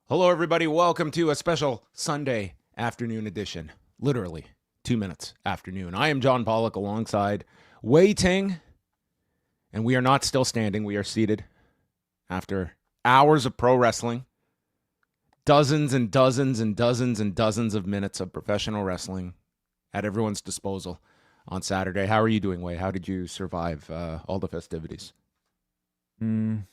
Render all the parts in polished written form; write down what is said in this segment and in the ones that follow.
Hello, everybody. Welcome to a special Sunday afternoon edition. Literally 2 minutes afternoon. I am John Pollock alongside Wai Ting, and we are not still standing. We are seated after hours of pro wrestling, dozens and dozens and dozens and dozens of minutes of professional wrestling at everyone's disposal on Saturday. How are you doing, Wai? How did you survive all the festivities? I'm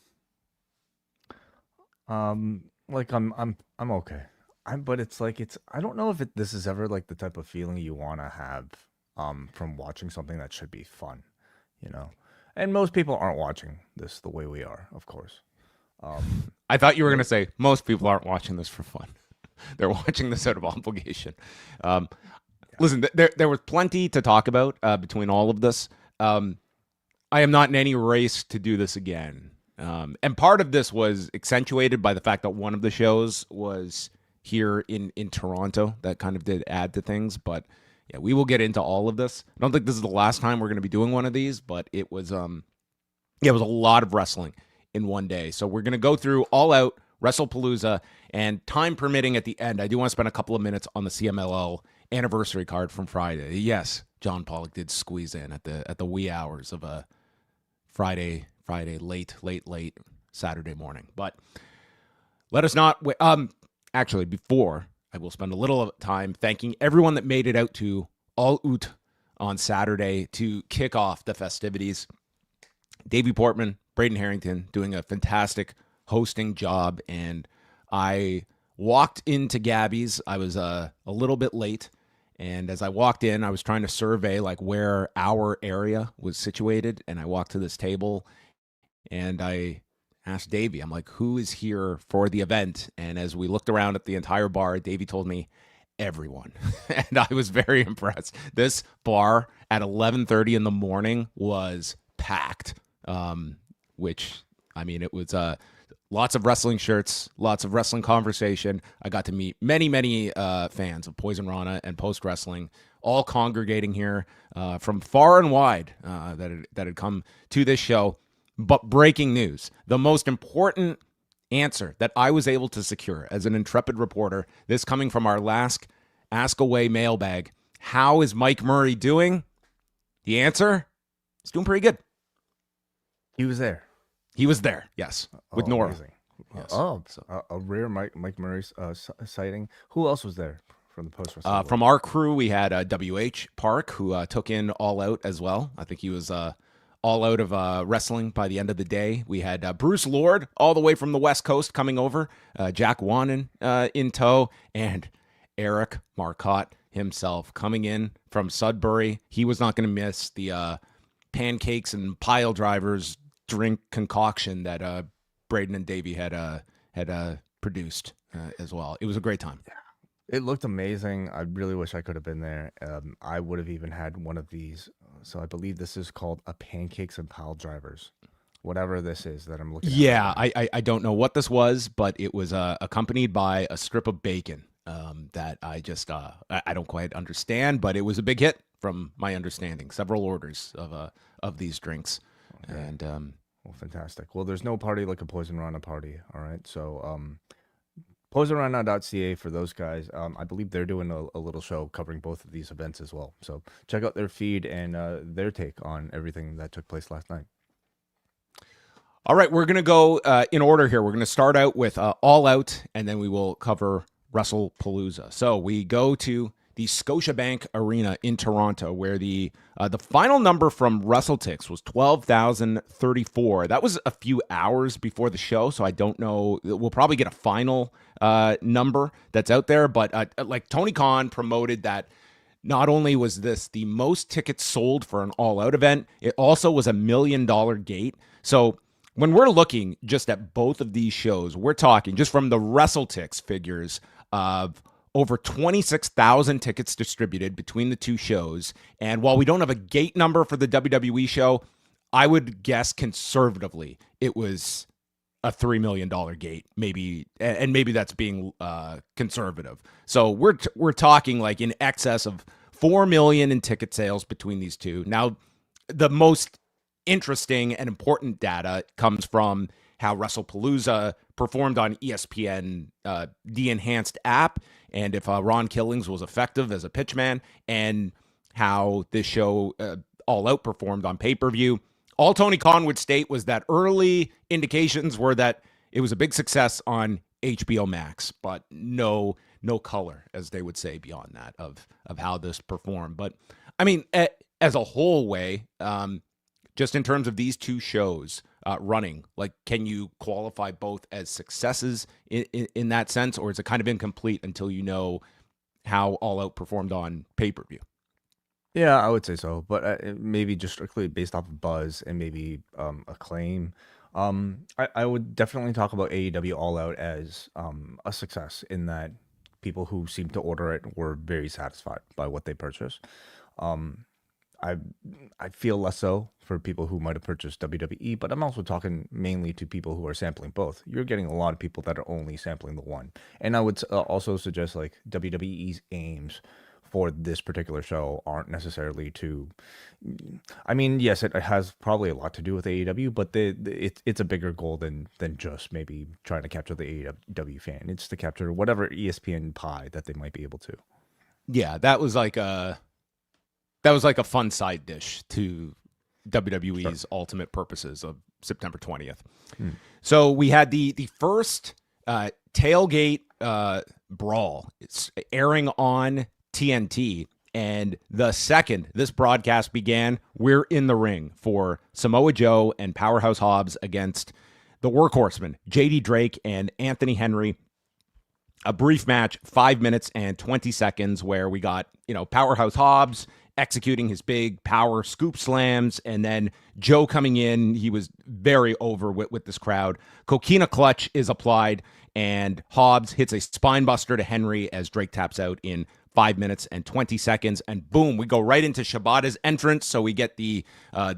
okay. But I don't know if this is ever like the type of feeling you want to have from watching something that should be fun, you know. And most people aren't watching this the way we are, of course. I thought you were going to say most people aren't watching this for fun. They're watching this out of obligation. Listen, there was plenty to talk about between all of this. I am not in any race to do this again. And part of this was accentuated by the fact that one of the shows was here in Toronto. That kind of did add to things. But yeah, we will get into all of this. I don't think this is the last time we're going to be doing one of these, but it was it was a lot of wrestling in one day. So we're going to go through All Out, Wrestlepalooza, and time permitting at the end, I do want to spend a couple of minutes on the CMLL anniversary card from Friday. Yes, John Pollock did squeeze in at the wee hours of a Friday late Saturday morning. But let us not actually, before I will spend a little time thanking everyone that made it out to All Out on Saturday to kick off the festivities. Davey Portman, Braden Harrington doing a fantastic hosting job, and I walked into Gabby's. I was a little bit late, and as I walked in, I was trying to survey like where our area was situated, and I walked to this table, and I asked Davey, I'm like, who is here for the event? And as we looked around at the entire bar, Davey told me everyone. And I was very impressed. This bar at 11:30 in the morning was packed, which, I mean, it was lots of wrestling shirts, lots of wrestling conversation. I got to meet many fans of Poison Rana and Post Wrestling, all congregating here from far and wide that had come to this show. But breaking news, the most important answer that I was able to secure as an intrepid reporter, this coming from our last Ask Away mailbag. How is Mike Murray doing? The answer, he's doing pretty good. He was there. He was there, yes, with Nora. Amazing. Yes. A rare Mike Murray sighting. Who else was there from the post wrestling? From our crew, we had WH Park, who took in All Out as well. I think he was all out of wrestling by the end of the day. We had Bruce Lord all the way from the West Coast coming over, Jack Wannon in tow, and Eric Marcotte himself coming in from Sudbury. He was not going to miss the pancakes and pile drivers drink concoction that Braden and Davey had produced as well. It was a great time. It looked amazing. I really wish I could have been there. I would have even had one of these. So I believe this is called a pancakes and pile drivers, whatever this is that I'm looking at. Yeah, I don't know what this was, but it was accompanied by a strip of bacon that I just I don't quite understand, but it was a big hit from my understanding. Several orders of these drinks. Okay. And well, fantastic. Well, there's no party like a Poison Rana party. All right, so PoisonRana.ca for those guys. I believe they're doing a little show covering both of these events as well. So check out their feed and their take on everything that took place last night. All right, we're going to go in order here. We're going to start out with All Out, and then we will cover Wrestlepalooza. So we go to the Scotiabank Arena in Toronto, where the final number from WrestleTix was 12,034. That was a few hours before the show, so I don't know. We'll probably get a final number that's out there, but like Tony Khan promoted that not only was this the most tickets sold for an all-out event, it also was $1 million gate. So when we're looking just at both of these shows, we're talking just from the WrestleTix figures of over 26,000 tickets distributed between the two shows. And while we don't have a gate number for the WWE show, I would guess conservatively it was a $3 million gate, maybe, and maybe that's being conservative. So we're talking like in excess of 4 million in ticket sales between these two. Now, the most interesting and important data comes from how Wrestlepalooza performed on ESPN, the enhanced app, and if Ron Killings was effective as a pitchman, and how this show All Out performed on pay-per-view. All Tony Khan would state was that early indications were that it was a big success on HBO Max, but no color, as they would say, beyond that of how this performed. But I mean, as a whole way, just in terms of these two shows running, like, can you qualify both as successes in that sense, or is it kind of incomplete until you know how All Out performed on pay-per-view? Yeah, I would say so, but maybe just strictly based off of buzz and maybe acclaim. I would definitely talk about AEW All Out as a success in that people who seem to order it were very satisfied by what they purchased. I feel less so for people who might have purchased WWE, but I'm also talking mainly to people who are sampling both. You're getting a lot of people that are only sampling the one, and I would also suggest like WWE's aims for this particular show aren't necessarily to. I mean, yes, it has probably a lot to do with AEW, but it's a bigger goal than just maybe trying to capture the AEW fan. It's to capture whatever ESPN pie that they might be able to. Yeah, that was like a fun side dish to WWE's ultimate purposes of September 20th. So we had the first Tailgate Brawl. It's airing on TNT. And the second this broadcast began, we're in the ring for Samoa Joe and Powerhouse Hobbs against the Workhorsemen, JD Drake and Anthony Henry. A brief match, 5 minutes and 20 seconds, where we got, Powerhouse Hobbs executing his big power scoop slams, and then Joe coming in. He was very over with this crowd. Coquina clutch is applied, and Hobbs hits a spine buster to Henry as Drake taps out in 5 minutes and 20 seconds, and boom, we go right into Shibata's entrance. So we get the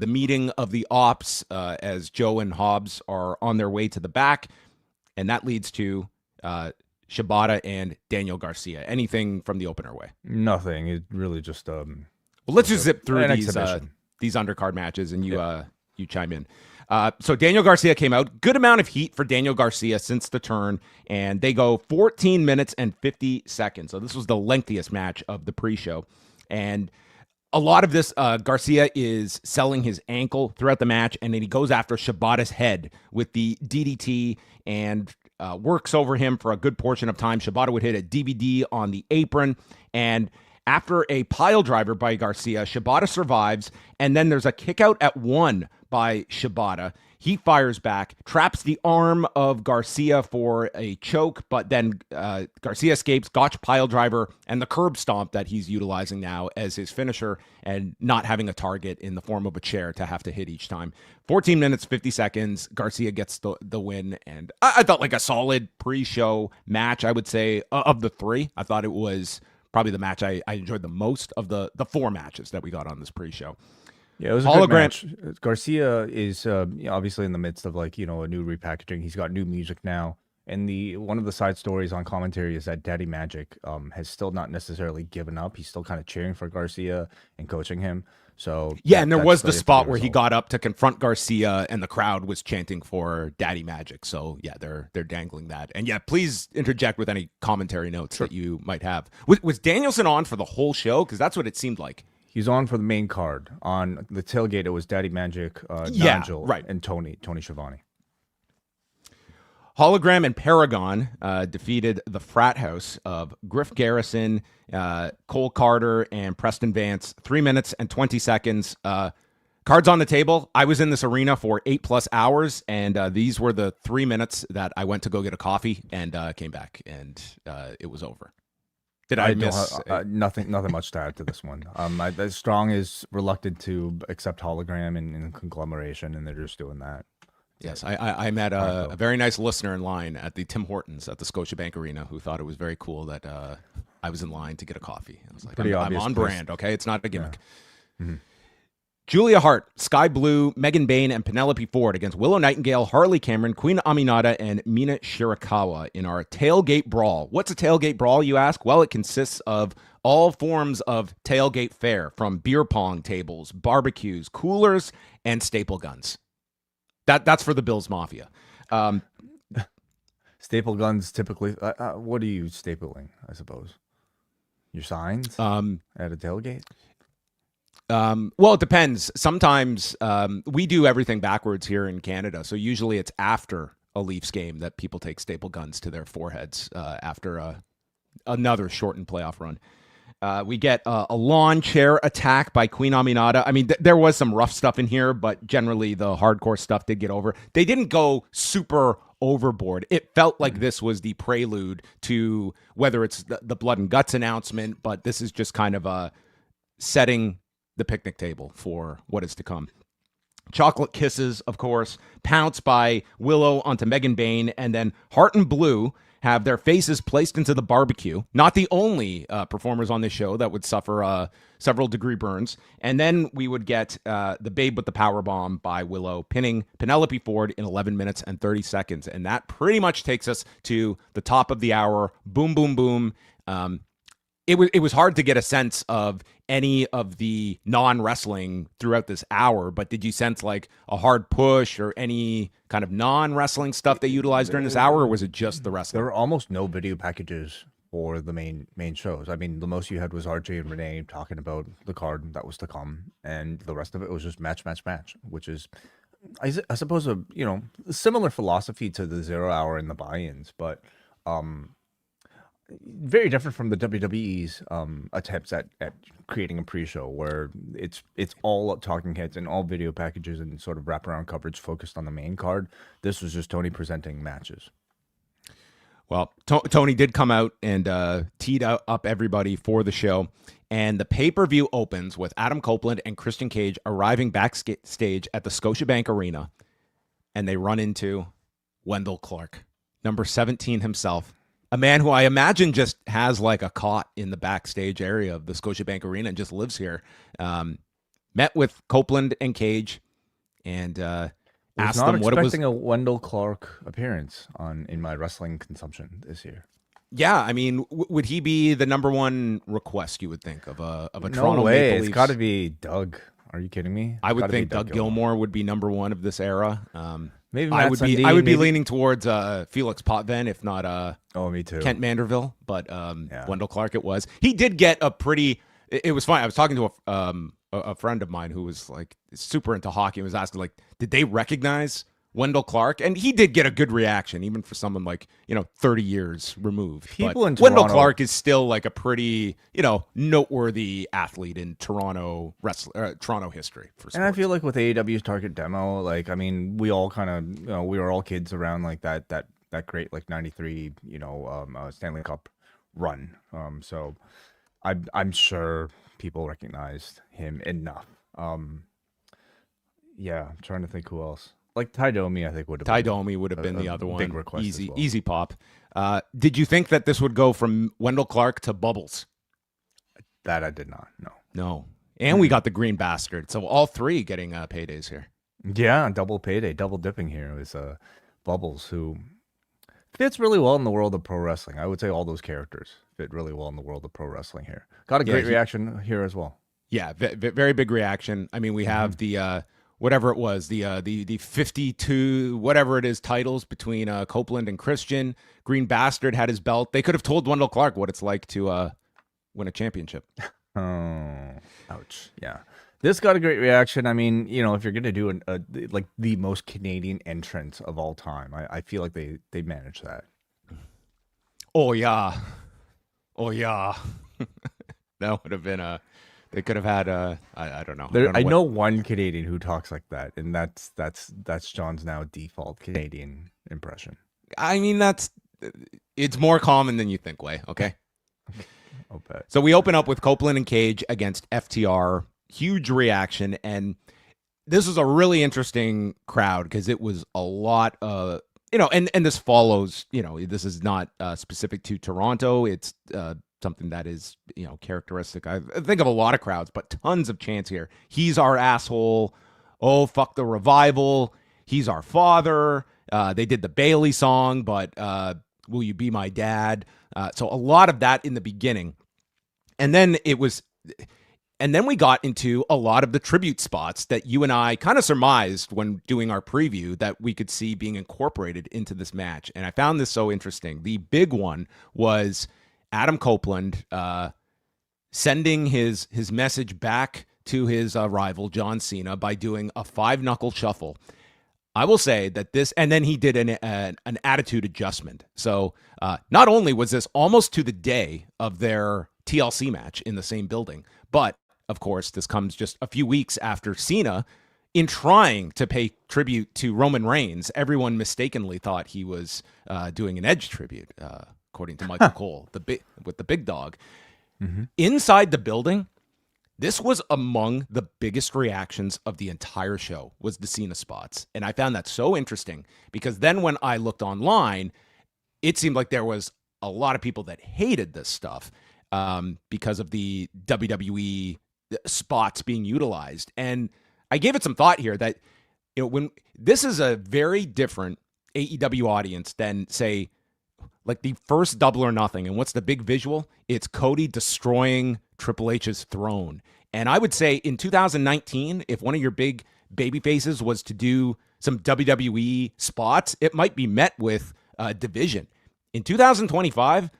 meeting of the ops as Joe and Hobbs are on their way to the back, and that leads to Shibata and Daniel Garcia. Anything from the opener way? Nothing. It really just well, let's just zip through these undercard matches, and you chime in. So Daniel Garcia came out. Good amount of heat for Daniel Garcia since the turn, and they go 14 minutes and 50 seconds. So this was the lengthiest match of the pre-show. And a lot of this, Garcia is selling his ankle throughout the match, and then he goes after Shibata's head with the DDT and works over him for a good portion of time. Shibata would hit a DVD on the apron, and after a pile driver by Garcia, Shibata survives, and then there's a kick out at one by Shibata. He fires back, traps the arm of Garcia for a choke, but then Garcia escapes, Gotch pile driver, and the curb stomp that he's utilizing now as his finisher, and not having a target in the form of a chair to have to hit each time. 14 minutes, 50 seconds, Garcia gets the win, and I thought like a solid pre-show match, I would say, of the three. I thought it was probably the match I enjoyed the most of the four matches that we got on this pre-show. Yeah, it was a good match. Garcia is obviously in the midst of a new repackaging. He's got new music now, and one of the side stories on commentary is that Daddy Magic has still not necessarily given up. He's still kind of cheering for Garcia and coaching him. So yeah, and there was the spot where he got up to confront Garcia, and the crowd was chanting for Daddy Magic. So yeah, they're dangling that. And yeah, please interject with any commentary notes that you might have. Was Danielson on for the whole show? Because that's what it seemed like. He's on for the main card. On the tailgate, it was Daddy Magic, Nigel, and Tony Schiavone. Hologram and Paragon defeated the frat house of Griff Garrison, Cole Carter, and Preston Vance. 3 minutes and 20 seconds. Cards on the table. I was in this arena for 8+ hours, and these were the 3 minutes that I went to go get a coffee and came back, and it was over. Did I miss nothing much to add to this one? Strong is reluctant to accept hologram and conglomeration, and they're just doing that. Yes, I met a very nice listener in line at the Tim Hortons at the Scotiabank Arena who thought it was very cool that I was in line to get a coffee. I was like, I'm on brand, okay? It's not a gimmick. Yeah. Mm-hmm. Julia Hart, Sky Blue, Megan Bain, and Penelope Ford against Willow Nightingale, Harley Cameron, Queen Aminata, and Mina Shirakawa in our Tailgate Brawl. What's a Tailgate Brawl, you ask? Well, it consists of all forms of tailgate fare, from beer pong tables, barbecues, coolers, and staple guns. That's for the Bills Mafia. Staple guns typically. What are you stapling? I suppose your signs at a tailgate. Well, it depends. Sometimes we do everything backwards here in Canada, so usually it's after a Leafs game that people take staple guns to their foreheads after another shortened playoff run. We get a lawn chair attack by Queen Aminata. I mean, there was some rough stuff in here, but generally the hardcore stuff did get over. They didn't go super overboard. It felt like this was the prelude to whether it's the blood and guts announcement, but this is just kind of setting the picnic table for what is to come. Chocolate kisses, of course, pounce by Willow onto Megan Bayne, and then Hart and Blue have their faces placed into the barbecue. Not the only performers on this show that would suffer several degree burns. And then we would get the Babe with the Powerbomb by Willow, pinning Penelope Ford in 11 minutes and 30 seconds. And that pretty much takes us to the top of the hour. Boom, boom, boom. It was hard to get a sense of any of the non-wrestling throughout this hour, but did you sense like a hard push or any kind of non-wrestling stuff they utilized during this hour, or was it just the wrestling? There were almost no video packages for the main shows. I mean, the most you had was RJ and Renee talking about the card that was to come, and the rest of it was just match, which is, I suppose, a similar philosophy to the 0 hour and the buy-ins, but very different from the WWE's attempts at creating a pre-show where it's all talking heads and all video packages and sort of wraparound coverage focused on the main card. This was just Tony presenting matches. Well, Tony did come out and teed up everybody for the show, and the pay-per-view opens with Adam Copeland and Christian Cage arriving backstage at the Scotiabank Arena, and they run into Wendell Clark, number 17 himself. A man who I imagine just has like a cot in the backstage area of the Scotiabank Arena and just lives here. Met with Copeland and Cage and asked them what it was. Expecting a Wendell Clark appearance in my wrestling consumption this year. Yeah, I mean, would he be the number one request you would think of a No Toronto way. Maple Leafs? It's got to be Doug. Are you kidding me? I would think Doug Gilmour would be number one of this era. Maybe I Matt would Sundin, be maybe. leaning towards Felix Potvin, if not me too. Kent Manderville, but Wendell Clark it was. He did get a pretty. It was fine. I was talking to a friend of mine who was like super into hockey and was asking like, did they recognize Wendell Clark? And he did get a good reaction, even for someone like 30 years removed. People in Wendell Toronto, Clark is still like a pretty noteworthy athlete in Toronto history for sports. And I feel like with AEW's Target Demo, like I mean, we all kind of we were all kids around like that great like '93 Stanley Cup run. So I'm sure people recognized him enough. Yeah, I'm trying to think who else. Like Ty Domi, I think would have been the other one. Big request easy, as well. easy pop. Did you think that this would go from Wendell Clark to Bubbles? That I did not. No. And we got the Green Bastard. So all three getting paydays here. Yeah, double payday, double dipping here. It was Bubbles, who fits really well in the world of pro wrestling. I would say all those characters fit really well in the world of pro wrestling here. Got a great reaction here as well. Yeah, very big reaction. I mean, we have the whatever it was, the 52 whatever it is titles between Copeland and Christian. Green Bastard had his belt. They could have told Wendell Clark what it's like to win a championship. Oh, ouch. Yeah. This got a great reaction. I mean, if you're going to do like the most Canadian entrance of all time, I feel like they managed that. Oh, yeah. That would have been they could have had I don't know. I know one Canadian who talks like that, and that's John's now default Canadian impression. I mean, it's more common than you think, Way, okay? Okay. So we open up with Copeland and Cage against FTR. Huge reaction, and this was a really interesting crowd because it was a lot of and this follows, this is not specific to Toronto. It's something that is, characteristic. I think of a lot of crowds, but tons of chants here. He's our asshole. Oh, fuck the revival. He's our father. They did the Bailey song, but will you be my dad? So a lot of that in the beginning. And then And then we got into a lot of the tribute spots that you and I kind of surmised when doing our preview that we could see being incorporated into this match. And I found this so interesting. The big one was Adam Copeland sending his message back to his rival, John Cena, by doing a 5-knuckle shuffle. I will say that this, and then he did an attitude adjustment. So not only was this almost to the day of their TLC match in the same building, but of course, this comes just a few weeks after Cena, in trying to pay tribute to Roman Reigns, everyone mistakenly thought he was doing an Edge tribute, according to Michael Cole, with the big dog. Mm-hmm. Inside the building, this was among the biggest reactions of the entire show, was the Cena spots. And I found that so interesting because then when I looked online, it seemed like there was a lot of people that hated this stuff because of the WWE spots being utilized. And I gave it some thought here that, when this is a very different AEW audience than, say, like the first Double or Nothing. And what's the big visual? It's Cody destroying Triple H's throne. And I would say in 2019, if one of your big baby faces was to do some WWE spots, it might be met with division. In 2025,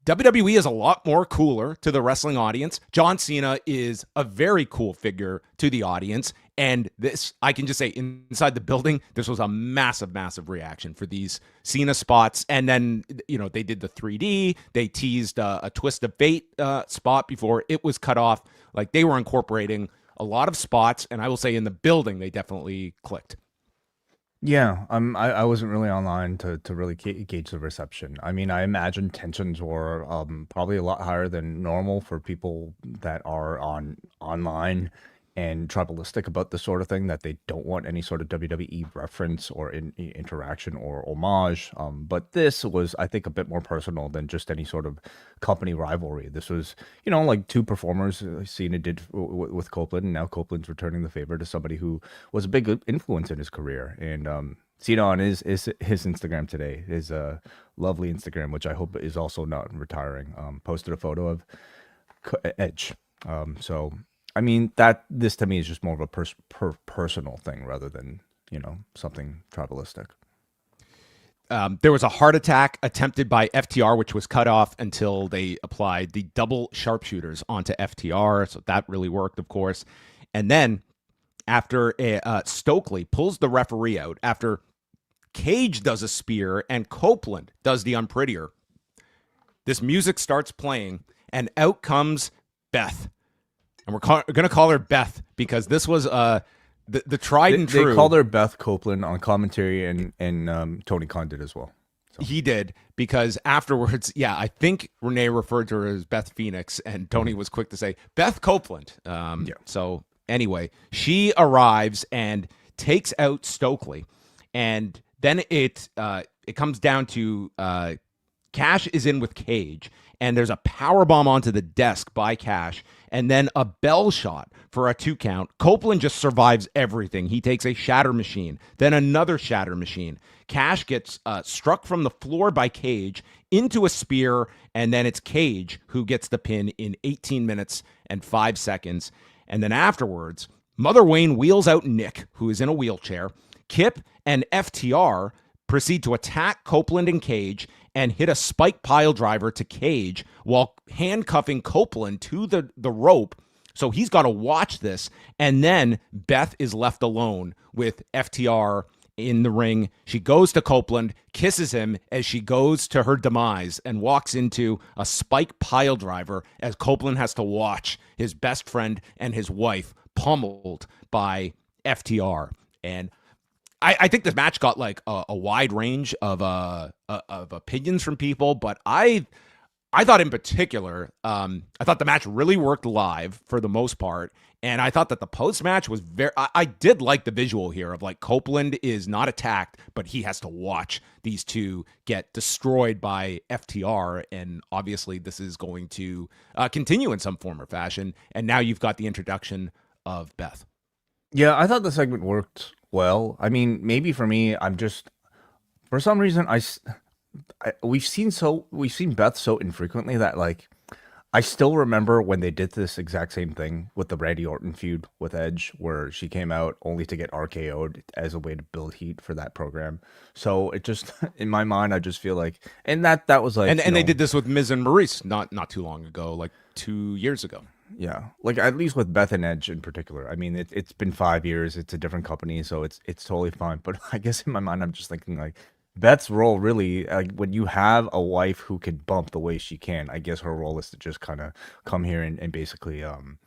WWE is a lot more cooler to the wrestling audience. John Cena is a very cool figure to the audience. And this, I can just say, inside the building, this was a massive, massive reaction for these Cena spots. And then, they did the 3D. They teased a Twist of Fate spot before it was cut off. Like, they were incorporating a lot of spots. And I will say in the building, they definitely clicked. Yeah, I wasn't really online to really gauge the reception. I mean, I imagine tensions were probably a lot higher than normal for people that are online and tribalistic about this sort of thing, that they don't want any sort of WWE reference or interaction or homage. But this was, I think, a bit more personal than just any sort of company rivalry. This was, like two performers Cena did with Copeland, and now Copeland's returning the favor to somebody who was a big influence in his career. And Cena on his Instagram today, his lovely Instagram, which I hope is also not retiring, posted a photo of Edge. So I mean, this to me is just more of a personal thing rather than, something tribalistic. There was a heart attack attempted by FTR, which was cut off until they applied the double sharpshooters onto FTR. So that really worked, of course. And then after Stokely pulls the referee out, after Cage does a spear and Copeland does the unprettier, this music starts playing and out comes Beth. And we're going to call her Beth because this was the tried and true. They called her Beth Copeland on commentary, and Tony Khan did as well. So. He did, because afterwards, I think Renee referred to her as Beth Phoenix, and Tony was quick to say, Beth Copeland. So anyway, she arrives and takes out Stokely. And then it comes down to Cash is in with Cage, and there's a powerbomb onto the desk by Cash, and then a bell shot for a 2 count. Copeland just survives everything. He takes a shatter machine, then another shatter machine. Cash gets struck from the floor by Cage into a spear, and then it's Cage who gets the pin in 18 minutes and 5 seconds. And then afterwards, Mother Wayne wheels out Nick, who is in a wheelchair. Kip and FTR proceed to attack Copeland and Cage and hit a spike pile driver to Cage while handcuffing Copeland to the rope. So he's got to watch this. And then Beth is left alone with FTR in the ring. She goes to Copeland, kisses him as she goes to her demise, and walks into a spike pile driver as Copeland has to watch his best friend and his wife pummeled by FTR. And I think this match got like a wide range of opinions from people, but I thought in particular, I thought the match really worked live for the most part, and I thought that the post match was I did like the visual here of like Copeland is not attacked, but he has to watch these two get destroyed by FTR, and obviously this is going to continue in some form or fashion. And now you've got the introduction of Beth. Yeah, I thought the segment worked well. I mean, maybe for me, I'm just, for some reason, we've seen Beth so infrequently that like I still remember when they did this exact same thing with the Randy Orton feud with Edge, where she came out only to get RKO'd as a way to build heat for that program. So it just, in my mind, I just feel like, and that was like, And they did this with Miz and Maurice not too long ago, like 2 years ago. yeah, like at least with Beth and Edge in particular. I mean, it's been 5 years. It's a different company, so it's totally fine. But I guess in my mind, I'm just thinking like Beth's role really, like when you have a wife who can bump the way she can, I guess her role is to just kind of come here and basically um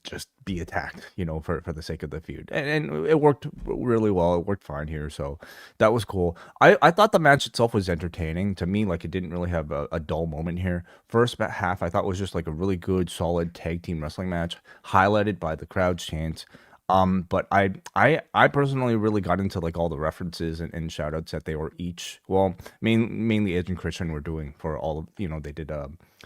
just be attacked, for the sake of the feud. And it worked really well. It worked fine here, so that was cool. I thought the match itself was entertaining. To me, like it didn't really have a dull moment here. First half I thought was just like a really good, solid tag team wrestling match, highlighted by the crowd's chants. But I personally really got into like all the references and shout outs that they were each, well, mainly Edge and Christian were doing for all of, they did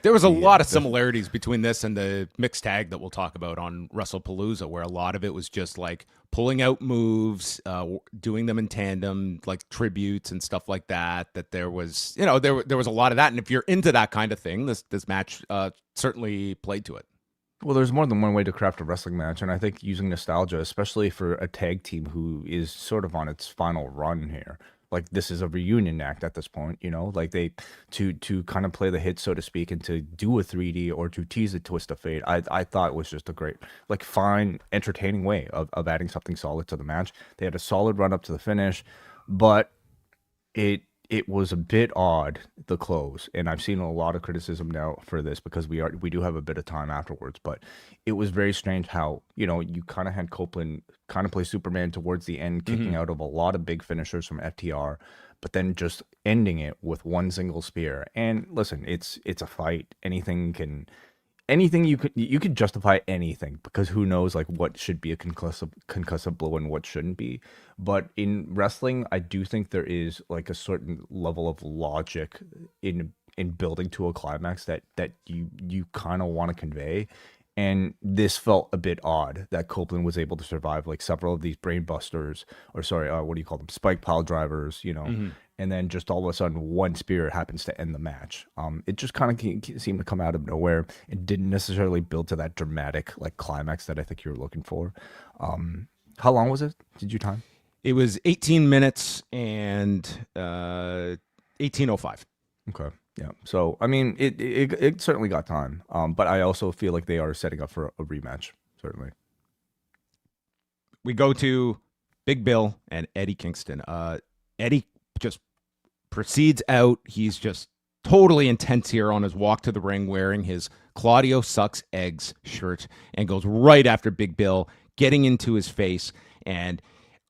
There was a lot of similarities between this and the mixed tag that we'll talk about on WrestlePalooza, where a lot of it was just like pulling out moves, doing them in tandem, like tributes and stuff like that. That there was, there was a lot of that. And if you're into that kind of thing, this match certainly played to it. Well, there's more than one way to craft a wrestling match, and I think using nostalgia, especially for a tag team who is sort of on its final run here, like this is a reunion act at this point, like they to kind of play the hit, so to speak, and to do a 3D or to tease a twist of fate. I thought it was just a great, like, fine, entertaining way of adding something solid to the match. They had a solid run up to the finish, but it was a bit odd, the close, and I've seen a lot of criticism now for this because we do have a bit of time afterwards, but it was very strange how, you kind of had Copeland kind of play Superman towards the end, kicking out of a lot of big finishers from FTR, but then just ending it with one single spear. And listen, it's a fight. Anything you could justify anything, because who knows like what should be a concussive blow and what shouldn't be. But in wrestling, I do think there is like a certain level of logic in building to a climax that you kind of want to convey. And this felt a bit odd that Copeland was able to survive like several of these brain busters, or sorry, what do you call them? Spike pile drivers, and then just all of a sudden one spear happens to end the match. It just kind of seemed to come out of nowhere. It didn't necessarily build to that dramatic like climax that I think you were looking for. How long was it? Did you time? It was 18 minutes and 18:05. Okay. Yeah. So, I mean, it certainly got time. But I also feel like they are setting up for a rematch, certainly. We go to Big Bill and Eddie Kingston. Eddie just proceeds out. He's just totally intense here on his walk to the ring, wearing his Claudio Sucks Eggs shirt, and goes right after Big Bill, getting into his face. And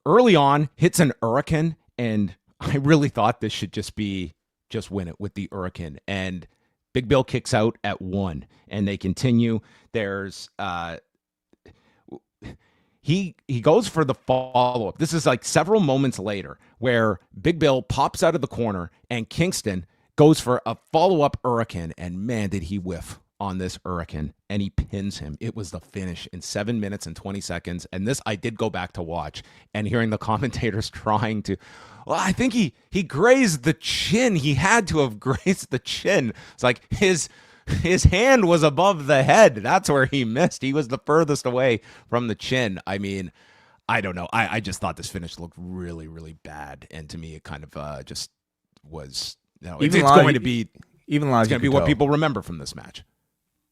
early on, hits an Hurricane, and I really thought this should just win it with the Hurricane. And Big Bill kicks out at 1, and they continue. There's he goes for the follow-up. This is like several moments later where Big Bill pops out of the corner and Kingston goes for a follow-up Hurricane, and man, did he whiff on this Hurricane, and he pins him. It was the finish in 7 minutes and 20 seconds. And this, I did go back to watch, and hearing the commentators trying to, well, I think he grazed the chin. He had to have grazed the chin. It's like his hand was above the head. That's where he missed. He was the furthest away from the chin. I mean, I don't know. I just thought this finish looked really, really bad. And to me, it kind of just was, it's going to be, even live, it's going to be what people remember from this match.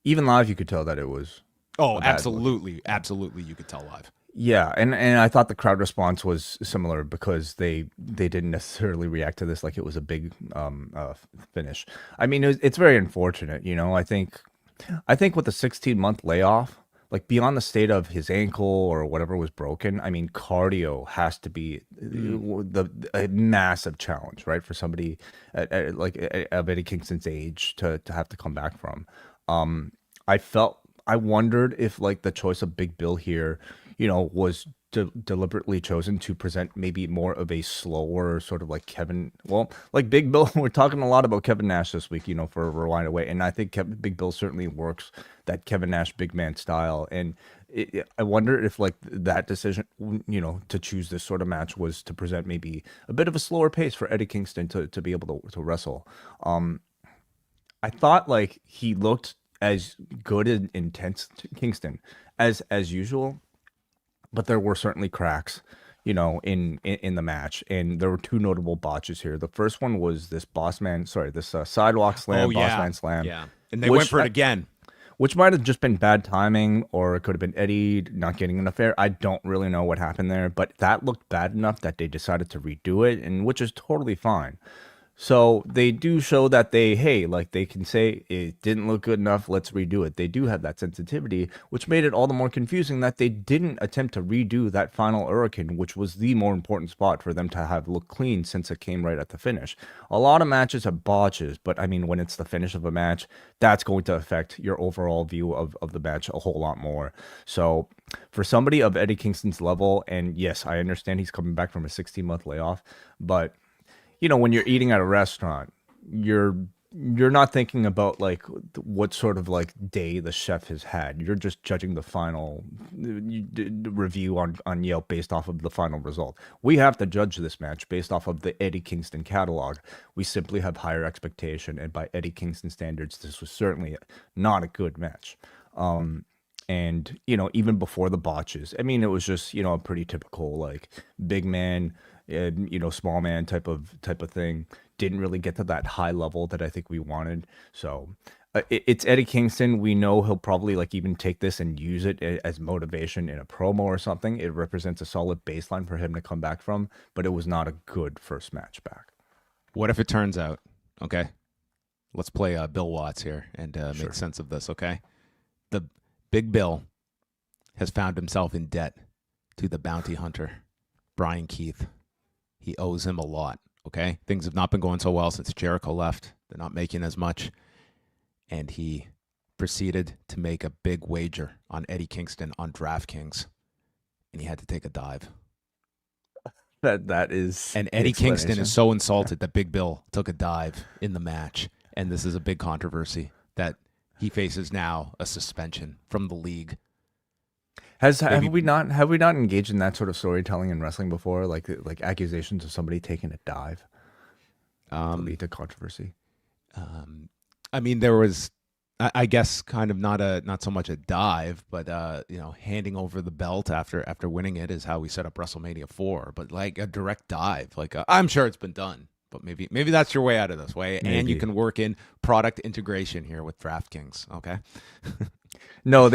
Even live, you could tell that it was. Oh, absolutely. Absolutely. You could tell live. Yeah. And I thought the crowd response was similar because they didn't necessarily react to this like it was a big finish. I mean, it's very unfortunate. I think with the 16-month layoff, like beyond the state of his ankle or whatever was broken, I mean, cardio has to be a massive challenge, right? For somebody at Eddie Kingston's age to have to come back from. I wondered if like the choice of Big Bill here, was deliberately chosen to present maybe more of a slower sort of like like Big Bill. We're talking a lot about Kevin Nash this week, for Rewind Away, and I think Big Bill certainly works that Kevin Nash big man style. And I wonder if like that decision, to choose this sort of match was to present maybe a bit of a slower pace for Eddie Kingston to be able to wrestle. I thought like he looked as good and intense to Kingston as usual, but there were certainly cracks, in the match, and there were two notable botches here. The first one was this sidewalk slam, Oh boss yeah, man slam, yeah, and they went for it again. which might have just been bad timing, or it could have been Eddie not getting enough air. I don't really know what happened there, but that looked bad enough that they decided to redo it, and which is totally fine. So they do show that they can say it didn't look good enough, let's redo it. They do have that sensitivity, which made it all the more confusing that they didn't attempt to redo that final Hurricane, which was the more important spot for them to have look clean since it came right at the finish. A lot of matches have botches, but I mean, when it's the finish of a match, that's going to affect your overall view of the match a whole lot more. So for somebody of Eddie Kingston's level, and yes, I understand he's coming back from a 16-month layoff, but when you're eating at a restaurant, you're not thinking about like what sort of like day the chef has had. You're just judging the final review on Yelp based off of the final result. We have to judge this match based off of the Eddie Kingston catalog. We simply have higher expectation, and by Eddie Kingston standards, this was certainly not a good match. And even before the botches, I mean, it was just a pretty typical like big man, small man type of thing. Didn't really get to that high level that I think we wanted. So it's Eddie Kingston. We know he'll probably like even take this and use it as motivation in a promo or something. It represents a solid baseline for him to come back from, but it was not a good first match back. What if it turns out? Okay, let's play Bill Watts here and make sense of this. Okay, the Big Bill has found himself in debt to the bounty hunter, Brian Keith. He owes him a lot, okay? Things have not been going so well since Jericho left. They're not making as much. And he proceeded to make a big wager on Eddie Kingston on DraftKings. And he had to take a dive. That is... And Eddie Kingston is so insulted that Big Bill took a dive in the match. And this is a big controversy that he faces now a suspension from the league. Have we not engaged in that sort of storytelling in wrestling before, like accusations of somebody taking a dive to lead to controversy? I mean, there was, I guess, kind of not so much a dive, but handing over the belt after winning it is how we set up WrestleMania 4. But like a direct dive, I'm sure it's been done. But maybe that's your way out of this way, and you can work in product integration here with DraftKings. Okay. No,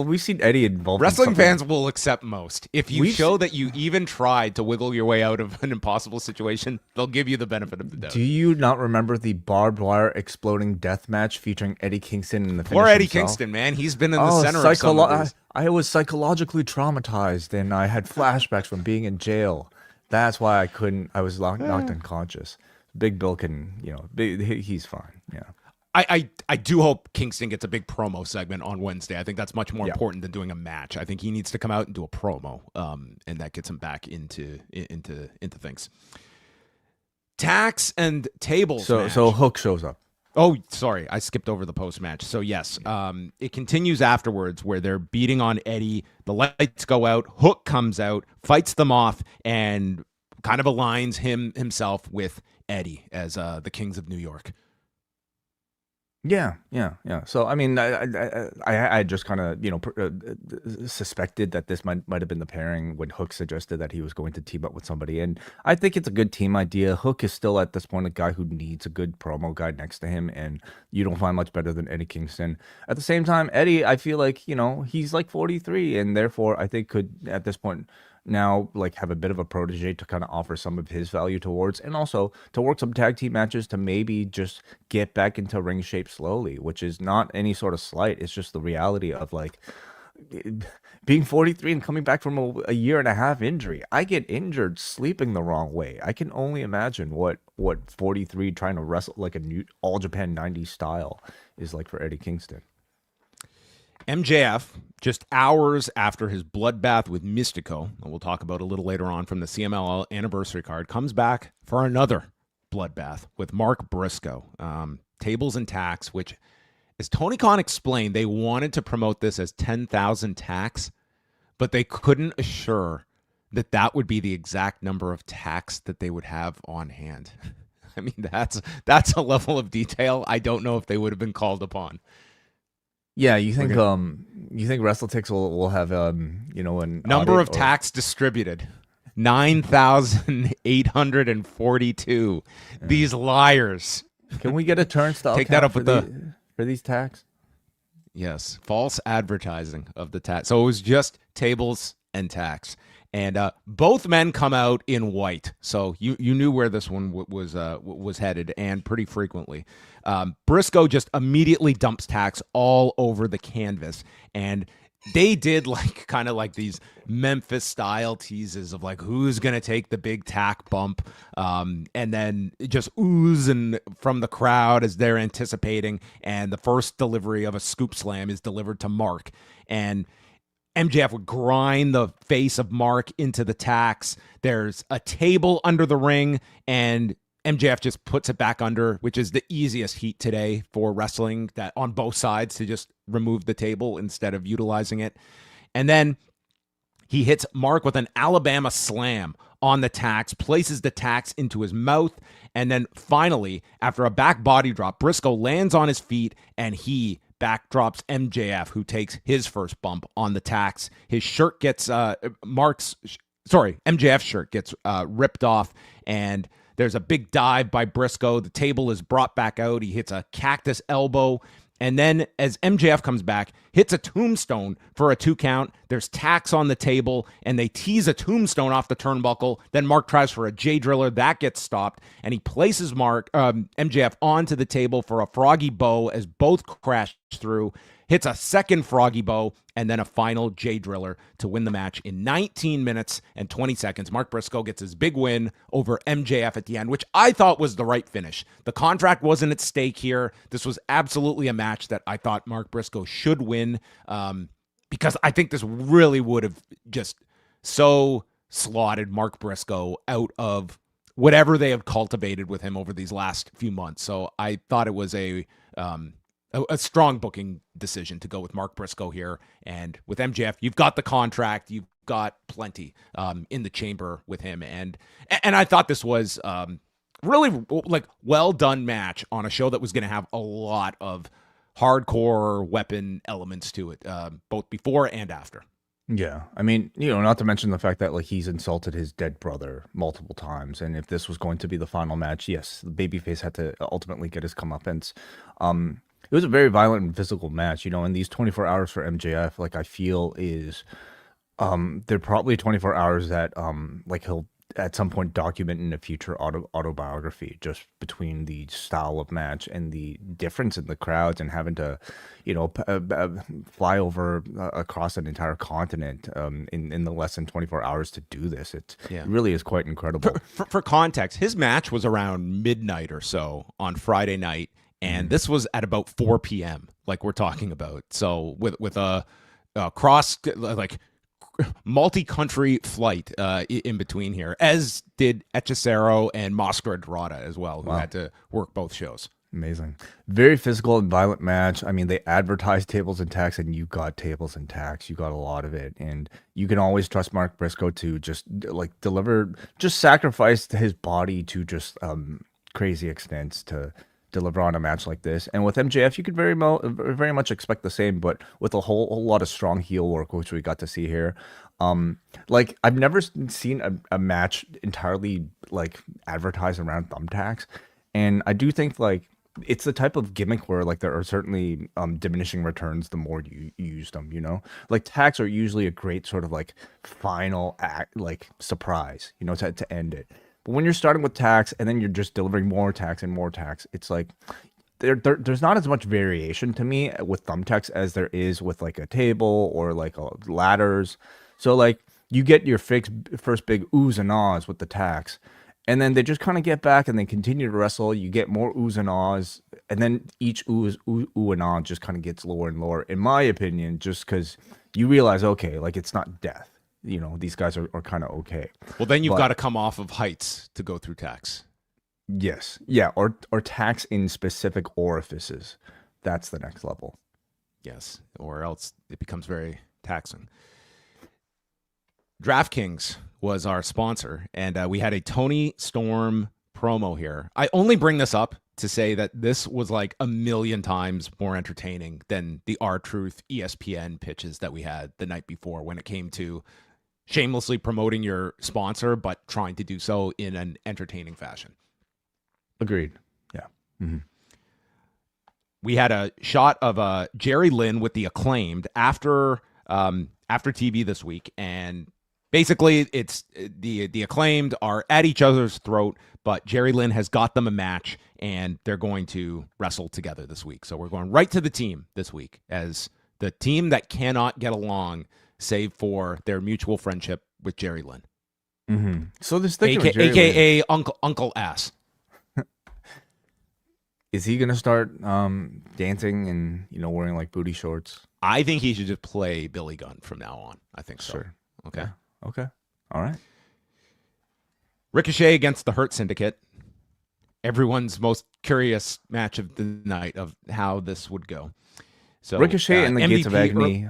we've seen Eddie involved. Wrestling fans will accept most. If you show that you even tried to wiggle your way out of an impossible situation, they'll give you the benefit of the doubt. Do you not remember the barbed wire exploding death match featuring Eddie Kingston in the finish? Poor Eddie himself? Kingston, man. He's been in the center of some of these. I was psychologically traumatized, and I had flashbacks from being in jail. That's why I was knocked unconscious. Big Bill can, he's fine. Yeah. I do hope Kingston gets a big promo segment on Wednesday. I think that's much more important than doing a match. I think he needs to come out and do a promo, and that gets him back into things. Tax and tables. So Hook shows up. Oh, sorry, I skipped over the post match. So yes, it continues afterwards where they're beating on Eddie. The lights go out. Hook comes out, fights them off, and kind of aligns himself with Eddie as the Kings of New York. Yeah. So I mean, I just kind of suspected that this might have been the pairing when Hook suggested that he was going to team up with somebody, and I think it's a good team idea. Hook is still at this point a guy who needs a good promo guy next to him, and you don't find much better than Eddie Kingston. At the same time, Eddie, I feel like he's like 43, and therefore I think could at this point now like have a bit of a protege to kind of offer some of his value towards, and also to work some tag team matches to maybe just get back into ring shape slowly, which is not any sort of slight. It's just the reality of like being 43 and coming back from a year and a half injury. I get injured sleeping the wrong way. I can only imagine what 43 trying to wrestle like a new All Japan 90s style is like for Eddie Kingston. MJF, just hours after his bloodbath with Mystico, and we'll talk about a little later on from the CMLL anniversary card, comes back for another bloodbath with Mark Briscoe. Tables and Tax, which, as Tony Khan explained, they wanted to promote this as 10,000 tax, but they couldn't assure that would be the exact number of tax that they would have on hand. I mean, that's a level of detail I don't know if they would have been called upon. Yeah, you think WrestleTix will have an Number audit of tacks distributed 9,842. These liars. Can we get a turnstile Take that count up with for these tacks? Yes, false advertising of the tax. So it was just tables and tax. And both men come out in white, so you knew where this one was headed, and pretty frequently. Briscoe just immediately dumps tax all over the canvas, and they did kind of like these Memphis style teases of like who's gonna take the big tack bump, and then just oozing from the crowd as they're anticipating. And the first delivery of a scoop slam is delivered to Mark, and MJF would grind the face of Mark into the tacks. There's a table under the ring, and MJF just puts it back under, which is the easiest heat today for wrestling, that on both sides, to just remove the table instead of utilizing it. And then he hits Mark with an Alabama slam on the tacks, places the tacks into his mouth, and then finally, after a back body drop, Briscoe lands on his feet, and he backdrops MJF, who takes his first bump on the tacks. His shirt gets MJF's shirt gets ripped off, and there's a big dive by Briscoe. The table is brought back out. He hits a cactus elbow, and then as MJF comes back, hits a tombstone for a 2 count. There's tacks on the table, and they tease a tombstone off the turnbuckle. Then Mark tries for a J driller. That gets stopped, and he places MJF onto the table for a froggy bow as both crash through. Hits a second froggy bow, and then a final J driller to win the match in 19 minutes and 20 seconds. Mark Briscoe gets his big win over MJF at the end, which I thought was the right finish. The contract wasn't at stake here. This was absolutely a match that I thought Mark Briscoe should win, because I think this really would have just so slotted Mark Briscoe out of whatever they have cultivated with him over these last few months. So I thought it was a strong booking decision to go with Mark Briscoe here. And with MJF, you've got the contract, you've got plenty in the chamber with him. And I thought this was really well done match on a show that was going to have a lot of hardcore weapon elements to it, both before and after. Yeah, I mean, not to mention the fact that he's insulted his dead brother multiple times, and if this was going to be the final match, yes, the babyface had to ultimately get his comeuppance. It was a very violent and physical match, and these 24 hours for MJF, I feel is, they're probably 24 hours that, he'll at some point document in a future autobiography, just between the style of match and the difference in the crowds, and having to, fly over across an entire continent in the less than 24 hours to do this. It really is quite incredible. For context, his match was around midnight or so on Friday night, and this was at about 4 p.m. like we're talking about. So with a cross multi-country flight in between here, as did Hechicero and Máscara Dorada as well, who had to work both shows. Amazing. Very physical and violent match. I mean, they advertised tables and tacks, and you got tables and tacks. You got a lot of it. And you can always trust Mark Briscoe to just deliver, just sacrifice his body to just crazy extents to deliver on a match like this. And with MJF, you could very much expect the same, but with a whole lot of strong heel work, which we got to see here. I've never seen a match entirely advertised around thumbtacks, and I do think it's the type of gimmick where there are certainly diminishing returns the more you use them. Tacks are usually a great sort of final act, surprise, to end it. But when you're starting with tacks and then you're just delivering more tacks and more tacks, it's there's not as much variation to me with thumbtacks as there is with a table or ladders. So you get your first big oohs and ahs with the tacks, and then they just kind of get back and they continue to wrestle. You get more oohs and ahs, and then each ooh and ah just kind of gets lower and lower, in my opinion, just because you realize, okay, it's not death. These guys are kind of okay. Well, then you've got to come off of heights to go through tacks. Yes. Yeah, or tacks in specific orifices. That's the next level. Yes, or else it becomes very taxing. DraftKings was our sponsor, and we had a Toni Storm promo here. I only bring this up to say that this was like a million times more entertaining than the R-Truth ESPN pitches that we had the night before when it came to shamelessly promoting your sponsor, but trying to do so in an entertaining fashion. Agreed. Yeah. Mm-hmm. We had a shot of Jerry Lynn with the Acclaimed after TV this week, and basically it's the Acclaimed are at each other's throat, but Jerry Lynn has got them a match, and they're going to wrestle together this week. So we're going right to the team this week as the team that cannot get along, save for their mutual friendship with Jerry Lynn. Mm-hmm. So this thing, AKA Uncle Ass. Is he gonna start dancing and wearing like booty shorts? I think he should just play Billy Gunn from now on. I think so. Sure. Okay. Yeah. Okay. All right. Ricochet against the Hurt Syndicate. Everyone's most curious match of the night of how this would go. So Ricochet and the MVP Gates of Agony.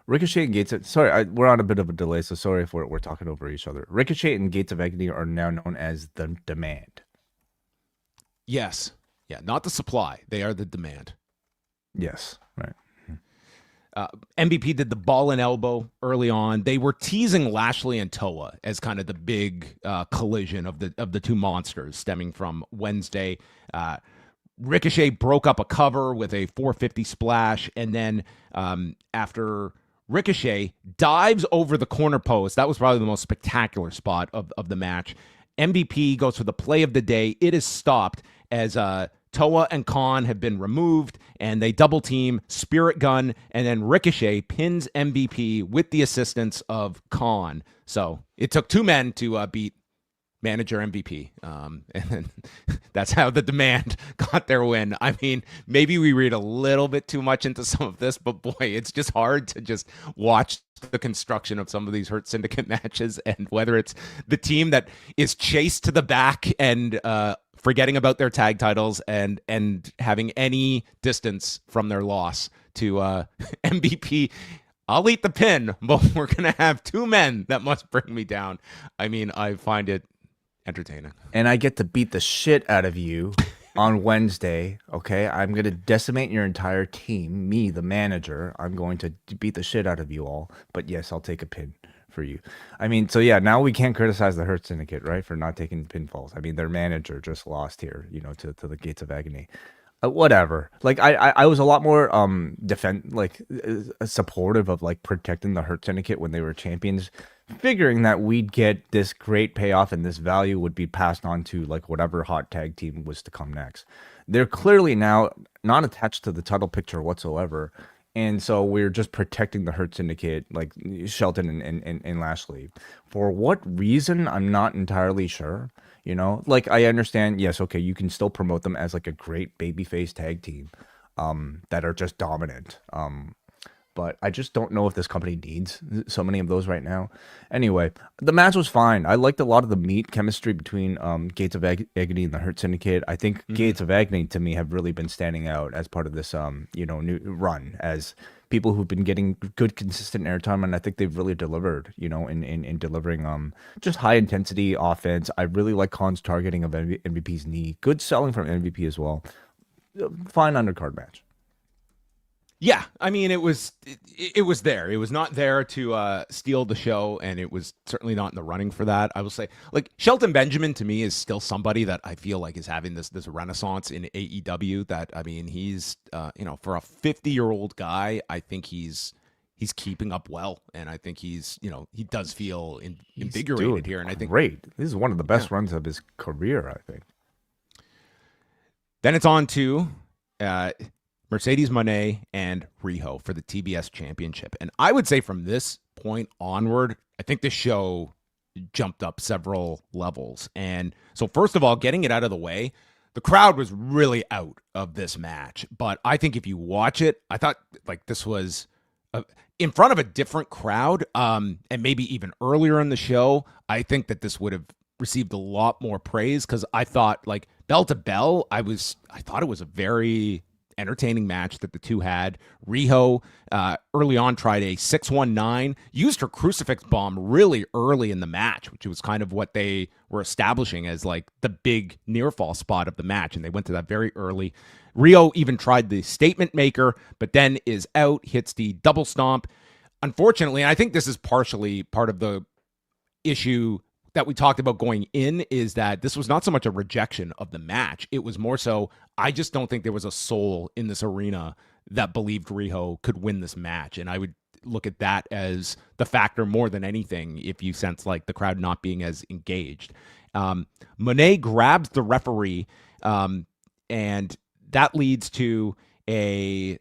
Ricochet and Gates of... Sorry, we're on a bit of a delay, so sorry if we're talking over each other. Ricochet and Gates of Agony are now known as the Demand. Yes. Yeah, not the supply. They are the demand. Yes, right. MVP did the ball and elbow early on. They were teasing Lashley and Toa as kind of the big collision of the two monsters stemming from Wednesday. Ricochet broke up a cover with a 450 splash, and then after Ricochet dives over the corner post, that was probably the most spectacular spot of the match. MVP goes for the play of the day. It is stopped as Toa and Khan have been removed, and they double team Spirit Gun, and then Ricochet pins MVP with the assistance of Khan. So it took two men to beat manager MVP, and that's how the Demand got their win. I mean, maybe we read a little bit too much into some of this, but boy, it's just hard to just watch the construction of some of these Hurt Syndicate matches, and whether it's the team that is chased to the back and forgetting about their tag titles and having any distance from their loss to MVP. I'll eat the pin, but we're going to have two men that must bring me down. I mean, I find it entertaining. And I get to beat the shit out of you on Wednesday, okay? I'm going to decimate your entire team, me, the manager. I'm going to beat the shit out of you all. But yes, I'll take a pin for you. I mean, so yeah, now we can't criticize the Hurt Syndicate, right, for not taking pinfalls. I mean, their manager just lost here, to the Gates of Agony. Whatever. Like I was a lot more supportive of like protecting the Hurt Syndicate when they were champions, figuring that we'd get this great payoff and this value would be passed on to like whatever hot tag team was to come next. They're clearly now not attached to the title picture whatsoever. And so we're just protecting the Hurt Syndicate, like Shelton and Lashley. For what reason, I'm not entirely sure. Like I understand, yes, okay, you can still promote them as like a great babyface tag team that are just dominant. But I just don't know if this company needs so many of those right now. Anyway, the match was fine. I liked a lot of the meat chemistry between Gates of Agony and the Hurt Syndicate. I think Gates of Agony to me have really been standing out as part of this new run as people who've been getting good consistent airtime, and I think they've really delivered, in delivering just high intensity offense. I really like Khan's targeting of MVP's knee. Good selling from MVP as well. Fine undercard match. Yeah, I mean, it was there. It was not there to steal the show, and it was certainly not in the running for that. I will say, like, Shelton Benjamin to me is still somebody that I feel like is having this renaissance in AEW. That, I mean, he's for a 50-year-old guy, I think he's keeping up well, and I think he's he does feel invigorated here. And I think great. This is one of the best runs of his career, I think. Then it's on to Mercedes Moné and Riho for the TBS Championship. And I would say from this point onward, I think the show jumped up several levels. And so first of all, getting it out of the way, the crowd was really out of this match. But I think if you watch it, I thought like this was in front of a different crowd, and maybe even earlier in the show, I think that this would have received a lot more praise because I thought like bell to bell, I thought it was a very entertaining match that the two had. Riho early on tried a 619, used her crucifix bomb really early in the match, which was kind of what they were establishing as like the big near fall spot of the match, and they went to that very early. Riho even tried the statement maker, but then is out, hits the double stomp. Unfortunately, and I think this is partially part of the issue that we talked about going in, is that this was not so much a rejection of the match. It was more so, I just don't think there was a soul in this arena that believed Riho could win this match. And I would look at that as the factor more than anything if you sense like the crowd not being as engaged. Moné grabs the referee, and that leads to a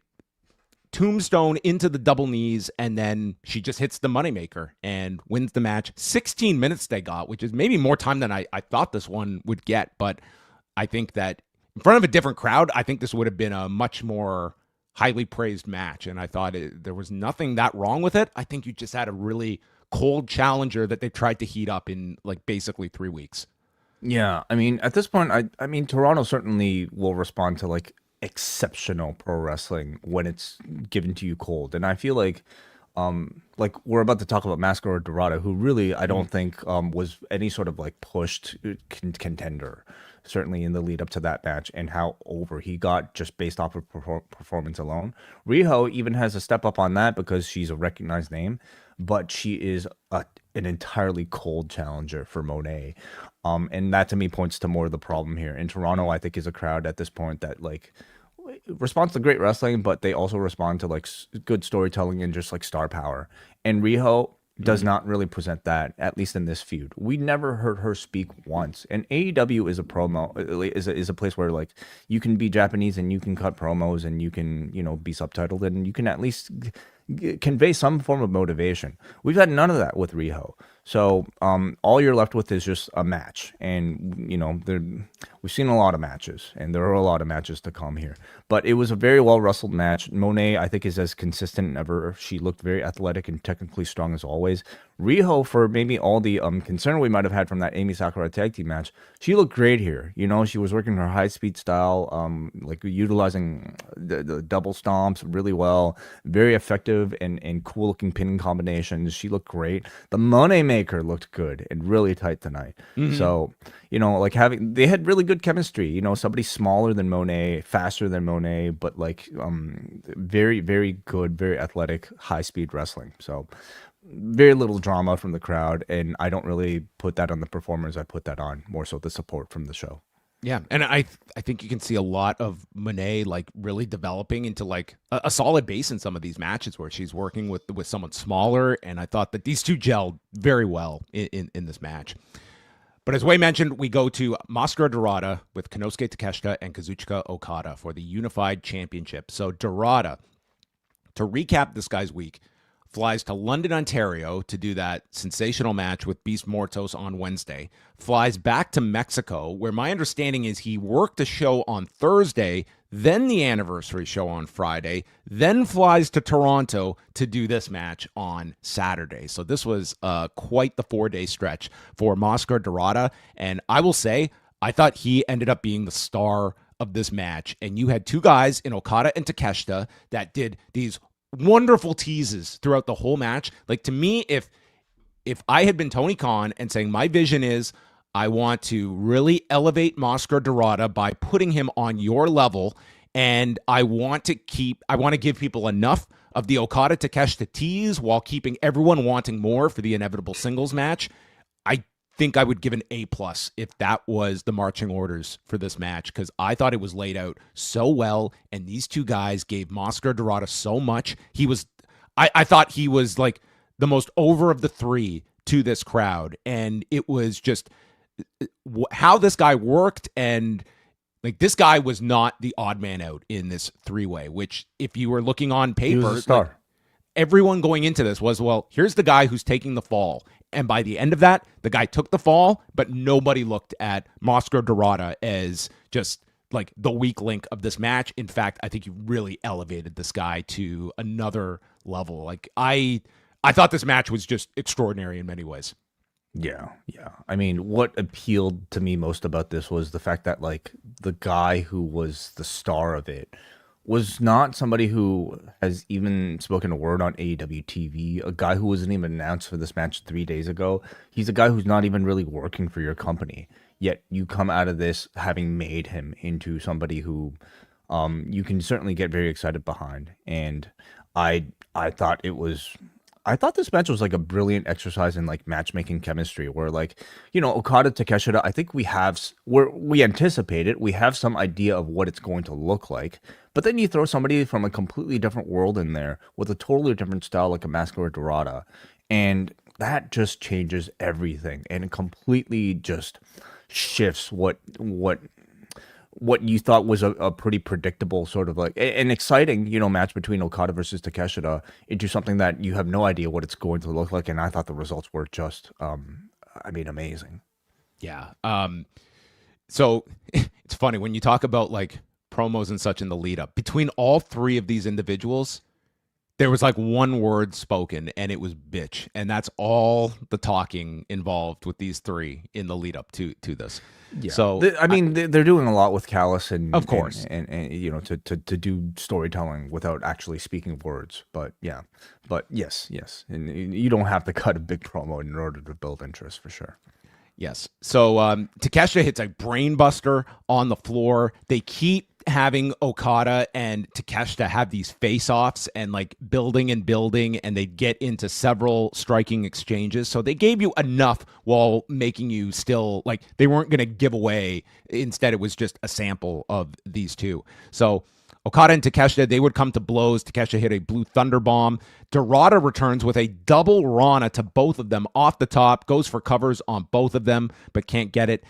tombstone into the double knees, and then she just hits the moneymaker and wins the match. 16 minutes they got, which is maybe more time than I thought this one would get, but I think that in front of a different crowd, I think this would have been a much more highly praised match, and I thought there was nothing that wrong with it. I think you just had a really cold challenger that they tried to heat up in like basically 3 weeks. Yeah, I mean, at this point, I mean, Toronto certainly will respond to like exceptional pro wrestling when it's given to you cold, and I feel like we're about to talk about Máscara or Dorada, who really I don't think was any sort of like pushed contender, certainly in the lead up to that match, and how over he got just based off of performance alone. Riho even has a step up on that because she's a recognized name, but she is an entirely cold challenger for Moné. And that to me points to more of the problem here. In Toronto, I think is a crowd at this point that like responds to great wrestling, but they also respond to like good storytelling and just like star power. And Riho does not really present that, at least in this feud. We never heard her speak once. And AEW is a promo, is a place where like you can be Japanese and you can cut promos and you can, you know, be subtitled and you can at least convey some form of motivation. We've had none of that with Riho. So all you're left with is just a match. And, you know, we've seen a lot of matches, and there are a lot of matches to come here. But it was a very well-wrestled match. Moné, I think, is as consistent as ever. She looked very athletic and technically strong as always. Riho, for maybe all the concern we might have had from that Amy Sakura tag team match, she looked great here. You know, she was working her high-speed style, like utilizing the double stomps really well. Very effective and cool-looking pinning combinations. She looked great. The Moneymaker looked good and really tight tonight. So, you know, like they had really good chemistry. You know, somebody smaller than Moné, faster than Moné, but like very, very good, very athletic, high-speed wrestling. So very little drama from the crowd, and I don't really put that on the performers. I put that on more so the support from the show. Yeah, and I think you can see a lot of Moné like really developing into like a solid base in some of these matches where she's working with someone smaller, and I thought that these two gelled very well in this match. But as Wai mentioned, we go to Máscara Dorada with Konosuke Takeshita and Kazuchika Okada for the Unified Championship. So Dorada, to recap this guy's week, flies to London, Ontario to do that sensational match with Beast Mortos on Wednesday, flies back to Mexico, where my understanding is he worked a show on Thursday, then the anniversary show on Friday, then flies to Toronto to do this match on Saturday. So this was quite the 4-day stretch for Máscara Dorada, and I will say, I thought he ended up being the star of this match, and you had two guys in Okada and Takeshita that did these wonderful teases throughout the whole match. Like, to me, if I had been Tony Khan and saying my vision is I want to really elevate Máscara Dorada by putting him on your level, and I want to give people enough of the Okada Takeshita tease while keeping everyone wanting more for the inevitable singles match, I think I would give an A+ if that was the marching orders for this match, because I thought it was laid out so well, and these two guys gave Máscara Dorada so much. I thought he was like the most over of the three to this crowd, and it was just how this guy worked, and like this guy was not the odd man out in this three-way, which if you were looking on paper, he was a star. Like, everyone going into this was, well, here's the guy who's taking the fall. And by the end of that, the guy took the fall, but nobody looked at Máscara Dorada as just like the weak link of this match. In fact, I think you really elevated this guy to another level. Like I thought this match was just extraordinary in many ways. Yeah. I mean, what appealed to me most about this was the fact that like the guy who was the star of it was not somebody who has even spoken a word on AEW TV, a guy who wasn't even announced for this match 3 days ago. He's a guy who's not even really working for your company. Yet you come out of this having made him into somebody who you can certainly get very excited behind. And I thought this match was like a brilliant exercise in like matchmaking chemistry where like, Okada Takeshita, I think we anticipate it. We have some idea of what it's going to look like. But then you throw somebody from a completely different world in there with a totally different style like a Máscara Dorada. And that just changes everything and it completely just shifts what you thought was a pretty predictable sort of like an exciting, match between Okada versus Takeshita into something that you have no idea what it's going to look like. And I thought the results were just, amazing. Yeah. So it's funny when you talk about like promos and such in the lead up between all three of these individuals, there was like one word spoken and it was bitch. And that's all the talking involved with these three in the lead up to this. Yeah. So they're doing a lot with Callis and of course, and to do storytelling without actually speaking words. But yeah, yes, and you don't have to cut a big promo in order to build interest for sure. Yes. So Takeshita hits a brainbuster on the floor. They keep having Okada and Takeshita have these face-offs and like building, and they get into several striking exchanges. So they gave you enough while making you still like they weren't going to give away. Instead, it was just a sample of these two. So Okada and Takeshita, they would come to blows. Takeshita hit a blue thunder bomb. Dorada returns with a double Rana to both of them off the top, goes for covers on both of them, but can't get it.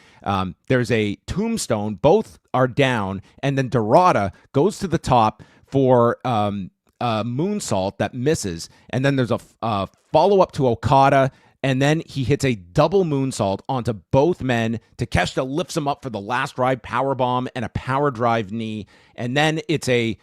There's a tombstone. Both are down, and then Dorada goes to the top for a moonsault that misses, and then there's a follow-up to Okada, and then he hits a double moonsault onto both men. Takeshita lifts him up for the last ride powerbomb and a power drive knee. And then it's a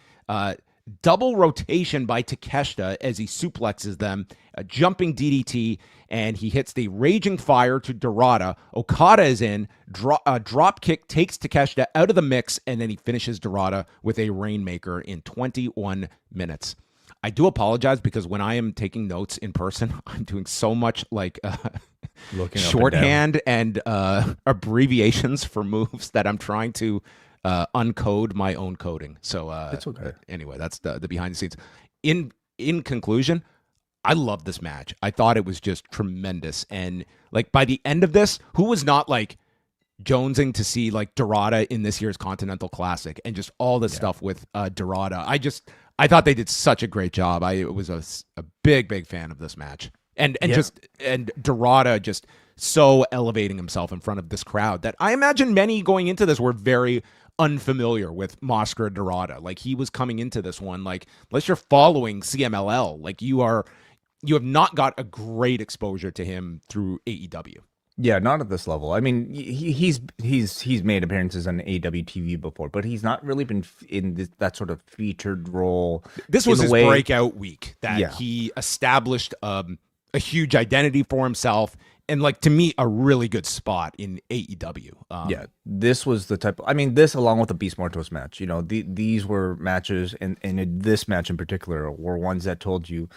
double rotation by Takeshita as he suplexes them, a jumping DDT, and he hits the Raging Fire to Dorada. Okada is in, drop kick takes Takeshita out of the mix, and then he finishes Dorada with a Rainmaker in 21 minutes. I do apologize because when I am taking notes in person, I'm doing so much like shorthand and abbreviations for moves that I'm trying to uncode my own coding. So it's okay. Anyway, that's the behind the scenes. In conclusion, I love this match. I thought it was just tremendous. And like by the end of this, who was not like jonesing to see like Dorada in this year's Continental Classic and just all this stuff with Dorada. I thought they did such a great job. I was a big fan of this match. And Dorada just so elevating himself in front of this crowd that I imagine many going into this were very unfamiliar with Máscara Dorada. Like he was coming into this one, like unless you're following CMLL, like you have not got a great exposure to him through AEW. Yeah, not at this level. I mean, he's made appearances on AEW TV before, but he's not really been in that sort of featured role. This was his breakout week that he established a huge identity for himself and, like, to me, a really good spot in AEW. This was the type of, I mean, this along with the Beast Mortos match, these were matches, and this match in particular were ones that told you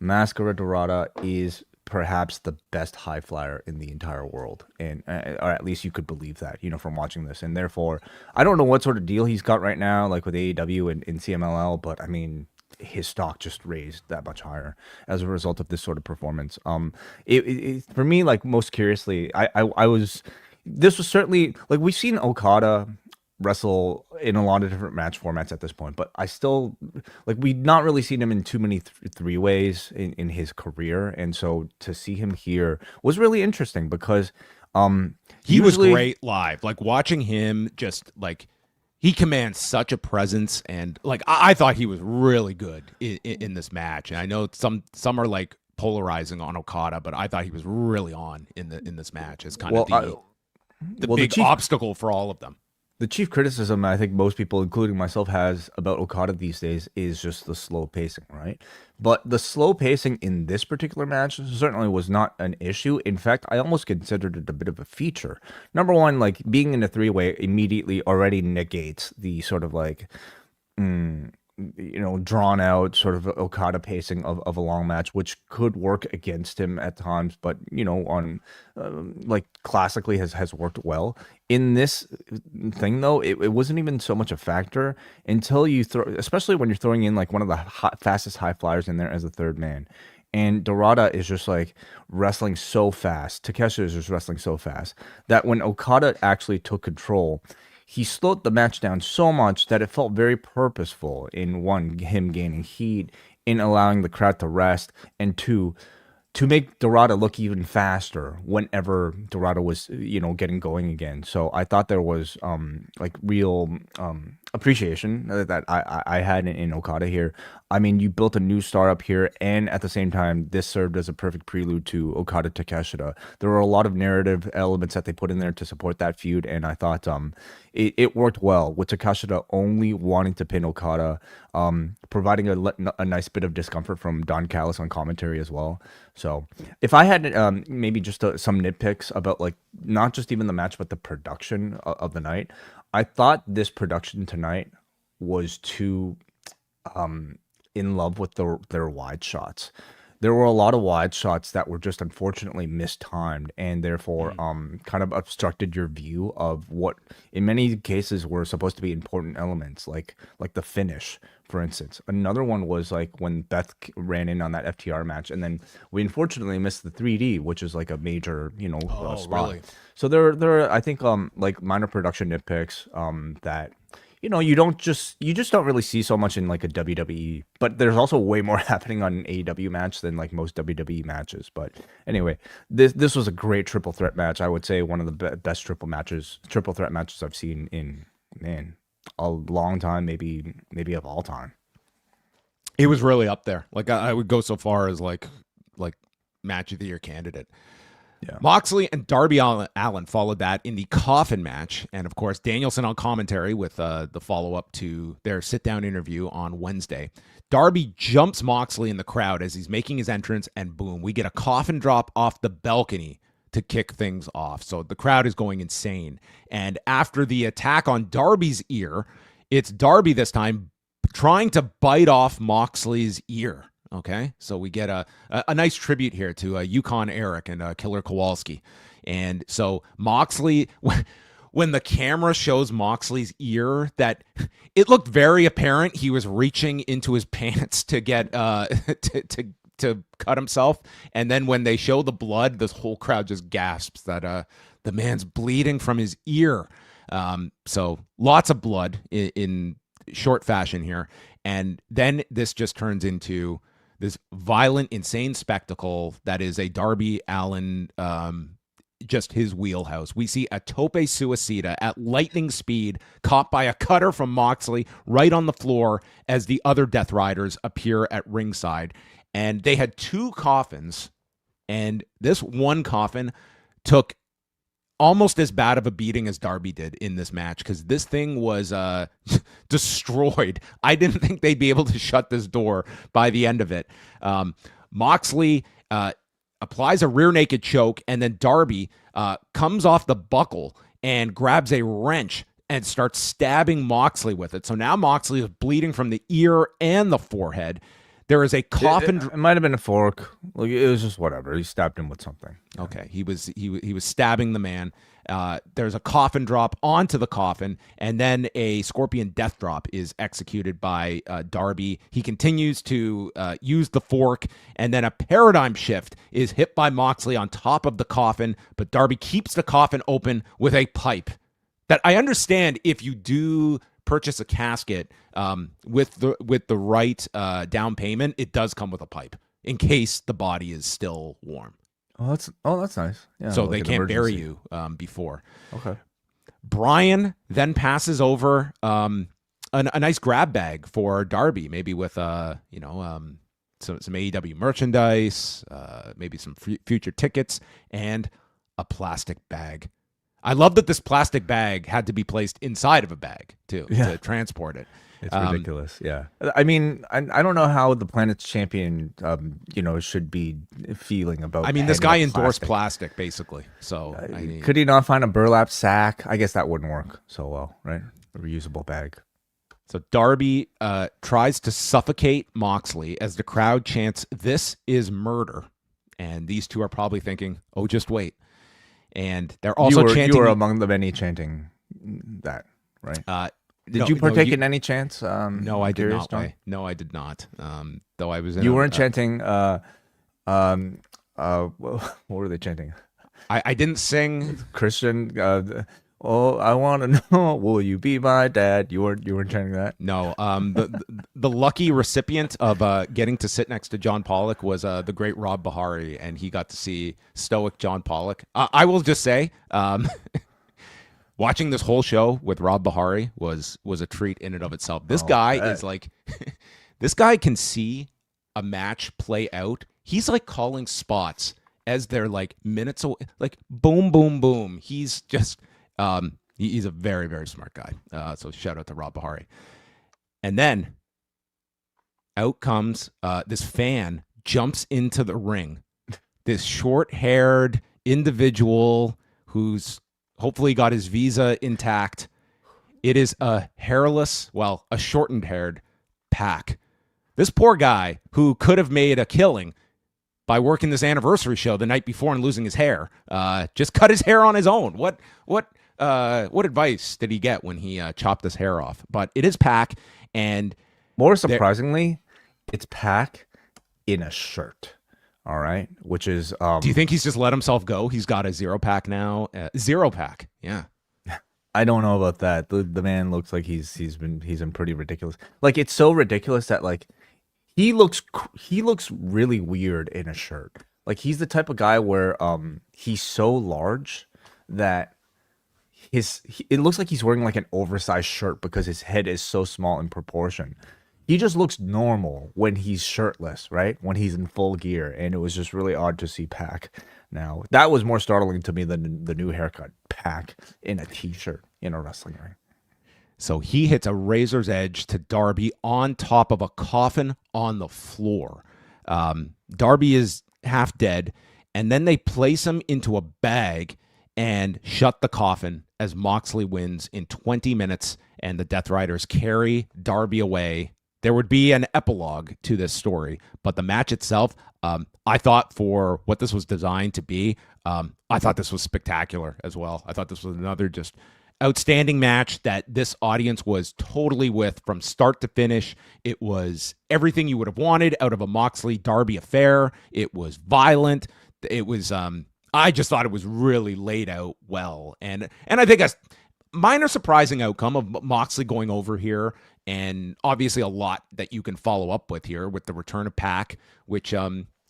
Máscara Dorada is perhaps the best high flyer in the entire world, and or at least you could believe that, from watching this. And therefore, I don't know what sort of deal he's got right now, like with AEW and CMLL, but I mean, his stock just raised that much higher as a result of this sort of performance. It for me, like most curiously, this was certainly like we've seen Okada wrestle in a lot of different match formats at this point, but I still we've not really seen him in too many three ways in his career, and so to see him here was really interesting because he was great live. Like watching him, just like he commands such a presence, and like I thought he was really good in this match. And I know some are like polarizing on Okada, but I thought he was really on in this match as kind of the big obstacle for all of them. The chief criticism I think most people, including myself, has about Okada these days is just the slow pacing, right? But the slow pacing in this particular match certainly was not an issue. In fact, I almost considered it a bit of a feature. Number one, being in a three-way immediately already negates the sort of drawn out sort of Okada pacing of a long match, which could work against him at times, but on like classically has worked well. In this thing though, it wasn't even so much a factor until you especially when you're throwing in like one of the fastest high flyers in there as a third man. And Dorada is just like wrestling so fast. Takeshita is just wrestling so fast that when Okada actually took control, he slowed the match down so much that it felt very purposeful in one, him gaining heat, in allowing the crowd to rest, and two, to make Dorada look even faster whenever Dorada was, getting going again. So I thought there was like real appreciation that I had in Okada here. I mean, you built a new star up here, and at the same time, this served as a perfect prelude to Okada Takeshita. There were a lot of narrative elements that they put in there to support that feud, and I thought it worked well with Takeshita only wanting to pin Okada, providing a nice bit of discomfort from Don Callis on commentary as well. So if I had maybe just some nitpicks about like not just even the match, but the production of the night, I thought this production tonight was too in love with their wide shots. There were a lot of wide shots that were just unfortunately mistimed and therefore kind of obstructed your view of what in many cases were supposed to be important elements, like the finish, for instance. Another one was like when Beth ran in on that FTR match, and then we unfortunately missed the 3D, which is like a major spot. Really? So there are I think like minor production nitpicks that you just don't really see so much in like a WWE, but there's also way more happening on an AEW match than like most WWE matches. But anyway, this was a great triple threat match. I would say one of the best triple threat matches I've seen in a long time, maybe of all time. It was really up there. Like I would go so far as like match of the year candidate. Yeah. Moxley and Darby Allin followed that in the coffin match. And, of course, Danielson on commentary with the follow-up to their sit-down interview on Wednesday. Darby jumps Moxley in the crowd as he's making his entrance, and boom, we get a coffin drop off the balcony to kick things off. So the crowd is going insane. And after the attack on Darby's ear, it's Darby this time trying to bite off Moxley's ear. Okay, so we get a nice tribute here to Yukon Eric and Killer Kowalski. And so Moxley, when the camera shows Moxley's ear, that it looked very apparent he was reaching into his pants to get to cut himself. And then when they show the blood, this whole crowd just gasps that the man's bleeding from his ear. So lots of blood in short fashion here. And then this just turns into this violent, insane spectacle that is a Darby Allin, just his wheelhouse. We see a tope suicida at lightning speed, caught by a cutter from Moxley right on the floor as the other Death Riders appear at ringside. And they had two coffins, and this one coffin took almost as bad of a beating as Darby did in this match, because this thing was destroyed. I didn't think they'd be able to shut this door by the end of it. Moxley applies a rear naked choke, and then Darby comes off the buckle and grabs a wrench and starts stabbing Moxley with it. So now Moxley is bleeding from the ear and the forehead. There is a coffin. It might have been a fork. Like, it was just whatever. He stabbed him with something. Okay, he was stabbing the man. There's a coffin drop onto the coffin, and then a scorpion death drop is executed by Darby. He continues to use the fork, and then a paradigm shift is hit by Moxley on top of the coffin, but Darby keeps the coffin open with a pipe. That I understand if you do purchase a casket with the right down payment, it does come with a pipe in case the body is still warm. Oh, that's nice. Yeah, so like they can't emergency. bury you before. Okay. Brian then passes over a nice grab bag for Darby, maybe with some AEW merchandise, maybe some future tickets, and a plastic bag. I love that this plastic bag had to be placed inside of a bag too to transport it. It's ridiculous. Yeah. I mean, I don't know how the Planet's champion, should be feeling about. I mean, this guy endorsed plastic basically. So could he not find a burlap sack? I guess that wouldn't work so well, right? A reusable bag. So Darby tries to suffocate Moxley as the crowd chants, "This is murder." And these two are probably thinking, "Oh, just wait." And they're also chanting. You were among the many chanting that, right? Did you partake in any chants? No, I did not. No, I did not. Though I was in You weren't chanting. What were they chanting? I didn't sing Christian. Oh, I want to know. Will you be my dad? You weren't chanting that. No. The lucky recipient of getting to sit next to John Pollock was the great Rob Bahari, and he got to see stoic John Pollock. I will just say, watching this whole show with Rob Bahari was a treat in and of itself. This guy is like, this guy can see a match play out. He's like calling spots as they're like minutes away, like boom, boom, boom. He's just, he's a very, very smart guy. So shout out to Rob Bahari. And then out comes this fan, jumps into the ring. This short-haired individual who's hopefully got his visa intact. It is a shortened-haired Pac. This poor guy who could have made a killing by working this anniversary show the night before and losing his hair, just cut his hair on his own. What advice did he get when he chopped his hair off? But it is Pac, and more surprisingly, it's Pac in a shirt. All right, which is. Do you think he's just let himself go? He's got a zero pack now. Zero pack, yeah. I don't know about that. The man looks like he's been pretty ridiculous. Like, it's so ridiculous that like he looks really weird in a shirt. Like, he's the type of guy where he's so large that it looks like he's wearing like an oversized shirt because his head is so small in proportion. He just looks normal when he's shirtless, right? When he's in full gear, and it was just really odd to see Pac. Now, that was more startling to me than the new haircut. Pac in a t-shirt in a wrestling ring. So he hits a razor's edge to Darby on top of a coffin on the floor. Darby is half dead, and then they place him into a bag and shut the coffin as Moxley wins in 20 minutes, and the Death Riders carry Darby away. There would be an epilogue to this story, but the match itself, I thought for what this was designed to be, I thought this was spectacular as well. I thought this was another just outstanding match that this audience was totally with from start to finish. It was everything you would have wanted out of a Moxley-Darby affair. It was violent. It was, I just thought it was really laid out well. And I think a minor surprising outcome of Moxley going over here, and obviously a lot that you can follow up with here with the return of Pac, which,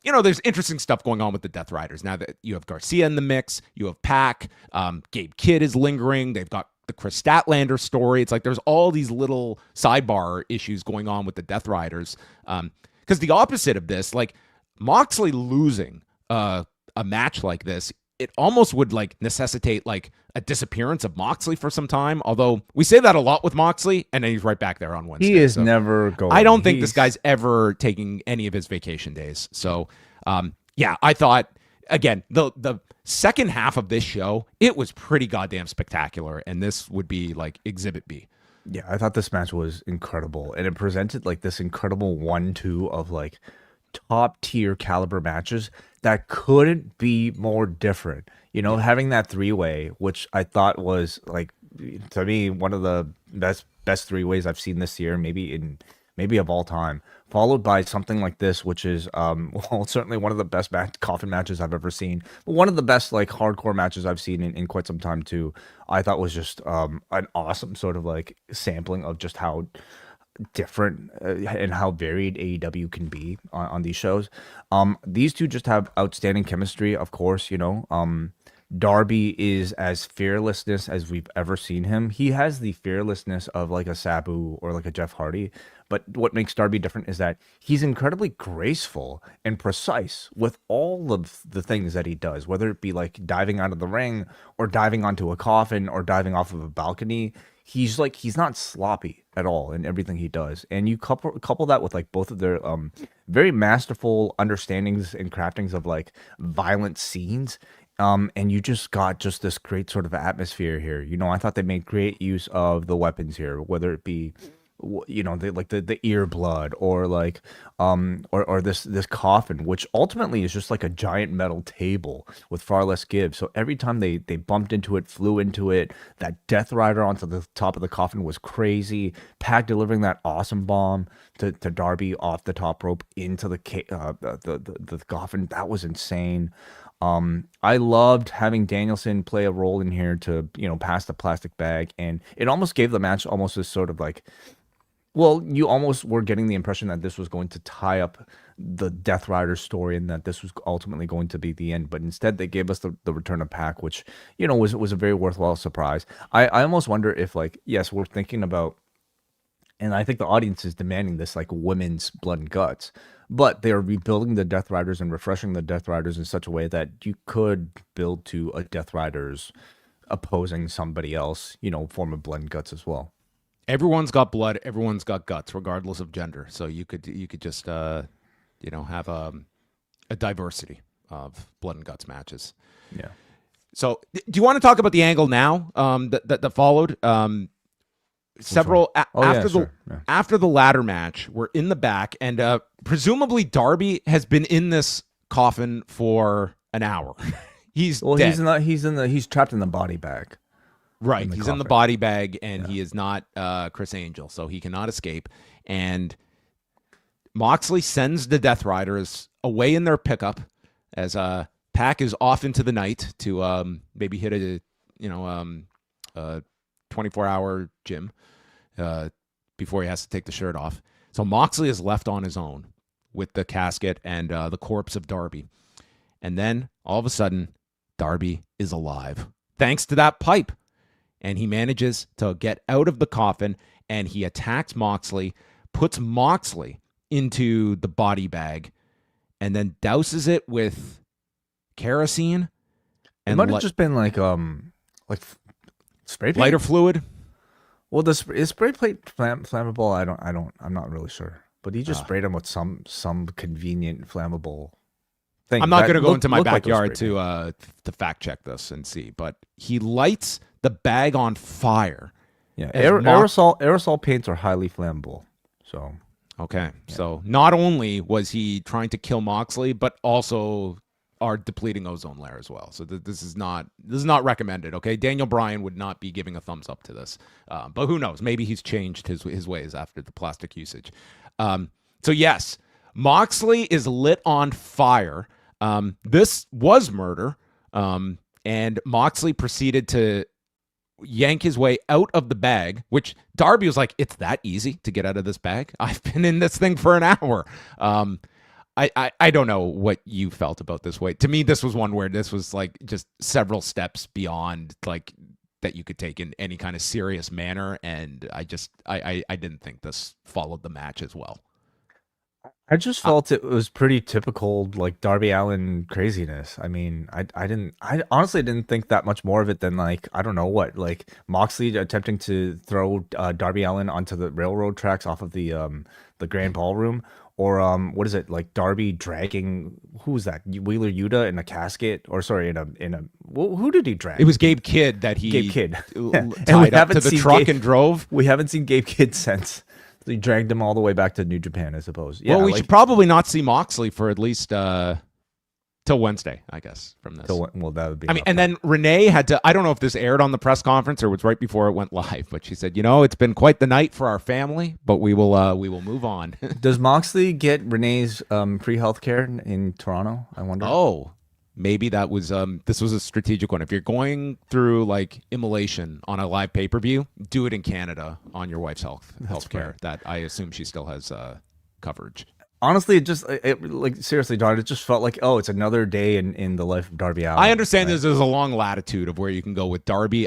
there's interesting stuff going on with the Death Riders. Now that you have Garcia in the mix, you have Pac, Gabe Kidd is lingering. They've got the Kris Statlander story. It's like there's all these little sidebar issues going on with the Death Riders. Because the opposite of this, like Moxley losing a match like this, it almost would like necessitate like a disappearance of Moxley for some time. Although we say that a lot with Moxley, and then he's right back there on Wednesday. He is never going. I don't think this guy's ever taking any of his vacation days. So, I thought again the second half of this show, it was pretty goddamn spectacular, and this would be like Exhibit B. Yeah, I thought this match was incredible, and it presented like this incredible 1-2 of like top tier caliber matches that couldn't be more different. Having that 3-way, which I thought was like, to me, one of the best 3-ways I've seen this year, maybe of all time, followed by something like this, which is certainly one of the best coffin matches I've ever seen, but one of the best like hardcore matches I've seen in quite some time too. I thought was just an awesome sort of like sampling of just how different and how varied AEW can be on these shows. These two just have outstanding chemistry, of course. Darby is as fearlessness as we've ever seen him. He has the fearlessness of like a Sabu or like a Jeff Hardy, but what makes Darby different is that he's incredibly graceful and precise with all of the things that he does, whether it be like diving out of the ring or diving onto a coffin or diving off of a balcony. He's not sloppy at all in everything he does. And you couple that with like both of their very masterful understandings and craftings of like violent scenes. And you just got just this great sort of atmosphere here. I thought they made great use of the weapons here, whether it be the ear blood, or like or this coffin, which ultimately is just like a giant metal table with far less give. So every time they bumped into it, flew into it, that Death Rider onto the top of the coffin was crazy. Pac delivering that awesome bomb to Darby off the top rope into the coffin, that was insane. I loved having Danielson play a role in here to, pass the plastic bag, and it almost gave the match almost this sort of like, well, you almost were getting the impression that this was going to tie up the Death Rider story and that this was ultimately going to be the end. But instead, they gave us the return of Pac, which, was a very worthwhile surprise. I almost wonder if, like, yes, we're thinking about, and I think the audience is demanding this, like, women's blood and guts, but they are rebuilding the Death Riders and refreshing the Death Riders in such a way that you could build to a Death Riders opposing somebody else, form of blood and guts as well. Everyone's got blood, everyone's got guts, regardless of gender. So you could just have a diversity of blood and guts matches. Yeah. So do you want to talk about the angle now that followed? After the ladder match, we're in the back, and presumably Darby has been in this coffin for an hour. He's dead. He's trapped in the body bag. Right, he's in the body bag, and he is not Chris Angel, so he cannot escape. And Moxley sends the Death Riders away in their pickup as Pac is off into the night to maybe hit a 24-hour gym before he has to take the shirt off. So Moxley is left on his own with the casket and the corpse of Darby. And then all of a sudden, Darby is alive thanks to that pipe. And he manages to get out of the coffin, and he attacks Moxley, puts Moxley into the body bag, and then douses it with kerosene. And it might have just been like spray paint? Lighter fluid. Well, is spray paint flammable? I'm not really sure. But he just sprayed him with some convenient flammable thing. I'm not going to go into my backyard to fact check this and see, but he lights the bag on fire. Yeah, aerosol paints are highly flammable. So okay, so not only was he trying to kill Moxley, but also are depleting ozone layer as well. So this is not recommended. Okay, Daniel Bryan would not be giving a thumbs up to this, but who knows? Maybe he's changed his ways after the plastic usage. So yes, Moxley is lit on fire. This was murder, and Moxley proceeded to yank his way out of the bag, which Darby was like, it's that easy to get out of this bag? I've been in this thing for an hour. I don't know what you felt about this way. To me, this was one where this was like just several steps beyond like that you could take in any kind of serious manner, and I didn't think this followed the match as well. I just felt it was pretty typical, like Darby Allin craziness. I mean, I honestly didn't think that much more of it than like, I don't know what, like Moxley attempting to throw Darby Allin onto the railroad tracks off of the Grand Ballroom, or what is it, like Darby dragging, who was that, Wheeler Yuta in a casket, or sorry, who did he drag? It was Gabe Kidd that he tied up to the truck and drove. We haven't seen Gabe Kidd since. They dragged him all the way back to New Japan, I suppose. Yeah, well, we should probably not see Moxley for at least till Wednesday, I guess, from this. Well, that would be. I mean, and then Renee had to. I don't know if this aired on the press conference or was right before it went live, but she said, it's been quite the night for our family, but we will move on. Does Moxley get Renee's free healthcare in Toronto? I wonder. Oh, maybe that was this was a strategic one. If you're going through like immolation on a live pay-per-view, do it in Canada on your wife's healthcare. That I assume she still has coverage. Honestly, like seriously, Don, it just felt like, it's another day in the life of Darby Allin. I understand there's a long latitude of where you can go with Darby.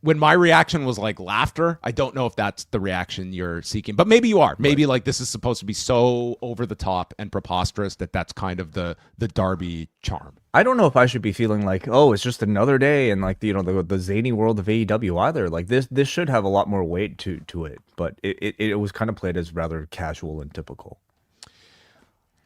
When my reaction was like laughter, I don't know if that's the reaction you're seeking, but maybe you are. Maybe like this is supposed to be so over the top and preposterous that's kind of the Darby charm. I don't know if I should be feeling like, it's just another day and like the zany world of AEW either. Like this should have a lot more weight to it, but it was kind of played as rather casual and typical.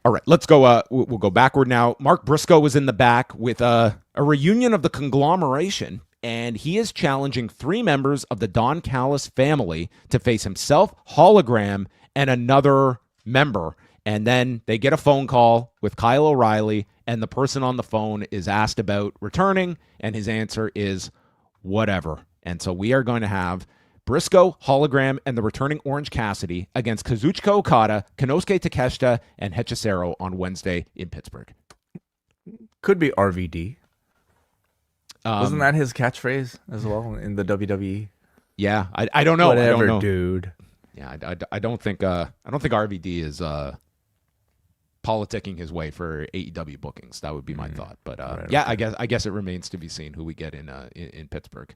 All right, let's go. We'll go backward now. Mark Briscoe was in the back with a reunion of the conglomeration. and he is challenging 3 members of the Don Callis family to face himself, Hologram, and another member. And then they get a phone call with Kyle O'Reilly, and the person on the phone is asked about returning, and his answer is whatever. And so we are going to have Briscoe, Hologram, and the returning Orange Cassidy against Kazuchika Okada, Konosuke Takeshita, and Hechicero on Wednesday in Pittsburgh. Could be RVD. Wasn't that his catchphrase as well in the WWE? Yeah, I don't know. Whatever, I don't know. dude. Yeah, I don't think RVD is politicking his way for AEW bookings. That would be my thought. But yeah, okay. I guess it remains to be seen who we get in Pittsburgh.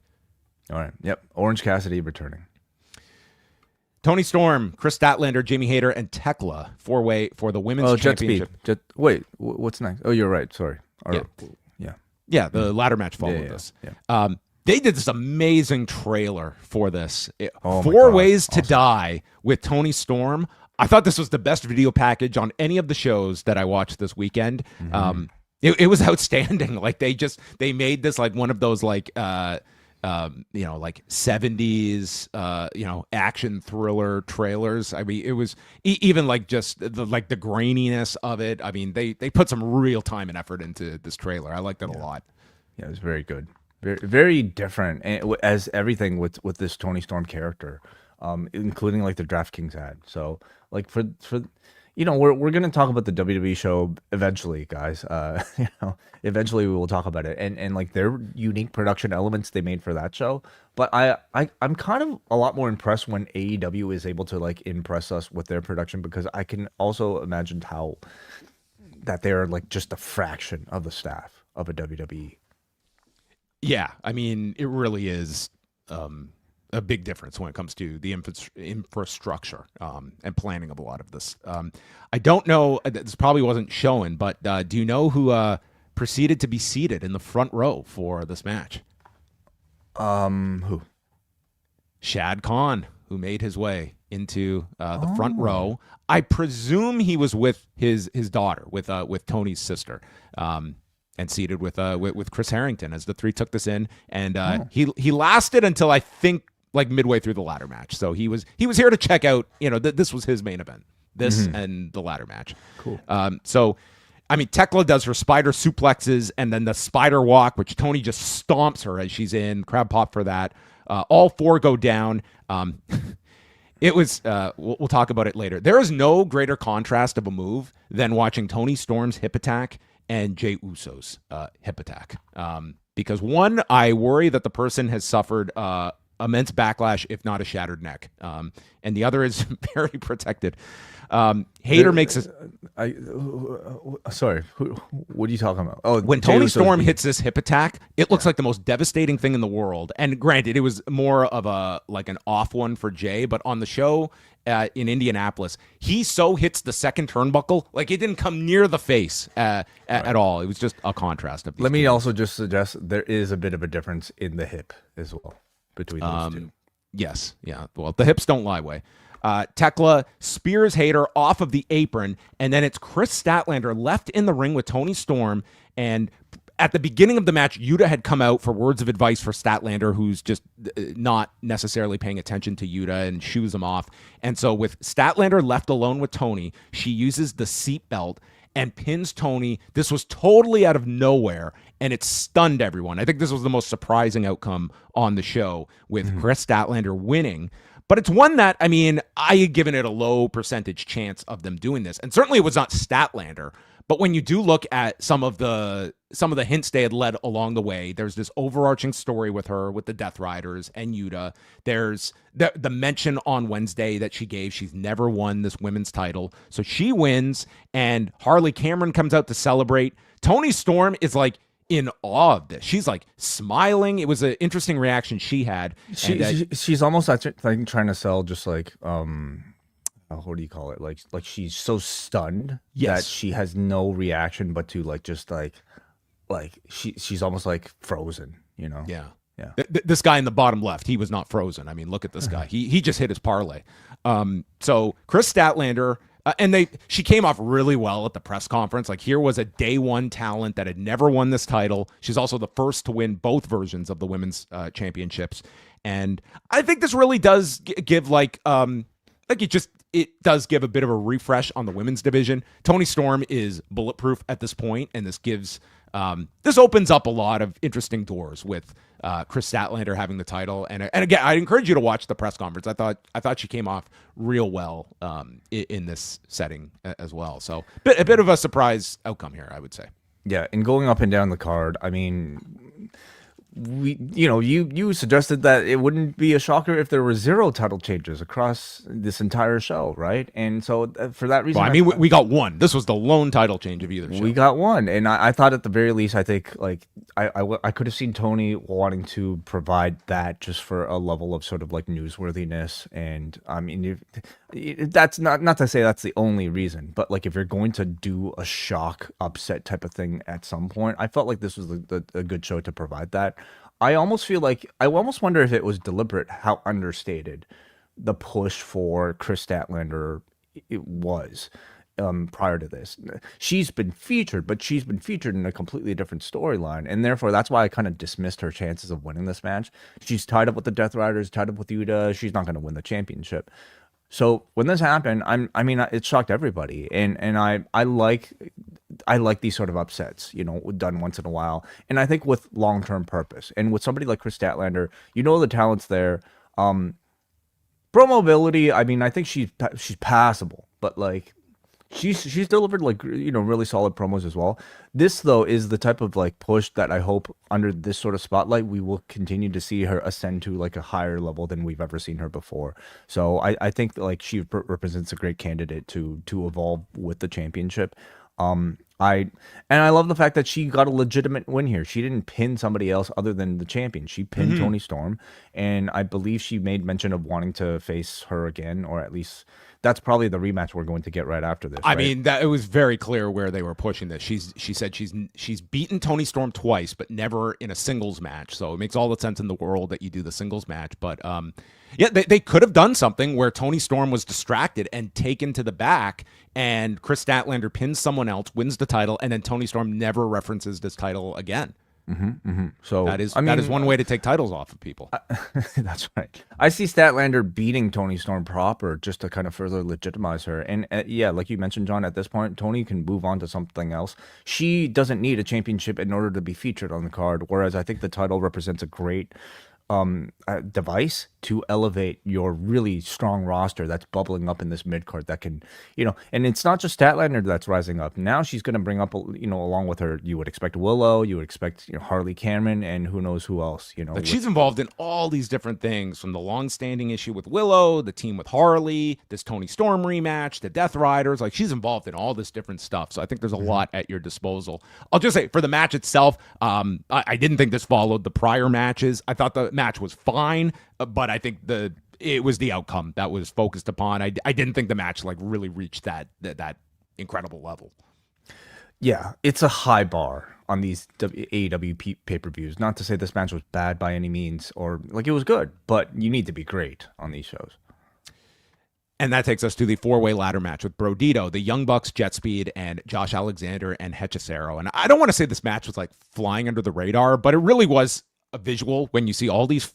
All right. Yep. Orange Cassidy returning. Toni Storm, Kris Statlander, Jamie Hayter, and Thekla 4-way for the women's championship. Wait, what's next? Oh, you're right. Sorry. Yeah, the ladder match followed this. Yeah. They did this amazing trailer for this. 4 Ways to Die with Toni Storm. I thought this was the best video package on any of the shows that I watched this weekend. Mm-hmm. It was outstanding. Like they made this like one of those like like 70s action thriller trailers. I mean, it was even like just the graininess of it. I mean, they put some real time and effort into this trailer. I liked it a lot. Yeah, it was very good. Very, very different as everything with this Toni Storm character, including like the DraftKings ad. So like for we're gonna talk about the WWE show eventually, guys. Eventually we will talk about it and like their unique production elements they made for that show. But I'm kind of a lot more impressed when AEW is able to like impress us with their production, because I can also imagine how that they're like just a fraction of the staff of a WWE. Yeah, I mean, it really is a big difference when it comes to the infrastructure and planning of a lot of this. I don't know, this probably wasn't shown, but do you know who proceeded to be seated in the front row for this match? Who? Shad Khan, who made his way into the front row. I presume he was with his daughter, with Tony's sister. And seated with Chris Harrington as the 3 took this in, and he lasted until I think like midway through the ladder match. So he was here to check out. This was his main event. This and the ladder match. Cool. So, I mean, Thekla does her spider suplexes and then the spider walk, which Toni just stomps her as she's in. Crab pop for that. All 4 go down. It was. We'll talk about it later. There is no greater contrast of a move than watching Toni Storm's hip attack and Jey Uso's hip attack. Because one, I worry that the person has suffered immense backlash, if not a shattered neck. And the other is very protected. Hayter makes us. Sorry, what are you talking about? Oh, when Toni Storm hits this hip attack, it looks like the most devastating thing in the world. And granted, it was more of an off one for Jay, but on the show in Indianapolis, he so hits the second turnbuckle, like it didn't come near the face at all. It was just a contrast of these. Let me also just suggest there is a bit of a difference in the hip as well between those two. Yes, yeah. Well, the hips don't lie way. Thekla spears Hayter off of the apron, and then it's Kris Statlander left in the ring with Toni Storm. And at the beginning of the match, Yuta had come out for words of advice for Statlander, who's just not necessarily paying attention to Yuta, and shoos him off. And so with Statlander left alone with Toni, she uses the seatbelt and pins Toni. This was totally out of nowhere, and it stunned everyone. I think this was the most surprising outcome on the show, with Kris Statlander winning. But it's one that, I mean, I had given it a low percentage chance of them doing this. And certainly it was not Statlander. But when you do look at some of the hints they had led along the way, there's this overarching story with her, with the Death Riders and Yuta. There's the mention on Wednesday that she gave. She's never won this women's title. So she wins, and Harley Cameron comes out to celebrate. Toni Storm is like in awe of this. She's like smiling. It was an interesting reaction she had. She's almost like trying to sell just like what do you call it? Like she's so stunned that she has no reaction but to like just like she's almost like frozen, you know? Yeah. Yeah. This guy in the bottom left, he was not frozen. I mean, look at this guy. He just hit his parlay. So Kris Statlander And she came off really well at the press conference. Like, here was a day one talent that had never won this title. She's also the first to win both versions of the women's championships. And I think this really does give it does give a bit of a refresh on the women's division. Toni Storm is bulletproof at this point, and this opens up a lot of interesting doors with Kris Statlander having the title. And again, I'd encourage you to watch the press conference. I thought she came off real well in this setting as well. So a bit of a surprise outcome here, I would say. Yeah, and going up and down the card, I mean, you suggested that it wouldn't be a shocker if there were 0 title changes across this entire show, right? And so for that reason, well, I mean, we got one. This was the lone title change of either show. We got one, and I thought at the very least, I think like I could have seen Toni wanting to provide that just for a level of sort of like newsworthiness. And I mean, that's not to say that's the only reason, but like if you're going to do a shock upset type of thing at some point, I felt like this was a good show to provide that. I almost wonder if it was deliberate how understated the push for Kris Statlander it was prior to this. She's been featured, but she's been featured in a completely different storyline, and therefore that's why I kind of dismissed her chances of winning this match. She's tied up with the Death Riders, tied up with Yuta. She's not going to win the championship. So when this happened, it shocked everybody, and I like these sort of upsets, done once in a while, and I think with long-term purpose, and with somebody like Kris Statlander, the talent's there. Promo ability, I mean, I think she's passable, but like she's delivered like really solid promos as well. This though is the type of like push that I hope under this sort of spotlight we will continue to see her ascend to like a higher level than we've ever seen her before. So I think that, like, she represents a great candidate to evolve with the championship. I love the fact that she got a legitimate win here. She didn't pin somebody else other than the champion. She pinned Toni Storm, and I believe she made mention of wanting to face her again, or at least that's probably the rematch we're going to get right after this. I mean, that it was very clear where they were pushing this. She said she's beaten Toni Storm twice, but never in a singles match. So it makes all the sense in the world that you do the singles match. But yeah, they could have done something where Toni Storm was distracted and taken to the back, and Kris Statlander pins someone else, wins the title, and then Toni Storm never references this title again. So that is one way to take titles off of people. That's right. I see Statlander beating Toni Storm proper just to kind of further legitimize her. And yeah, like you mentioned, John, at this point, Toni can move on to something else. She doesn't need a championship in order to be featured on the card, whereas I think the title represents a great device to elevate your really strong roster that's bubbling up in this mid card that can, and it's not just Statlander that's rising up. Now she's going to bring up, along with her, you would expect Willow, you would expect Harley Cameron, and who knows who else. Like, she's involved in all these different things, from the long-standing issue with Willow, the team with Harley, this Toni Storm rematch, the Death Riders. Like, she's involved in all this different stuff. So I think there's a lot at your disposal. I'll just say, for the match itself, I didn't think this followed the prior matches. I thought the match was fine, but I think it was the outcome that was focused upon. I didn't think the match like really reached that incredible level. Yeah, it's a high bar on these AEW pay-per-views. Not to say this match was bad by any means, or like it was good, but you need to be great on these shows. And that takes us to the 4-way ladder match with Brodito, the Young Bucks, Jet Speed, and Josh Alexander and Hechicero. And I don't want to say this match was like flying under the radar, but it really was a visual when you see all these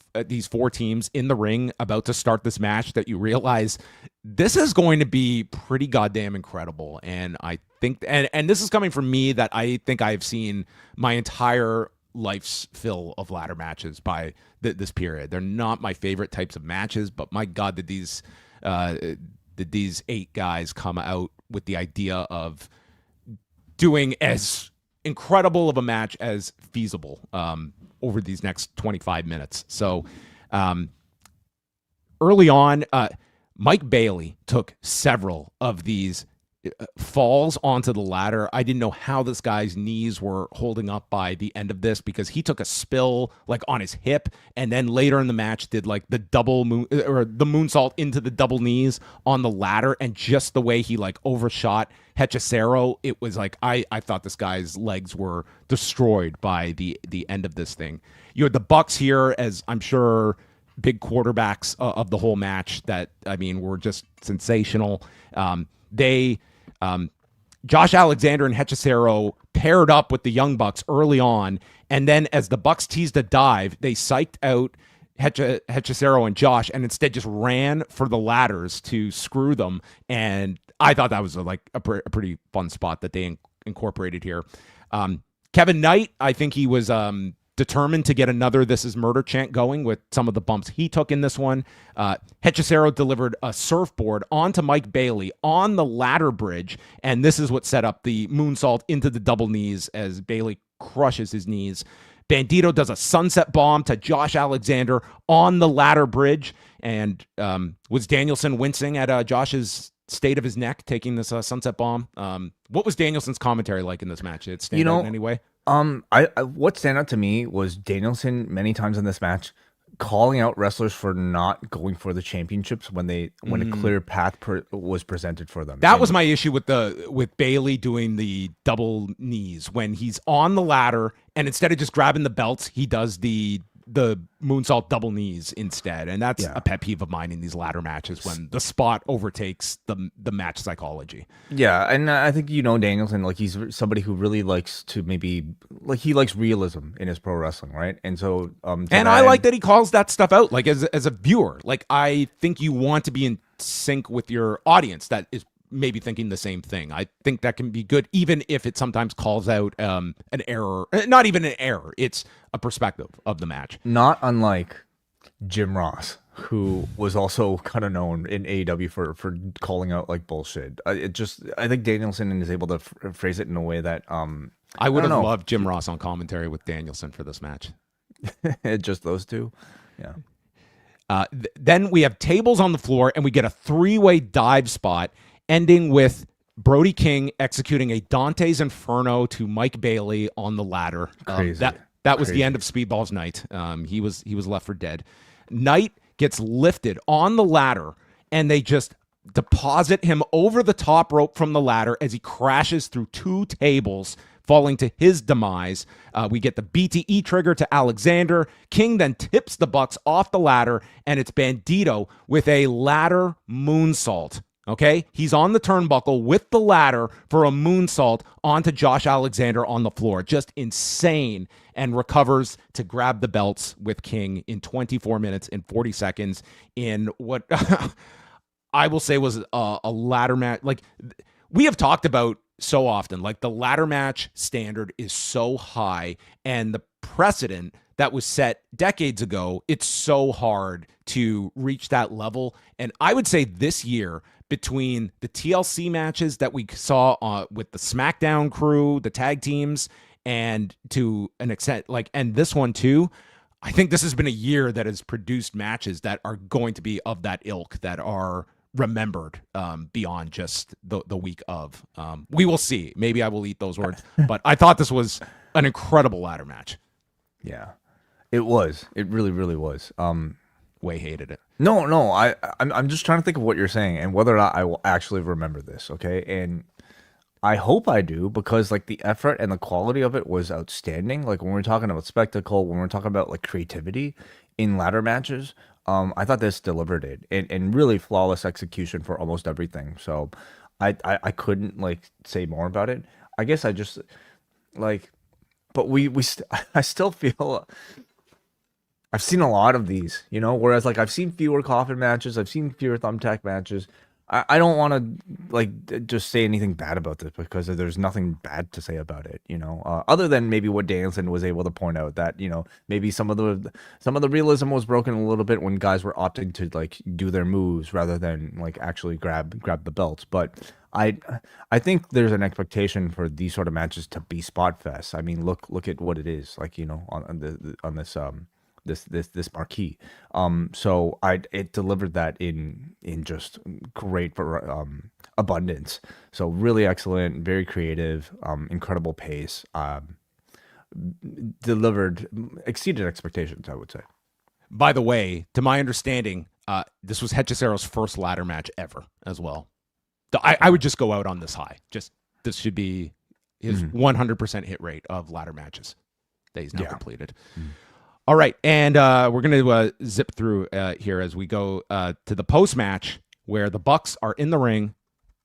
four teams in the ring about to start this match, that you realize this is going to be pretty goddamn incredible. And I think, and this is coming from me, that I think I've seen my entire life's fill of ladder matches by this period. They're not my favorite types of matches, but my God, did these 8 guys come out with the idea of doing as incredible of a match as feasible over these next 25 minutes. So early on, Mike Bailey took several of these falls onto the ladder. I didn't know how this guy's knees were holding up by the end of this, because he took a spill like on his hip, and then later in the match did like the double or the moonsault into the double knees on the ladder. And just the way he like overshot Hechicero, it was like I thought this guy's legs were destroyed by the end of this thing. You had the Bucks here as, I'm sure, big quarterbacks of the whole match that, I mean, were just sensational. they Josh Alexander and Hechicero paired up with the Young Bucks early on, and then as the Bucks teased a dive, they psyched out Hechicero and Josh, and instead just ran for the ladders to screw them. And I thought that was a pretty fun spot that they incorporated here. Kevin Knight, I think he was determined to get another "This Is Murder" chant going with some of the bumps he took in this one. Hechicero delivered a surfboard onto Mike Bailey on the ladder bridge, and this is what set up the moonsault into the double knees as Bailey crushes his knees. Bandito does a sunset bomb to Josh Alexander on the ladder bridge, and was Danielson wincing at Josh's state of his neck taking this sunset bomb? What was Danielson's commentary like in this match? Did it stand out in any way? What stand out to me was Danielson many times in this match calling out wrestlers for not going for the championships when a clear path was presented for them. That was my issue with Bailey doing the double knees when he's on the ladder, and instead of just grabbing the belts, he does the moonsault double knees instead. And that's a pet peeve of mine in these ladder matches, when the spot overtakes the match psychology. Yeah, and I think Danielson, like, he's somebody who really likes to he likes realism in his pro wrestling, right? And so and I like that he calls that stuff out, like, as a viewer. Like, I think you want to be in sync with your audience that is maybe thinking the same thing. I think that can be good, even if it sometimes calls out an error. Not even an error. It's a perspective of the match. Not unlike Jim Ross, who was also kind of known in AEW for calling out like bullshit. I think Danielson is able to phrase it in a way that I would have loved Jim Ross on commentary with Danielson for this match. Just those two. Yeah. Then we have tables on the floor, and we get a three-way dive spot, ending with Brody King executing a Dante's Inferno to Mike Bailey on the ladder. Crazy. That was the end of Speedball's night. He was left for dead. Knight gets lifted on the ladder, and they just deposit him over the top rope from the ladder as he crashes through two tables, falling to his demise. We get the BTE trigger to Alexander. King then tips the Bucks off the ladder, and it's Bandito with a ladder moonsault. Okay, he's on the turnbuckle with the ladder for a moonsault onto Josh Alexander on the floor. Just insane, and recovers to grab the belts with King in 24 minutes and 40 seconds in what I will say was a ladder match. Like, we have talked about so often, like, the ladder match standard is so high, and the precedent that was set decades ago, it's so hard to reach that level. And I would say this year, between the TLC matches that we saw with the SmackDown crew, the tag teams, and to an extent, and this one too, I think this has been a year that has produced matches that are going to be of that ilk, that are remembered beyond just the week of. We will see. Maybe I will eat those words, but I thought this was an incredible ladder match. Yeah, it was. It really, really was. Way hated it. No, I'm just trying to think of what you're saying and whether or not I will actually remember this, okay? And I hope I do, because, like, the effort and the quality of it was outstanding. Like, when we're talking about spectacle, when we're talking about, like, creativity in ladder matches, I thought this delivered it, and really flawless execution for almost everything. So I couldn't, like, say more about it. I guess I just, like, but I still feel... I've seen a lot of these, whereas, like, I've seen fewer coffin matches, I've seen fewer thumbtack matches. I don't want to, like, just say anything bad about this, because there's nothing bad to say about it, other than maybe what Danielson was able to point out, that, maybe some of the realism was broken a little bit when guys were opting to, like, do their moves rather than, like, actually grab the belts. But I think there's an expectation for these sort of matches to be spot fest. I mean, look at what it is, like, on this marquee. So it delivered that in just great abundance. So really excellent, very creative, incredible pace. Exceeded expectations, I would say. By the way, to my understanding, this was Hechicero's first ladder match ever as well. I would just go out on this high. This should be his 100% hit rate of ladder matches that he's now completed. All right, and we're going to zip through here as we go to the post-match, where the Bucks are in the ring.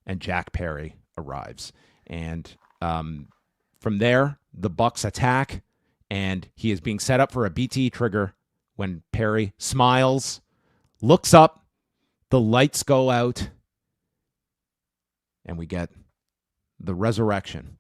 and Jack Perry arrives. And from there, the Bucks attack, and he is being set up for a BT trigger when Perry smiles, looks up, the lights go out, and we get the resurrection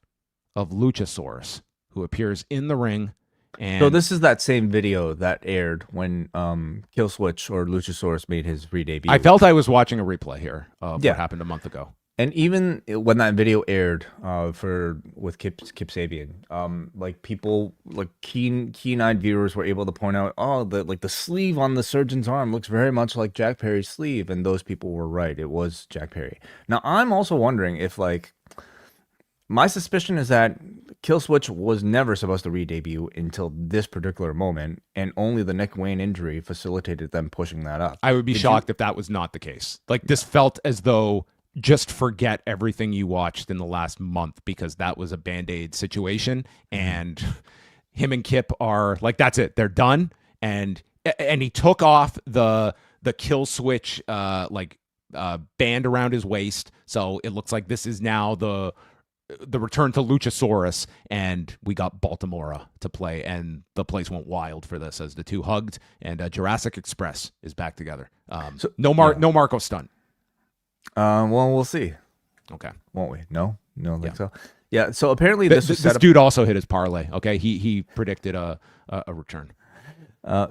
of Luchasaurus, who appears in the ring. And So this is that same video that aired when Killswitch or Luchasaurus made his re-debut. I felt I was watching a replay here of Yeah. what happened a month ago. And even when that video aired with Kip Sabian, like people, like keen-eyed viewers were able to point out, oh, the sleeve on the surgeon's arm looks very much like Jack Perry's sleeve, and those people were right. It was Jack Perry. Now I'm also wondering if, like, my suspicion is that Killswitch was never supposed to re-debut until this particular moment, and only the Nick Wayne injury facilitated them pushing that up. I would be shocked if that was not the case. Like, this felt as though just forget everything you watched in the last month, because that was a Band-Aid situation, and him and Kip are like, that's it, they're done. And he took off the kill switch band around his waist, so it looks like this is now the return to Luchasaurus, and we got Baltimora to play, and the place went wild for this as the two hugged, and Jurassic Express is back together. No Marco stunt. Well, we'll see, Okay. won't we? No, don't think so. Yeah. So apparently this was set This up. dude also hit his parlay. Okay, he predicted a return.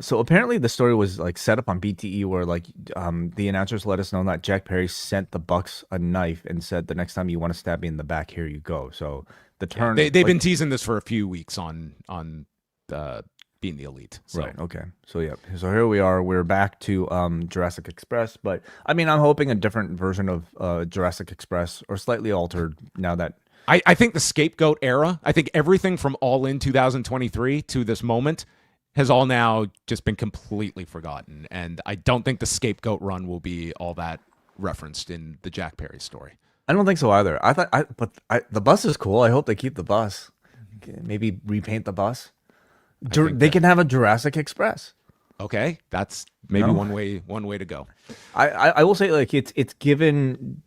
So apparently the story was like set up on BTE, where like the announcers let us know that Jack Perry sent the Bucks a knife and said, the next time you want to stab me in the back, here you go. So the turn They've been teasing this for a few weeks on being the Elite. So. Right. Okay. So yeah. So here we are. We're back to Jurassic Express, but I mean, I'm hoping a different version of Jurassic Express, or slightly altered now that. I think the scapegoat era, I think everything from All In 2023 to this moment has all now just been completely forgotten. And I don't think the scapegoat run will be all that referenced in the Jack Perry story. I don't think so either. But the bus is cool. I hope they keep the bus. Maybe repaint the bus. They can have a Jurassic Express. Okay, that's maybe one way to go. I will say, like, it's given.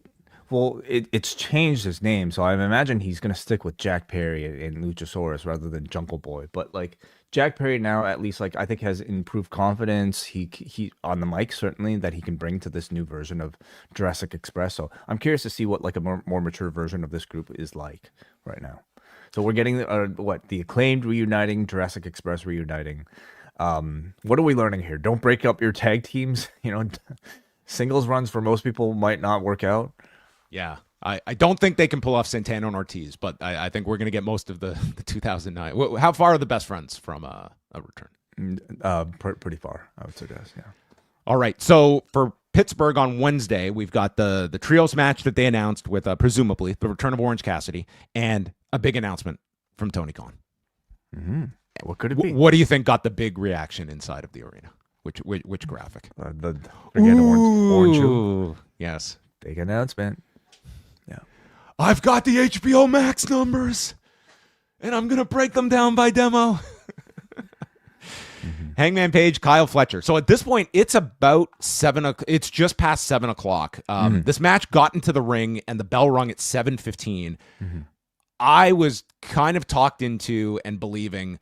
Well, it's changed his name, so I imagine he's gonna stick with Jack Perry and Luchasaurus rather than Jungle Boy. But like Jack Perry now, at least, like, I think has improved confidence. He on the mic, certainly, that he can bring to this new version of Jurassic Express. So I'm curious to see what like a more mature version of this group is like right now. So we're getting the Acclaimed reuniting, Jurassic Express reuniting. What are we learning here? Don't break up your tag teams. You know, singles runs for most people might not work out. Yeah, I don't think they can pull off Santana and Ortiz, but I think we're going to get most of the 2009. How far are the best friends from a return? Pretty far, I would suggest. Yeah. All right. So for Pittsburgh on Wednesday, we've got the trios match that they announced with presumably the return of Orange Cassidy and a big announcement from Tony Khan. Mm-hmm. What could it be? What do you think got the big reaction inside of the arena? Which graphic? Orange. Yes. Big announcement. Yeah. I've got the HBO Max numbers, and I'm going to break them down by demo. Hangman Page, Kyle Fletcher. So at this point, it's about 7 o'clock. It's just past 7 o'clock. This match got into the ring, and the bell rung at 7:15. I was kind of talked into and believing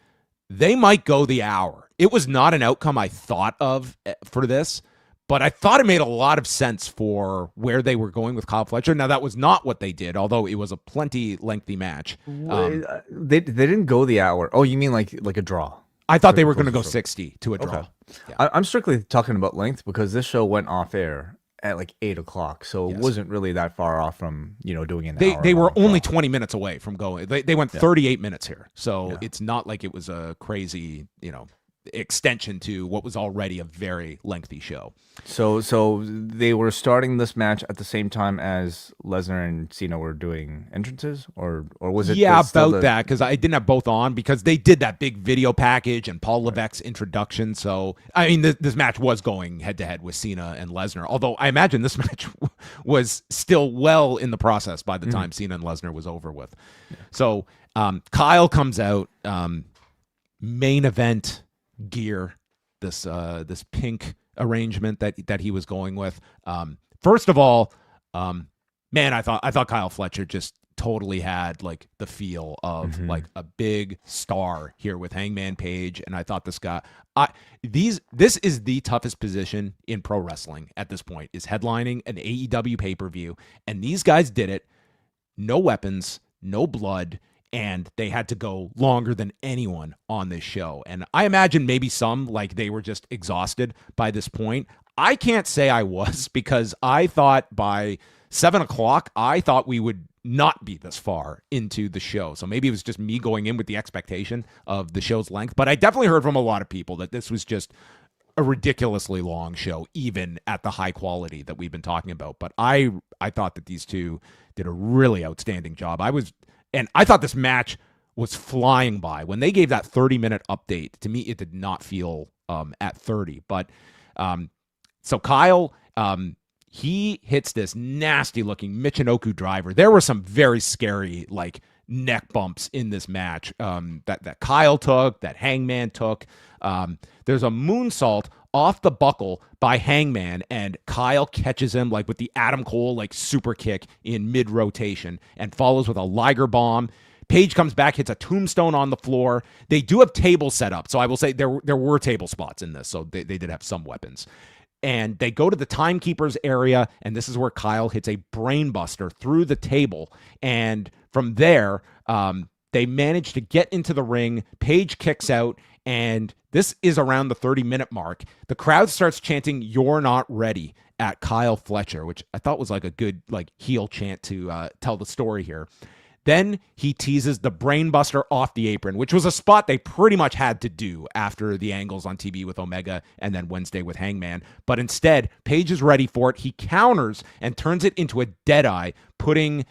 they might go the hour. It was not an outcome I thought of for this, but I thought it made a lot of sense for where they were going with Kyle Fletcher. Now, that was not what they did, although it was a plenty lengthy match. They didn't go the hour. Oh, you mean like a draw? I thought they were going to go 60 to a draw. Okay. Yeah. I'm strictly talking about length because this show went off air at like 8 o'clock, so it wasn't really that far off from doing an hour. They were only 20 minutes away from going. They went 38 minutes here, so it's not like it was a crazy extension to what was already a very lengthy show. So they were starting this match at the same time as Lesnar and Cena were doing entrances, or was it? Yeah, about that, because I didn't have both on because they did that big video package and Paul Levesque's introduction. So I mean, this match was going head to head with Cena and Lesnar. Although I imagine this match was still well in the process by the time Cena and Lesnar was over with. Yeah. So Kyle comes out, main event gear, this pink arrangement that he was going with. First of all, Mr. Man, I thought Kyle Fletcher just totally had like the feel of like a big star here with Hangman Page, and I thought this guy, this is the toughest position in pro wrestling at this point, is headlining an AEW pay-per-view, and these guys did it. No weapons, no blood, and they had to go longer than anyone on this show. And I imagine maybe some, like, they were just exhausted by this point. I can't say I was, because I thought by 7 o'clock, I thought we would not be this far into the show. So maybe it was just me going in with the expectation of the show's length. But I definitely heard from a lot of people that this was just a ridiculously long show, even at the high quality that we've been talking about. But I thought that these two did a really outstanding job. I thought this match was flying by. When they gave that 30-minute update, to me, it did not feel at 30. But so Kyle, he hits this nasty-looking Michinoku driver. There were some very scary, like, neck bumps in this match that Kyle took, that Hangman took. There's a moonsault off the buckle by Hangman, and Kyle catches him like with the Adam Cole like super kick in mid-rotation and follows with a Liger bomb. Page comes back, hits a tombstone on the floor. They do have tables set up, so I will say there were table spots in this, so they did have some weapons. And they go to the timekeeper's area, and this is where Kyle hits a brainbuster through the table. And from there, they manage to get into the ring. Page kicks out, and this is around the 30-minute mark. The crowd starts chanting, "You're not ready," at Kyle Fletcher, which I thought was like a good like heel chant to tell the story here. Then he teases the brainbuster off the apron, which was a spot they pretty much had to do after the angles on TV with Omega and then Wednesday with Hangman. But instead, Page is ready for it. He counters and turns it into a deadeye, putting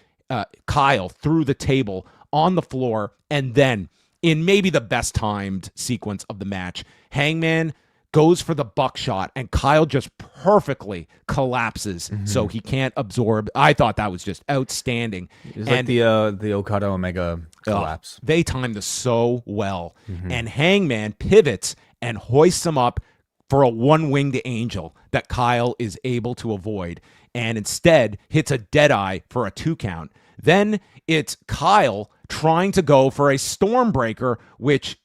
Kyle through the table on the floor. And then, in maybe the best timed sequence of the match, Hangman goes for the buckshot, and Kyle just perfectly collapses so he can't absorb. I thought that was just outstanding. It's like the Okada Omega collapse. They timed this so well. And Hangman pivots and hoists him up for a one-winged angel that Kyle is able to avoid, and instead hits a deadeye for a 2 count. Then it's Kyle trying to go for a Stormbreaker, which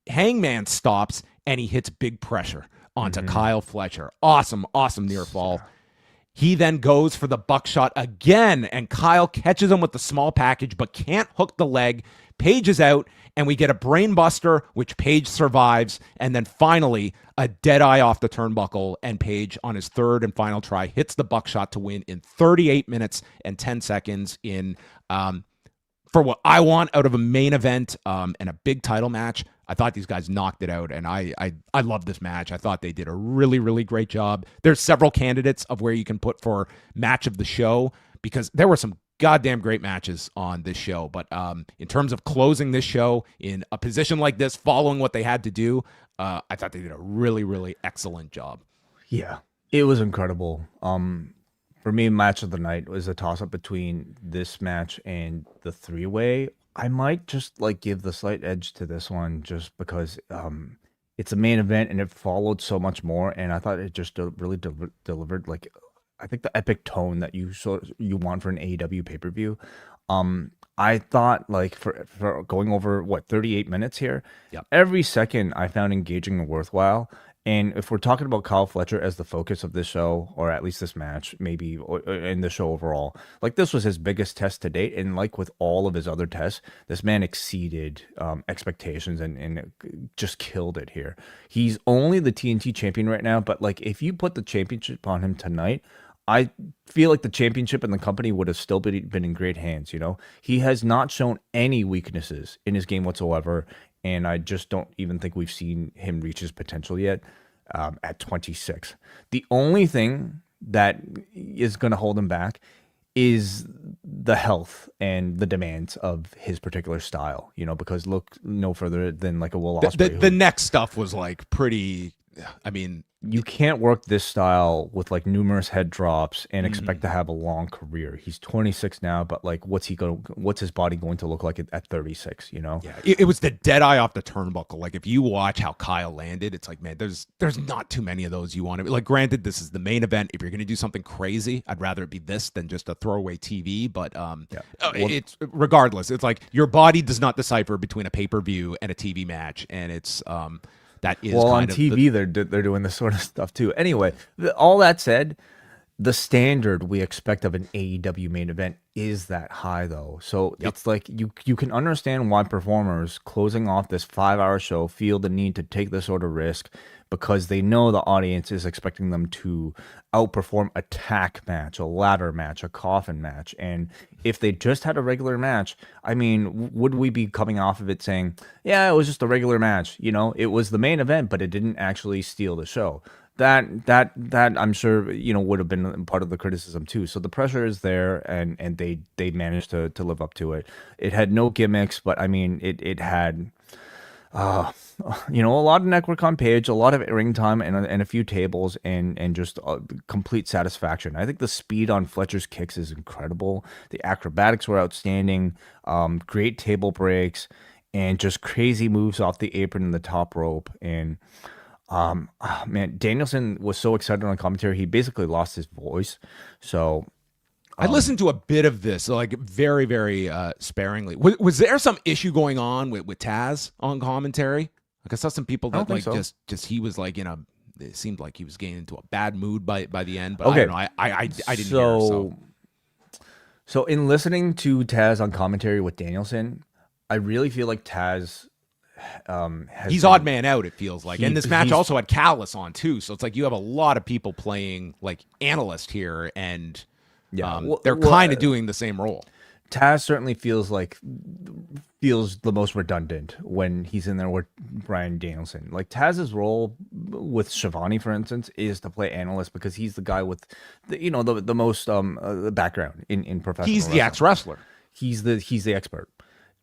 Hangman stops, and he hits big pressure onto Kyle Fletcher. Awesome near fall. He then goes for the buckshot again, and Kyle catches him with the small package but can't hook the leg. Page is out, and we get a brainbuster, which Page survives, and then finally a deadeye off the turnbuckle, and Page, on his third and final try, hits the buckshot to win in 38 minutes and 10 seconds in for what I want out of a main event and a big title match. I thought these guys knocked it out, and I love this match. I thought they did a really, really great job. There's several candidates of where you can put for match of the show, because there were some goddamn great matches on this show. But in terms of closing this show in a position like this, following what they had to do, I thought they did a really, really excellent job. Yeah, it was incredible. For me, match of the night was a toss-up between this match and the 3-way. I might just like give the slight edge to this one just because it's a main event and it followed so much more, and I thought it just really delivered, like, I think the epic tone that you want for an AEW pay-per-view. I thought, like, for going over 38 minutes here, every second I found engaging and worthwhile. And if we're talking about Kyle Fletcher as the focus of this show, or at least this match, maybe in the show overall, like, this was his biggest test to date. And like with all of his other tests, this man exceeded expectations and just killed it here. He's only the TNT champion right now, but like, if you put the championship on him tonight, I feel like the championship and the company would have still been in great hands. You know, he has not shown any weaknesses in his game whatsoever. And I just don't even think we've seen him reach his potential yet at 26. The only thing that is going to hold him back is the health and the demands of his particular style, you know, because look no further than like a Will Ospreay. The next stuff was like pretty I mean, you can't work this style with like numerous head drops and expect to have a long career. He's 26 now, but like, what's his body going to look like at 36? You know? yeah, it was the dead eye off the turnbuckle. Like if you watch how Kyle landed, it's like, man, there's not too many of those you want to. Like, granted, this is the main event. If you're going to do something crazy, I'd rather it be this than just a throwaway TV. But it's regardless. It's like your body does not decipher between a pay-per-view and a TV match, and it's that is well, on kind of TV they're doing this sort of stuff too. Anyway, all that said, the standard we expect of an AEW main event is that high though. So it's like you can understand why performers closing off this 5-hour show feel the need to take this sort of risk, because they know the audience is expecting them to outperform a tag match, a ladder match, a coffin match. And if they just had a regular match, I mean, would we be coming off of it saying, yeah, it was just a regular match? You know, it was the main event, but it didn't actually steal the show. That I'm sure, you know, would have been part of the criticism too. So the pressure is there, and they managed to live up to it. It had no gimmicks, but I mean, it had you know, a lot of network on Page, a lot of ring time, and a few tables, and just complete satisfaction. I think the speed on Fletcher's kicks is incredible. The acrobatics were outstanding. Great table breaks, and just crazy moves off the apron and the top rope. And man, Danielson was so excited on commentary, he basically lost his voice. So I listened to a bit of this, like very, very sparingly. Was there some issue going on with Taz on commentary? Like I saw some people that like so. just he was like it seemed like he was getting into a bad mood by the end. But okay. I don't know. I didn't hear. So in listening to Taz on commentary with Danielson, I really feel like Taz he's odd man out, it feels like. And this match also had Callis on too, so it's like you have a lot of people playing like analyst here, and they're kind of doing the same role. Taz certainly feels the most redundant when he's in there with Bryan Danielson. Like Taz's role with Shivani, for instance, is to play analyst because he's the guy with the most background in professional He's wrestling. The ex-wrestler. He's the expert.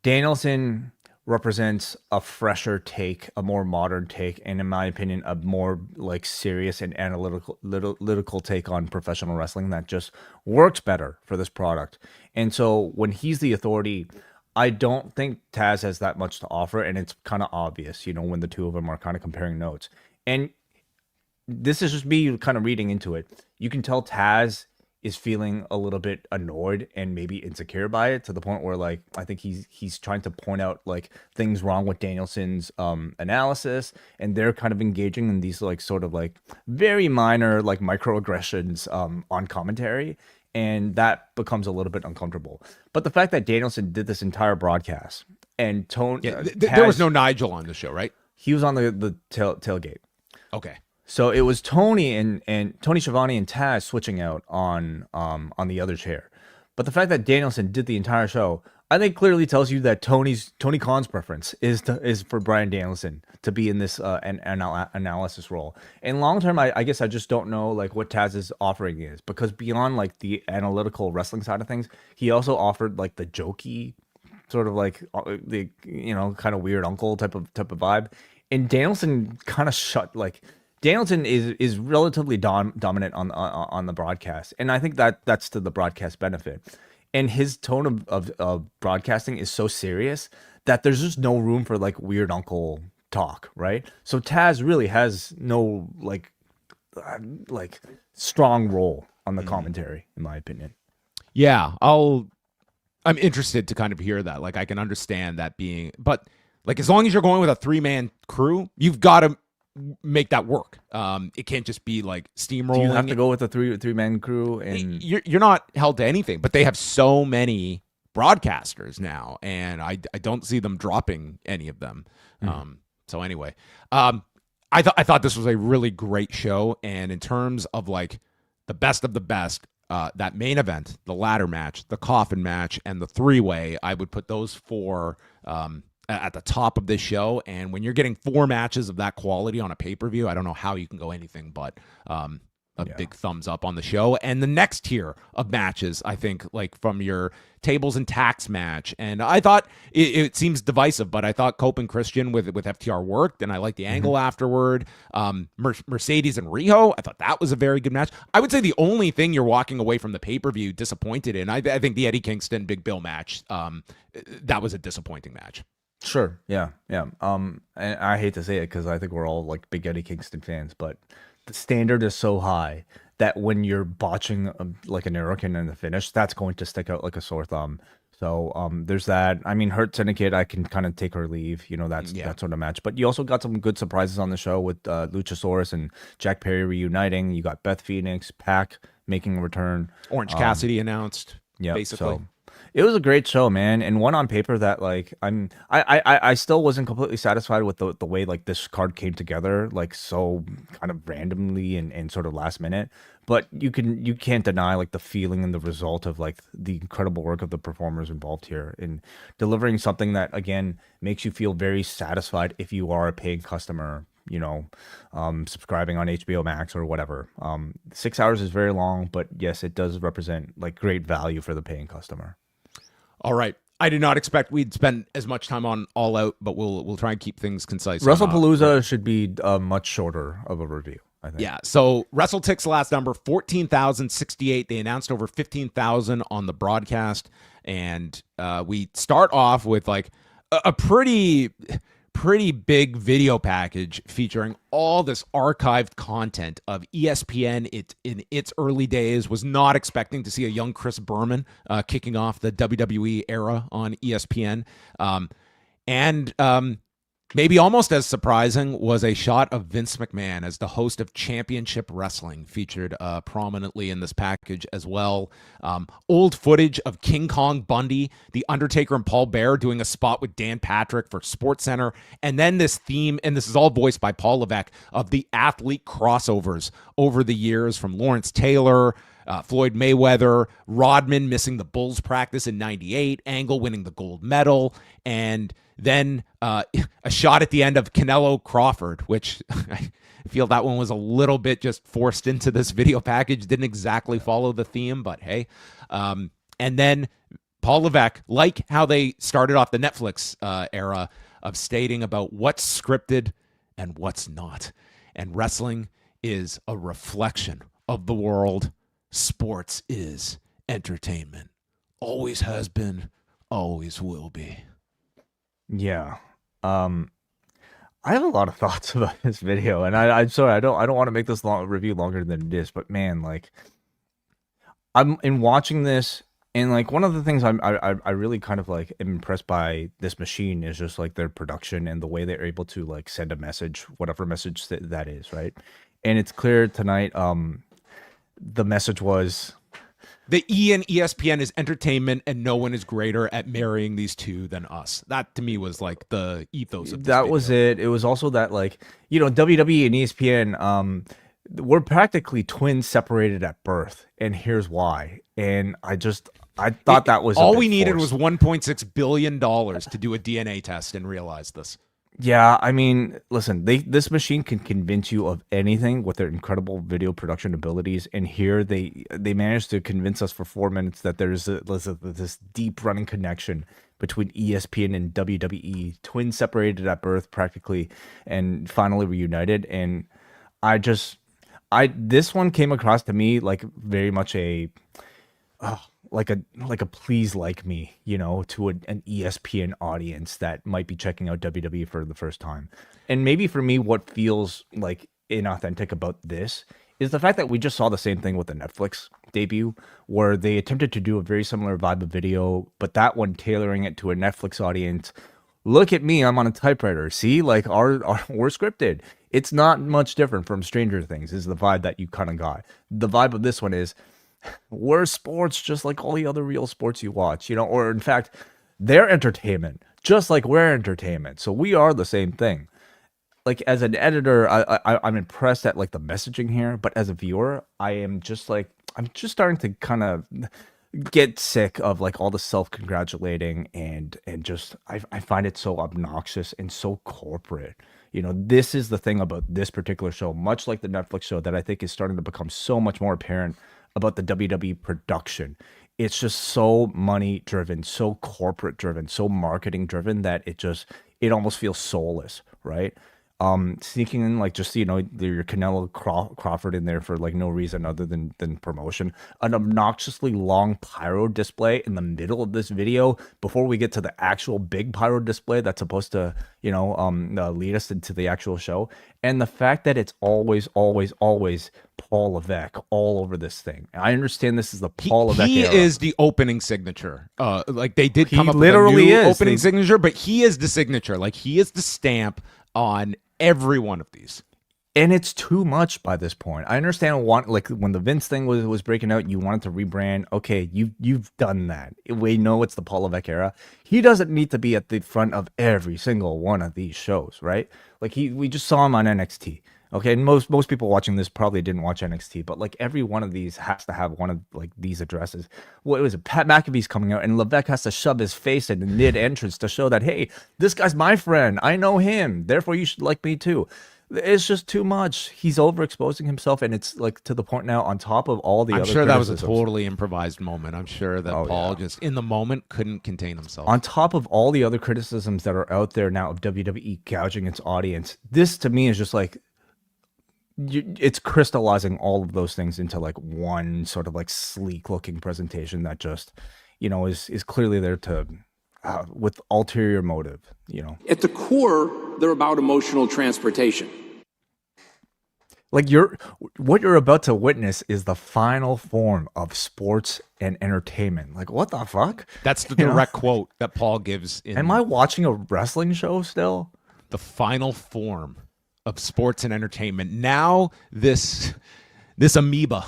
Danielson represents a fresher take, a more modern take, and in my opinion, a more like serious and analytical take on professional wrestling that just works better for this product. And so when he's the authority, I don't think Taz has that much to offer, and it's kind of obvious, you know, when the two of them are kind of comparing notes. And this is just me kind of reading into it. You can tell Taz is feeling a little bit annoyed and maybe insecure by it, to the point where like I think he's trying to point out like things wrong with Danielson's analysis, and they're kind of engaging in these like sort of like very minor like microaggressions on commentary, and that becomes a little bit uncomfortable. But the fact that Danielson did this entire broadcast, and Tony there was no Nigel on the show, right? He was on the tailgate. Okay. So it was Tony and Tony Schiavone and Taz switching out on the other chair. But the fact that Danielson did the entire show, I think clearly tells you that Tony Khan's preference is for Bryan Danielson to be in this analysis role. And long term, I guess I just don't know like what Taz's offering is, because beyond like the analytical wrestling side of things, he also offered like the jokey sort of like the kind of weird uncle type of vibe. And Danielson kind of Danielson is relatively dominant on the broadcast, and I think that's to the broadcast benefit. And his tone of broadcasting is so serious that there's just no room for like weird uncle talk, right? So Taz really has no like strong role on the commentary, in my opinion. Yeah, I'm interested to kind of hear that. Like I can understand that being, but like as long as you're going with a 3-man crew, you've got to make that work. It can't just be like steamrolling. Do you have to go with a three-man crew? And you're not held to anything, but they have so many broadcasters now, and I don't see them dropping any of them. So anyway, I thought this was a really great show, and in terms of like the best of the best, that main event, the ladder match, the coffin match, and the 3-way, I would put those 4 at the top of this show. And when you're getting 4 matches of that quality on a pay-per-view, I don't know how you can go anything but a big thumbs up on the show. And the next tier of matches, I think, like from your tables and tax match, and I thought it seems divisive, but I thought Cope and Christian with FTR worked, and I liked the angle afterward. Mercedes and Riho, I thought that was a very good match. I would say the only thing you're walking away from the pay-per-view disappointed in, I think the Eddie Kingston Big Bill match, that was a disappointing match. Sure. Yeah. And I hate to say it because I think we're all like big Eddie Kingston fans, but the standard is so high that when you're botching like an American in the finish, that's going to stick out like a sore thumb. So there's that. I mean, Hurt Syndicate, I can kind of take or leave. That's that sort of match. But you also got some good surprises on the show with Luchasaurus and Jack Perry reuniting. You got Beth Phoenix, Pac making a return. Orange Cassidy announced. Yeah, basically. So it was a great show, man, and one on paper that like I still wasn't completely satisfied with the way like this card came together, like so kind of randomly and sort of last minute. But you can't deny like the feeling and the result of like the incredible work of the performers involved here in delivering something that again makes you feel very satisfied if you are a paying customer. Subscribing on HBO Max or whatever. 6 hours is very long, but yes, it does represent like great value for the paying customer. All right. I did not expect we'd spend as much time on All Out, but we'll try and keep things concise. WrestlePalooza should be much shorter of a review, I think. Yeah. So WrestleTick's last number, 14,068. They announced over 15,000 on the broadcast. And we start off with like a pretty big video package featuring all this archived content of ESPN. It in its early days was not expecting to see a young Chris Berman kicking off the WWE era on ESPN. And maybe almost as surprising was a shot of Vince McMahon as the host of Championship Wrestling, featured prominently in this package as well. Old footage of King Kong Bundy, The Undertaker, and Paul Bearer doing a spot with Dan Patrick for SportsCenter. And then this theme, and this is all voiced by Paul Levesque, of the athlete crossovers over the years from Lawrence Taylor, Floyd Mayweather, Rodman missing the Bulls practice in '98, Angle winning the gold medal, and then a shot at the end of Canelo Crawford, which I feel that one was a little bit just forced into this video package. Didn't exactly follow the theme, but hey. And then Paul Levesque, like how they started off the Netflix era of stating about what's scripted and what's not. And wrestling is a reflection of the world. Sports is entertainment. Always has been, always will be. Yeah. I have a lot of thoughts about this video, and I'm sorry, I don't want to make this review longer than it is, but man, like I'm in watching this, and like one of the things I really kind of like am impressed by this machine is just like their production and the way they're able to like send a message, whatever message that is, right? And it's clear tonight, the message was the E in ESPN is entertainment, and no one is greater at marrying these two than us. That to me was like the ethos of this that video. Was it. It was also that like, WWE and ESPN, we're practically twins separated at birth, and here's why. And I thought that was all we needed was $1.6 billion to do a DNA test and realize this. Yeah, I mean, listen, this machine can convince you of anything with their incredible video production abilities, and here they managed to convince us for 4 minutes that there's this deep running connection between ESPN and WWE, twins separated at birth practically, and finally reunited. And this one came across to me like very much like a please like me, to an ESPN audience that might be checking out WWE for the first time. And maybe for me, what feels like inauthentic about this is the fact that we just saw the same thing with the Netflix debut, where they attempted to do a very similar vibe of video, but that one tailoring it to a Netflix audience. Look at me, I'm on a typewriter. See, like we're scripted. It's not much different from Stranger Things is the vibe that you kind of got. The vibe of this one is, we're sports just like all the other real sports you watch, or in fact, they're entertainment just like we're entertainment. So we are the same thing. Like as an editor, I'm impressed at like the messaging here, but as a viewer, I'm just starting to kind of get sick of like all the self-congratulating and just I find it so obnoxious and so corporate. You know, this is the thing about this particular show, much like the Netflix show, that I think is starting to become so much more apparent about the WWE production. It's just so money driven, so corporate driven, so marketing driven that it almost feels soulless, right? Sneaking in like just your Canelo Crawford in there for like no reason other than promotion, an obnoxiously long pyro display in the middle of this video before we get to the actual big pyro display that's supposed to lead us into the actual show, and the fact that it's always Paul Levesque all over this thing. I understand this is the Paul Levesque He era. is the opening signature. Like they did come up literally with a new is. opening signature, but he is the signature. Like he is the stamp on every one of these. And it's too much by this point. I understand like when the Vince thing was breaking out, you wanted to rebrand. Okay, you've done that. We know it's the Paul Levesque era. He doesn't need to be at the front of every single one of these shows, right? Like we just saw him on NXT. Okay, and most people watching this probably didn't watch NXT, but like every one of these has to have one of like these addresses. What was it? Pat McAfee's coming out, and Levesque has to shove his face in the mid-entrance to show that, hey, this guy's my friend. I know him. Therefore, you should like me too. It's just too much. He's overexposing himself, and it's like to the point now. On top of all the, I'm other sure that was a criticisms, totally improvised moment. I'm sure that Paul just in the moment couldn't contain himself. on top of all the other criticisms that are out there now of WWE gouging its audience, this to me is just like, it's crystallizing all of those things into like one sort of like sleek looking presentation that just, is clearly there to with ulterior motive. At the core, they're about emotional transportation. Like what you're about to witness is the final form of sports and entertainment. Like, what the fuck? That's the direct quote that Paul gives in Am I watching a wrestling show still? the final form of sports and entertainment. Now this amoeba,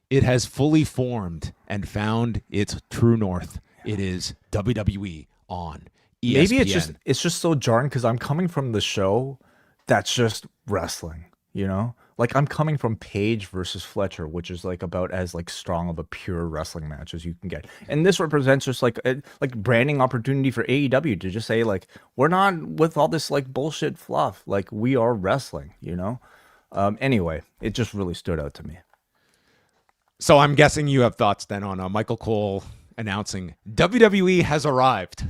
it has fully formed and found its true north. It is WWE on ESPN. Maybe it's just so jarring because I'm coming from the show that's just wrestling, Like I'm coming from Page versus Fletcher, which is like about as like strong of a pure wrestling match as you can get. And this represents just like a branding opportunity for AEW to just say like, we're not with all this like bullshit fluff. Like we are wrestling, Anyway, it just really stood out to me. So I'm guessing you have thoughts then on Michael Cole announcing WWE has arrived.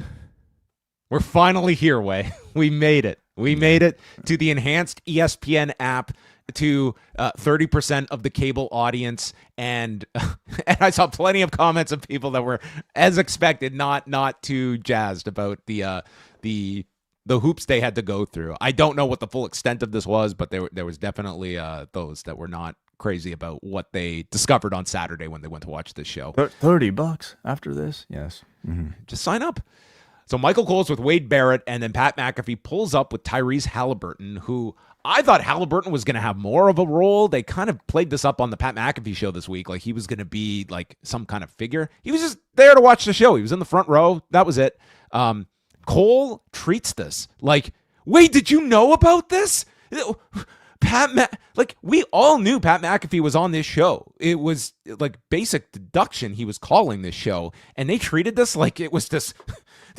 We're finally here, Way. We made it. We made it to the enhanced ESPN app, to 30% of the cable audience, and I saw plenty of comments of people that were, as expected, not too jazzed about the hoops they had to go through. I don't know what the full extent of this was, but there was definitely those that were not crazy about what they discovered on Saturday when they went to watch this show. $30 after this, yes. Mm-hmm. Just sign up. So Michael Cole's with Wade Barrett, and then Pat McAfee pulls up with Tyrese Halliburton, who I thought Halliburton was going to have more of a role. They kind of played this up on the Pat McAfee show this week, like he was going to be like some kind of figure. He was just there to watch the show. He was in the front row. That was it. Cole treats this like, wait, did you know about this? We all knew Pat McAfee was on this show. It was like basic deduction he was calling this show, and they treated this like it was this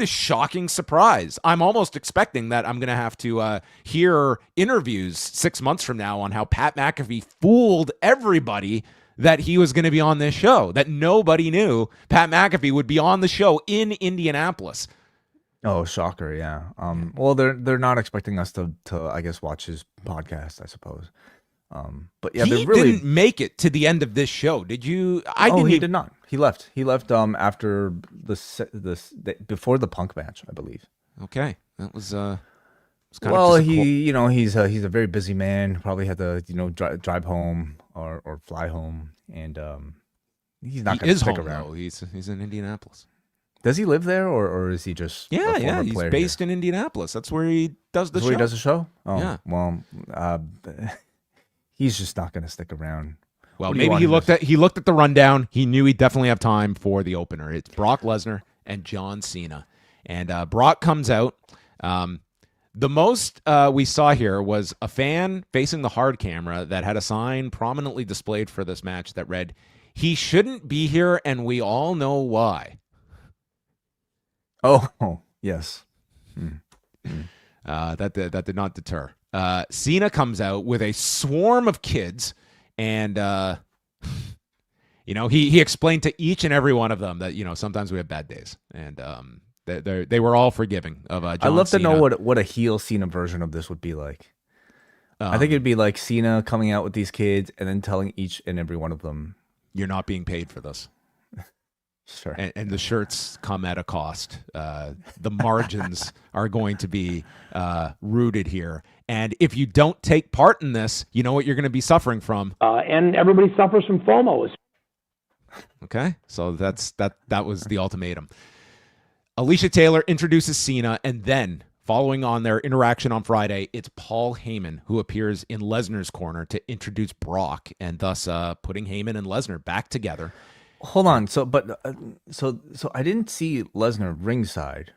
shocking surprise. I'm almost expecting that I'm going to have to hear interviews 6 months from now on how Pat McAfee fooled everybody that he was going to be on this show, that nobody knew Pat McAfee would be on the show in Indianapolis. Oh, shocker, yeah. Well, they're not expecting us to I guess watch his podcast, I suppose. But yeah, he didn't make it to the end of this show. Did you? He did not. He left. He left after before the Punk match, I believe. Okay, that was kind of he's a very busy man. Probably had to drive home or fly home, and he's not going to stick around. Though. He's in Indianapolis. Does he live there, or is he just yeah? He's based in Indianapolis. That's where he does the show. Where he does the show. Oh, yeah. Well, he's just not going to stick around. Well, maybe he looked at the rundown. He knew he'd definitely have time for the opener. It's Brock Lesnar and John Cena, and Brock comes out. The most we saw here was a fan facing the hard camera that had a sign prominently displayed for this match that read, "He shouldn't be here, and we all know why." Oh, yes. That did not deter. Cena comes out with a swarm of kids, and he explained to each and every one of them that sometimes we have bad days, and they were all forgiving of John Cena. I'd love to know what a heel Cena version of this would be like. I think it'd be like Cena coming out with these kids and then telling each and every one of them, "You're not being paid for this." Sure. And the shirts come at a cost. The margins are going to be rooted here. And if you don't take part in this, you know what you're going to be suffering from. And everybody suffers from FOMO. Okay, so that was the ultimatum. Alicia Taylor introduces Cena, and then following on their interaction on Friday, it's Paul Heyman who appears in Lesnar's corner to introduce Brock, and thus putting Heyman and Lesnar back together. Hold on. So I didn't see Lesnar ringside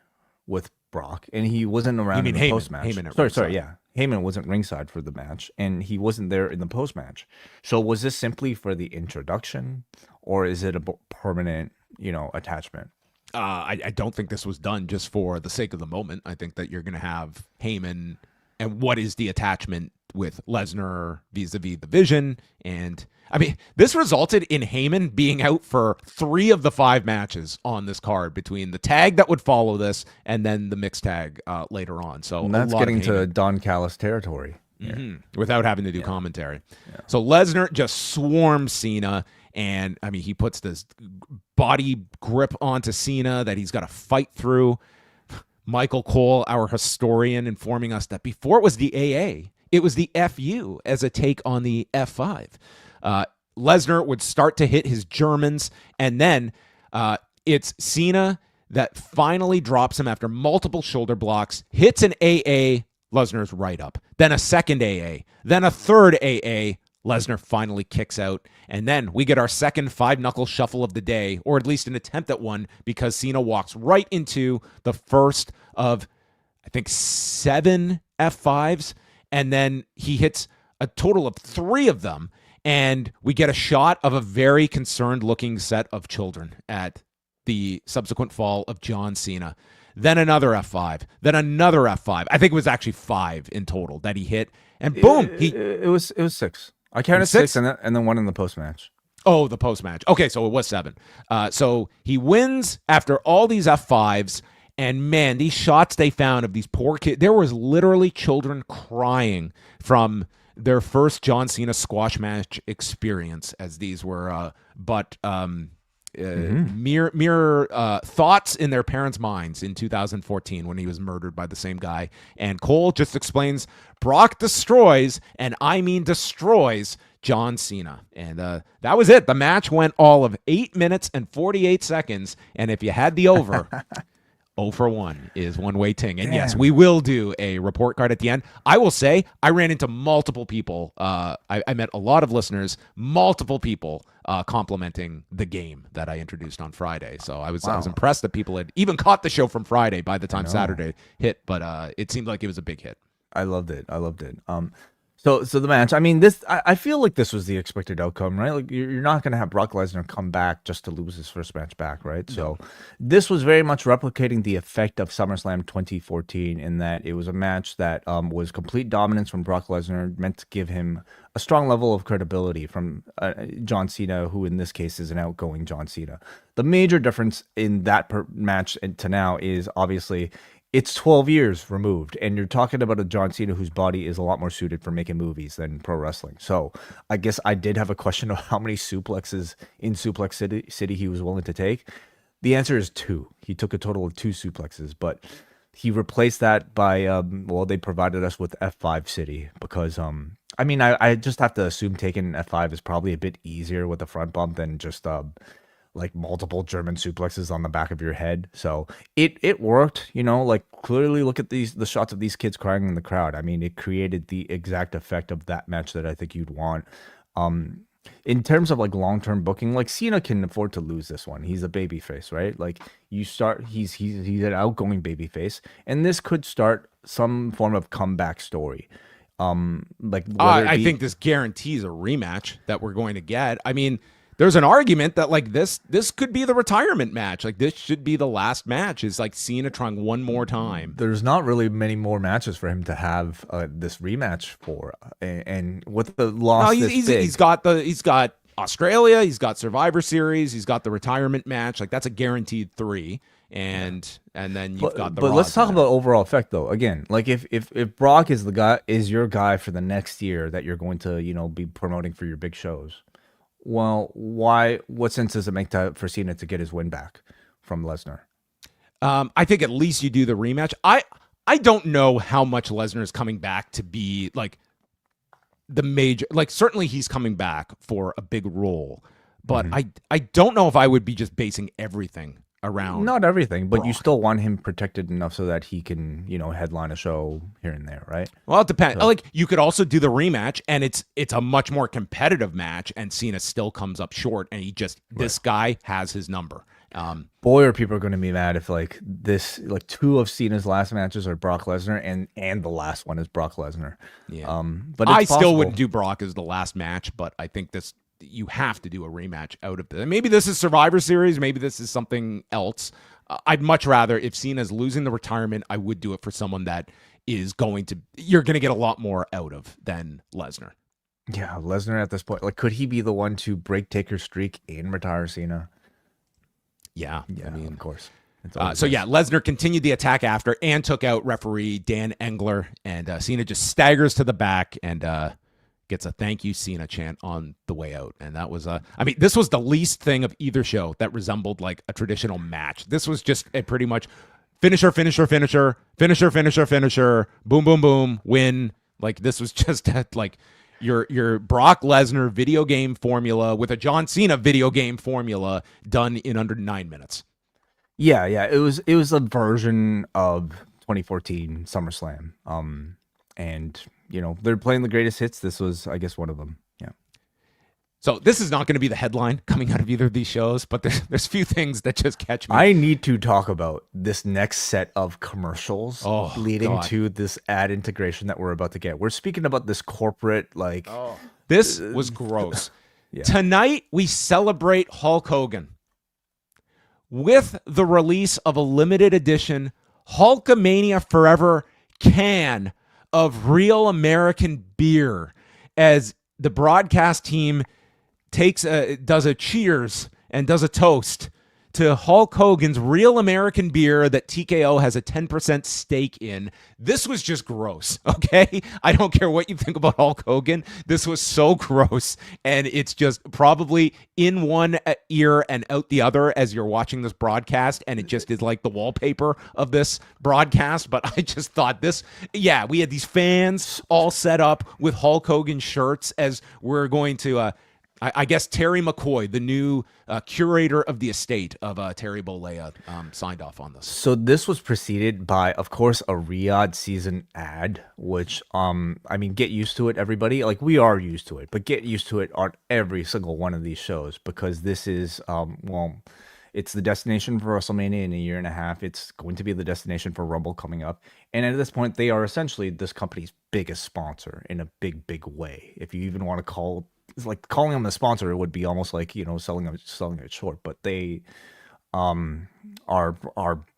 with Brock, and he wasn't around in the post match. Sorry, yeah. Heyman wasn't ringside for the match, and he wasn't there in the post match. So was this simply for the introduction, or is it a permanent, attachment? I don't think this was done just for the sake of the moment. I think that you're going to have Heyman, and what is the attachment with Lesnar vis-a-vis the Vision, and I mean, this resulted in Heyman being out for 3 of the 5 matches on this card, between the tag that would follow this and then the mixed tag later on. So and that's getting to Don Callis territory. Without having to do commentary. Yeah. So Lesnar just swarms Cena, and I mean, he puts this body grip onto Cena that he's got to fight through. Michael Cole, our historian, informing us that before it was the AA, it was the FU as a take on the F5. Lesnar would start to hit his Germans, and then it's Cena that finally drops him after multiple shoulder blocks, hits an AA, Lesnar's right up, then a second AA, then a third AA, Lesnar finally kicks out, and then we get our second 5-knuckle shuffle of the day, or at least an attempt at one, because Cena walks right into the first of, I think, 7 F5s, and then he hits a total of 3 of them, and we get a shot of a very concerned-looking set of children at the subsequent fall of John Cena. Then another F5, then another F5. I think it was actually 5 in total that he hit, and boom, it was 6. I counted 6 and then 1 in the post match. Oh, the post match. Okay, so it was 7. So he wins after all these F5s, and man, these shots they found of these poor kids. There was literally children crying from their first John Cena squash match experience, as these were mere thoughts in their parents' minds in 2014 when he was murdered by the same guy. And Cole just explains, Brock destroys, and I mean destroys, John Cena. And that was it. The match went all of 8 minutes and 48 seconds. And if you had the over, 0 for 1 is One Wai Ting. And yes, we will do a report card at the end. I will say I ran into multiple people. I met a lot of listeners, multiple people complimenting the game that I introduced on Friday. So I was impressed that people had even caught the show from Friday by the time Saturday hit. But it seemed like it was a big hit. I loved it. So the match, I mean, I feel like this was the expected outcome, right? Like you're not going to have Brock Lesnar come back just to lose his first match back, right? No. So this was very much replicating the effect of SummerSlam 2014 in that it was a match that was complete dominance from Brock Lesnar, meant to give him a strong level of credibility from John Cena, who in this case is an outgoing John Cena. The major difference in that match to now is obviously it's 12 years removed, and you're talking about a John Cena whose body is a lot more suited for making movies than pro wrestling. So I guess I did have a question of how many suplexes in Suplex City he was willing to take. The answer is 2. He took a total of 2 suplexes, but he replaced that by, they provided us with F5 City because, I just have to assume taking F5 is probably a bit easier with the front bump than just, like multiple German suplexes on the back of your head. So it worked, like clearly look at the shots of these kids crying in the crowd. I mean, it created the exact effect of that match that I think you'd want. In terms of like long-term booking, like Cena can afford to lose this one. He's a babyface, right? Like he's an outgoing babyface, and this could start some form of comeback story. I think this guarantees a rematch that we're going to get. I mean, there's an argument that like this could be the retirement match. Like this should be the last match. Is like Cena trying one more time. There's not really many more matches for him to have this rematch for, and with the loss, No, he's got Australia, he's got Survivor Series, he's got the retirement match. Like that's a guaranteed 3. And then you've got the. But let's talk about overall effect though. Again, like if Brock is your guy for the next year that you're going to be promoting for your big shows, well, what sense does it make for Cena to get his win back from Lesnar? I think at least you do the rematch. I don't know how much Lesnar is coming back to be like the major. Like certainly he's coming back for a big role, but I don't know if I would be just basing everything around. Not everything, but Brock. You still want him protected enough so that he can headline a show here and there, right? Well, it depends. So, like you could also do the rematch, and it's a much more competitive match, and Cena still comes up short, and this guy has his number. Boy, are people going to be mad if like 2 of Cena's last matches are Brock Lesnar, and the last one is Brock Lesnar. Yeah. But I possible. still wouldn't do Brock as the last match, but I think you have to do a rematch out of this. Maybe this is Survivor Series. Maybe this is something else. I'd much rather, if Cena's losing the retirement, I would do it for someone that you're going to get a lot more out of than Lesnar. Yeah, Lesnar at this point, like, could he be the one to break Taker's streak and retire Cena? Yeah, I mean, of course. Lesnar continued the attack after and took out referee Dan Engler, and Cena just staggers to the back and gets a thank you Cena chant on the way out. And that was this was the least thing of either show that resembled like a traditional match. This was just a pretty much finisher, boom, boom, boom, win. Like this was just like your Brock Lesnar video game formula with a John Cena video game formula done in under 9 minutes. Yeah. It was a version of 2014 SummerSlam. And they're playing the greatest hits. This was, I guess, one of them. Yeah. So this is not going to be the headline coming out of either of these shows, but there's few things that just catch me. I need to talk about this next set of commercials leading to this ad integration that we're about to get. We're speaking about this corporate, like... Oh. This was gross. Yeah. Tonight, we celebrate Hulk Hogan with the release of a limited edition Hulkamania Forever can of Real American beer, as the broadcast team does a cheers and does a toast to Hulk Hogan's Real American beer that TKO has a 10% stake in. This was just gross, okay? I don't care what you think about Hulk Hogan. This was so gross, and it's just probably in one ear and out the other as you're watching this broadcast, and it just is like the wallpaper of this broadcast. But I just thought we had these fans all set up with Hulk Hogan shirts as we're going to... I guess Terry McCoy, the new curator of the estate of Terry Bollea, signed off on this. So this was preceded by, of course, a Riyadh season ad, which, get used to it, everybody. Like, we are used to it, but get used to it on every single one of these shows, because this is, it's the destination for WrestleMania in a year and a half. It's going to be the destination for Rumble coming up. And at this point, they are essentially this company's biggest sponsor in a big, big way. If you even want to call... It's like calling them a sponsor, it would be almost like selling it short, but they are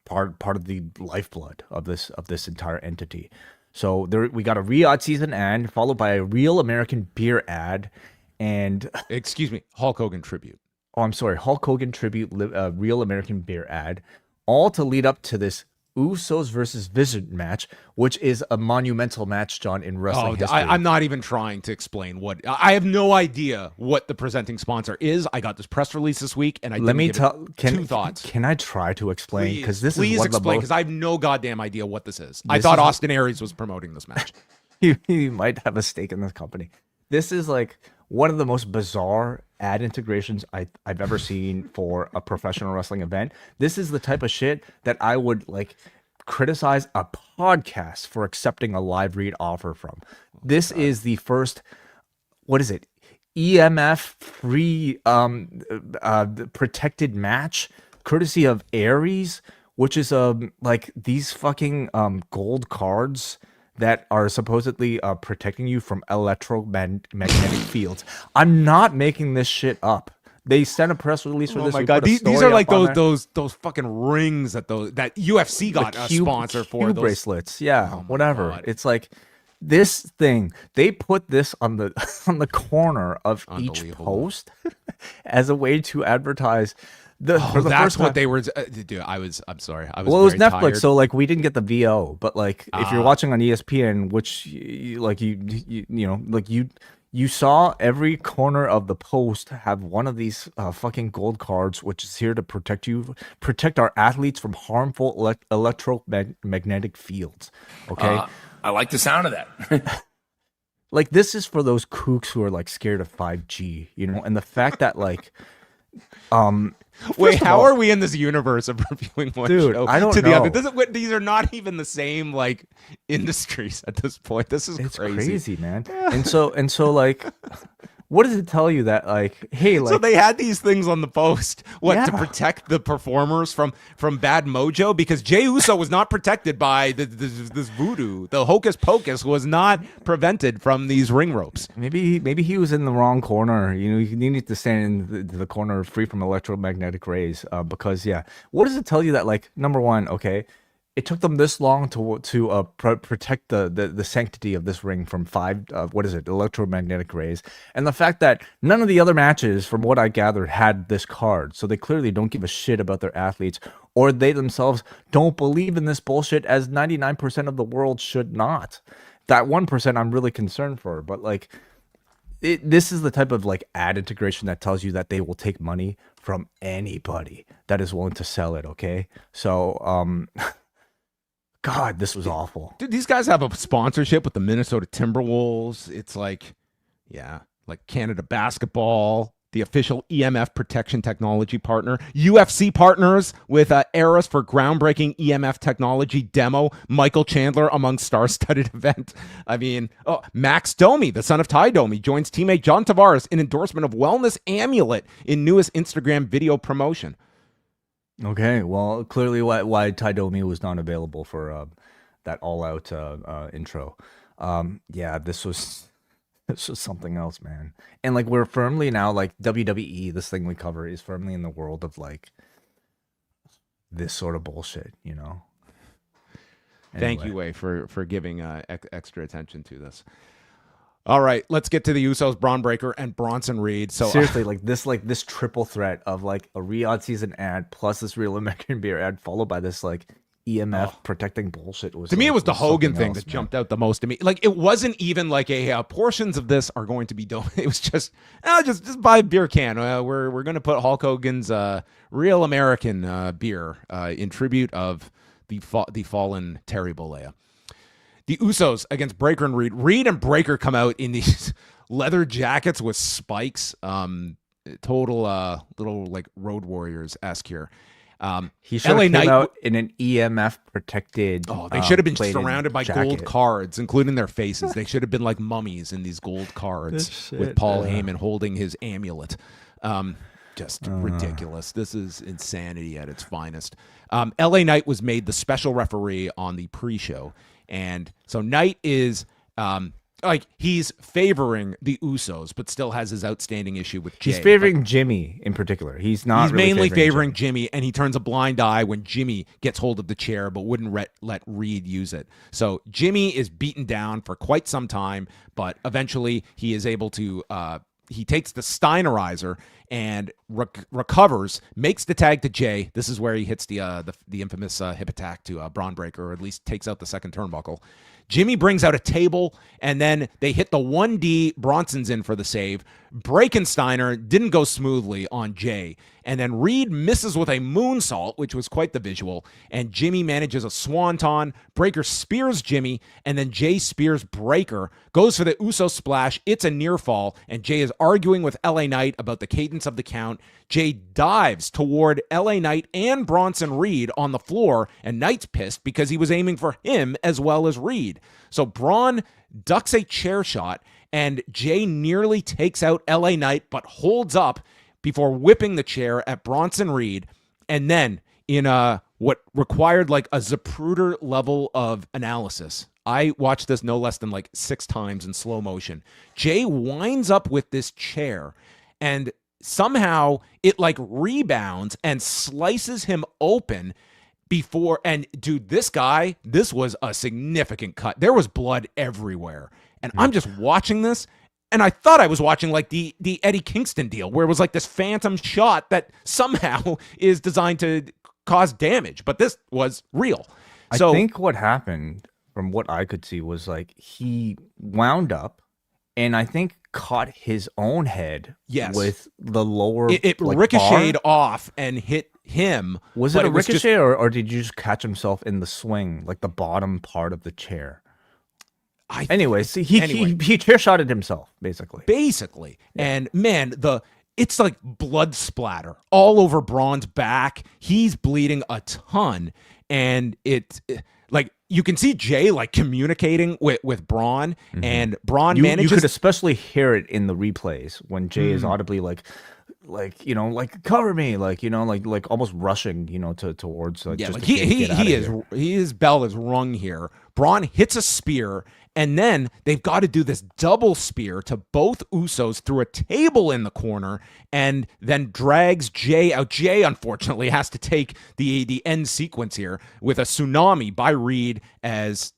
part of the lifeblood of this entire entity. So we got a Riyadh season ad followed by a Real American beer ad, and excuse me, Hulk Hogan tribute. Oh, I'm sorry, Hulk Hogan tribute, Real American beer ad, all to lead up to this Usos versus Vision match, which is a monumental match, John, in wrestling history. I'm not even trying to explain what... I have no idea what the presenting sponsor is. I got this press release this week, and two thoughts. Can I try to explain? Because Please explain, because I have no goddamn idea what this is. I thought Austin Aries was promoting this match. He might have a stake in this company. This is like one of the most bizarre ad integrations I've ever seen for a professional wrestling event. This is the type of shit that I would like criticize a podcast for accepting a live read offer from. This is the first, what is it? EMF free protected match courtesy of Aries, which is like these fucking gold cards that are supposedly protecting you from electromagnetic fields. I'm not making this shit up. They sent a press release for Oh this. my We god, put a these story are like up on there. those fucking rings that UFC got a sponsor for. Q Those bracelets, yeah, Oh my whatever. God. It's like this thing. They put this on the on the corner of each Unbelievable. post as a way to advertise. For the that's first what time. they were. Dude, I'm sorry. I was. Well, it was very Netflix, tired. so like we didn't get the VO, but like if you're watching on ESPN, which you saw every corner of the post have one of these fucking gold cards, which is here to protect our athletes from harmful electromagnetic fields. Okay, I like the sound of that. like this is for those kooks who are like scared of 5G, and the fact that like, Wait, first of how all- are we in this universe of reviewing one Dude, show I don't to the other? know. These are not even the same like industries at this point. This is it's crazy. crazy, man. And so like, what does it tell you that like, hey, like So they had these things on the post, to Yeah. protect the performers from bad mojo, because Jey Uso was not protected by this voodoo. The hocus pocus was not prevented from these ring ropes. maybe he was in the wrong corner. You need to stand in the corner free from electromagnetic rays. Because what does it tell you that like number one, okay, it took them this long to protect the sanctity of this ring from electromagnetic rays, and the fact that none of the other matches, from what I gathered, had this card. So they clearly don't give a shit about their athletes, or they themselves don't believe in this bullshit, as 99% of the world should not. That 1% I'm really concerned for, but like. This is the type of like ad integration that tells you that they will take money from anybody that is willing to sell it. Okay, so God, this was awful. Dude, these guys have a sponsorship with the Minnesota Timberwolves. It's like Canada Basketball, the official EMF protection technology partner. UFC partners with Eras for groundbreaking EMF technology demo. Michael Chandler among star-studded event. I mean, Max Domi, the son of Ty Domi, joins teammate John Tavares in endorsement of Wellness Amulet in newest Instagram video promotion. Okay, well, clearly why Ty Domi was not available for that All Out intro. This was something else, man. And like we're firmly now like WWE, this thing we cover is firmly in the world of like this sort of bullshit, Thank you, Wei, for giving extra attention to this. All right, let's get to the Usos, Braun Breaker, and Bronson Reed. So seriously, this triple threat of like a Riyadh season ad plus this Real American Beer ad followed by this like EMF protecting bullshit was to me, like, it was the Hogan thing else, that jumped out the most to me. Like, it wasn't even like portions of this are going to be done. It was just buy a beer can. We're going to put Hulk Hogan's Real American beer in tribute of the fallen Terry Bollea. The Usos against Breaker and Reed. Reed and Breaker come out in these leather jackets with spikes. Total little like Road Warriors-esque here. He should LA have Knight came out in an EMF protected. they should have been plated surrounded by jacket. gold cards, including their faces. They should have been like mummies in these gold cards with Paul Heyman holding his amulet. Just ridiculous. This is insanity at its finest. LA Knight was made the special referee on the pre-show. And so Knight is he's favoring the Usos, but still has his outstanding issue with Jey. He's favoring Jimmy in particular. He's not. He's really mainly favoring Jimmy. Jimmy, and he turns a blind eye when Jimmy gets hold of the chair, but wouldn't let Reed use it. So Jimmy is beaten down for quite some time, but eventually he is able to. He takes the Steinerizer and recovers, makes the tag to Jey. This is where he hits the infamous hip attack to Braun Breaker, or at least takes out the second turnbuckle. Jimmy brings out a table, and then they hit the 1D. Bronson's in for the save. Breakensteiner didn't go smoothly on Jey. And then Reed misses with a moonsault, which was quite the visual. And Jimmy manages a swanton. Breaker spears Jimmy, and then Jey spears Breaker. Goes for the Uso splash. It's a near fall, and Jey is arguing with LA Knight about the cadence of the count. Jey dives toward LA Knight and Bronson Reed on the floor, and Knight's pissed because he was aiming for him as well as Reed. So Braun ducks a chair shot, and Jey nearly takes out LA Knight, but holds up before whipping the chair at Bronson Reed. And then in what required like a Zapruder level of analysis, I watched this no less than like 6 times in slow motion. Jey winds up with this chair, and somehow it like rebounds and slices him open before. And dude, this was a significant cut. There was blood everywhere. And I'm just watching this, and I thought I was watching like the Eddie Kingston deal, where it was like this phantom shot that somehow is designed to cause damage, but this was real. So I think what happened, from what I could see, was like he wound up, and I think caught his own head. Yes. With the lower. It like, ricocheted bar. off and hit him. Was it a ricochet, or did you just catch himself in the swing, like the bottom part of the chair? Anyways, he chair shotted himself, basically. Yeah. And man, it's like blood splatter all over Braun's back. He's bleeding a ton, and like you can see Jay like communicating with Braun, and Braun manages. You could especially hear it in the replays when Jay is audibly like cover me, like almost rushing, towards just like to get out of here. His bell is rung here. Braun hits a spear, and then they've got to do this double spear to both Usos through a table in the corner, and then drags Jay out. Jay, unfortunately, has to take the end sequence here with a tsunami by Reed as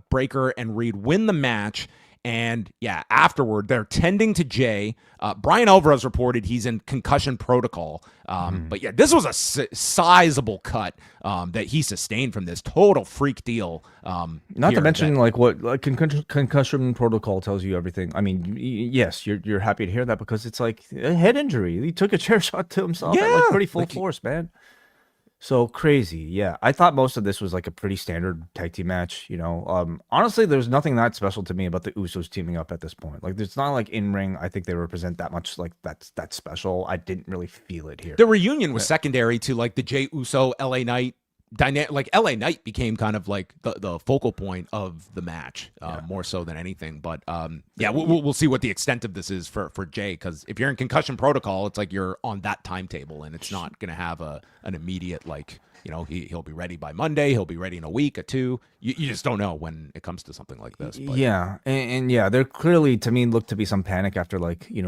Breaker and Reed win the match. And yeah, afterward, they're tending to Jay. Brian Alvarez reported he's in concussion protocol. But yeah, this was a sizable cut that he sustained from this total freak deal. Not to mention what concussion protocol tells you everything. I mean, yes, you're happy to hear that because it's like a head injury. He took a chair shot to himself at like pretty full force, man. So crazy, yeah. I thought most of this was like a pretty standard tag team match, Honestly, there's nothing that special to me about the Usos teaming up at this point. Like, it's not like in ring. I think they represent that much. Like that's special. I didn't really feel it here. The reunion was secondary to like the Jey Uso LA Knight dynamic. Like LA Knight became kind of like the focal point of the match, more so than anything. But we'll see what the extent of this is for Jay, because if you're in concussion protocol, it's like you're on that timetable, and it's not going to have an immediate like. He'll be ready by Monday. He'll be ready in a week or two. You just don't know when it comes to something like this. But. Yeah, and yeah, there clearly to me looked to be some panic after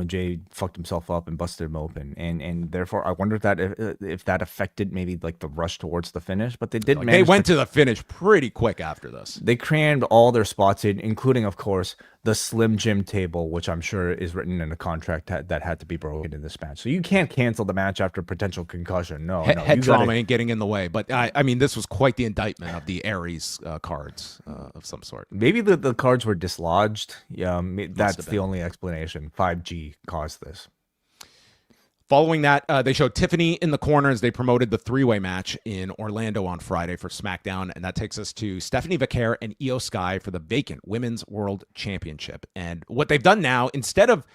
Jay fucked himself up and busted him open, and therefore I wondered that if that affected maybe like the rush towards the finish, but they did. They went to the finish pretty quick after this. They crammed all their spots in, including of course the Slim Jim table, which I'm sure is written in a contract that had to be broken in this match. So you can't cancel the match after potential concussion. No, head trauma ain't getting in the way. But I mean, this was quite the indictment of the Aries cards of some sort. Maybe the cards were dislodged. Yeah, that's the only explanation. 5G caused this. Following that, they showed Tiffany in the corner as they promoted the three-way match in Orlando on Friday for SmackDown, and that takes us to Stephanie Vaquer and IYO SKY for the vacant Women's World Championship. And what they've done now, instead of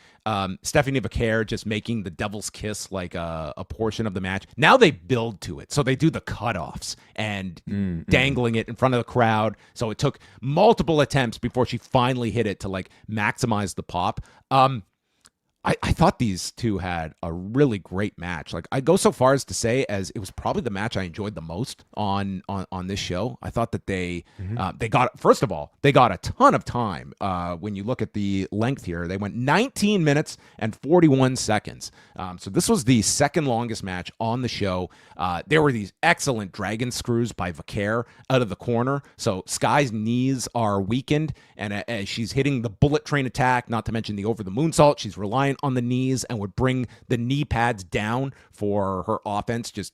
Stephanie Vaquer just making the Devil's Kiss like a portion of the match, now they build to it. So they do the cutoffs and dangling it in front of the crowd. So it took multiple attempts before she finally hit it to like maximize the pop. I thought these two had a really great match. Like, I'd go so far as to say as it was probably the match I enjoyed the most on this show. I thought that they got, first of all, they got a ton of time. When you look at the length here, they went 19 minutes and 41 seconds. So this was the second longest match on the show. There were these excellent dragon screws by Vaquer out of the corner. So Sky's knees are weakened, and as she's hitting the bullet train attack, not to mention the over the moonsault, she's relying on the knees and would bring the knee pads down for her offense, just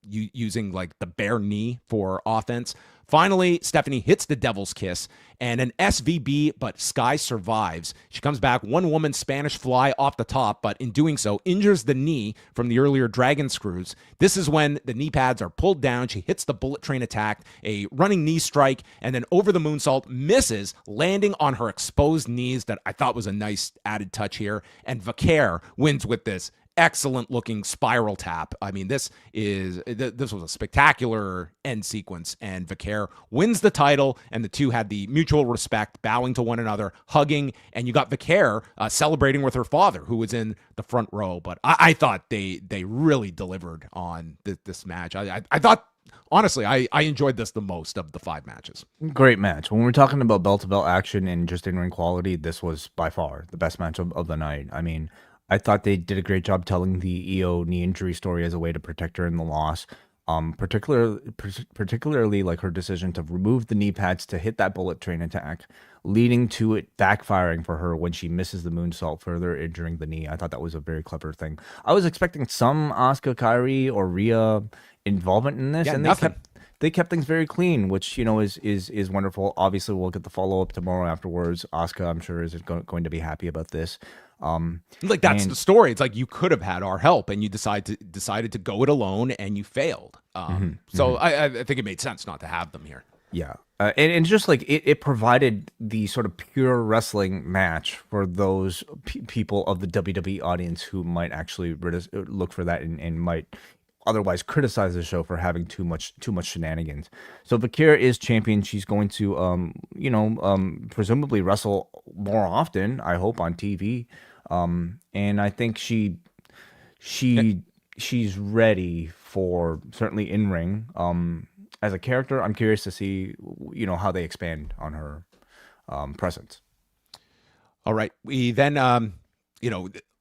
using like the bare knee for offense. Finally, Stephanie hits the Devil's Kiss and an SVB, but Sky survives. She comes back, one woman Spanish fly off the top, but in doing so, injures the knee from the earlier dragon screws. This is when the knee pads are pulled down. She hits the bullet train attack, a running knee strike, and then over the moonsault, misses, landing on her exposed knees. That I thought was a nice added touch here. And Vaquer wins with this excellent looking spiral tap. I mean, this was a spectacular end sequence, and Vaquer wins the title, and the two had the mutual respect, bowing to one another, hugging, and you got Vaquer celebrating with her father, who was in the front row. But I thought they really delivered on this match. I thought, honestly, I enjoyed this the most of the 5 matches. Great match. When we're talking about belt-to-belt action and just in-ring quality, this was by far the best match of the night. I mean, I thought they did a great job telling the EO knee injury story as a way to protect her in the loss. Particularly like her decision to remove the knee pads to hit that bullet train attack, leading to it backfiring for her when she misses the moonsault, further injuring the knee. I thought that was a very clever thing. I was expecting some Asuka, Kairi, or Rhea involvement in this, and they kept things very clean, which is wonderful. Obviously, we'll get the follow up tomorrow afterwards. Asuka, I'm sure, is going to be happy about this. Like that's the story. It's like you could have had our help, and you decided to go it alone, and you failed. So I think it made sense not to have them here. Yeah, and just like it provided the sort of pure wrestling match for those people of the WWE audience who might actually look for that and might otherwise criticize the show for having too much shenanigans. So Vakira is champion. She's going to presumably wrestle more often, I hope, on TV. And I think she's ready for, certainly in ring. As a character, I'm curious to see how they expand on her presence. All right, we then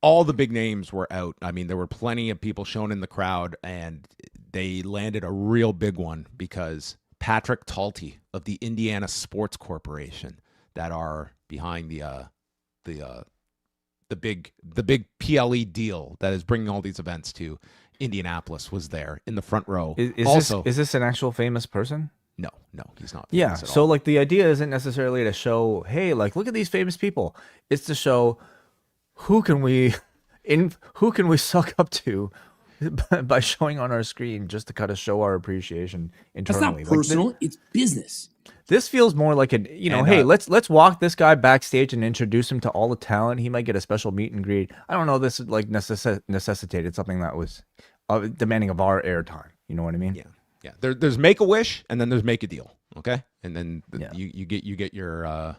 all the big names were out. I mean, there were plenty of people shown in the crowd, and they landed a real big one because Patrick Talty of the Indiana Sports Corporation, that are behind the big PLE deal that is bringing all these events to Indianapolis, was there in the front row. Is this an actual famous person? No, he's not. Yeah, so like the idea isn't necessarily to show, hey, like look at these famous people. It's to show who can we suck up to by showing on our screen, just to kind of show our appreciation internally. That's not personal. It's business. This feels more like hey, let's walk this guy backstage and introduce him to all the talent. He might get a special meet and greet. I don't know. This is like necessitated something that was demanding of our airtime. You know what I mean? Yeah. There's Make a Wish, and then there's Make a Deal. Okay, and then you get your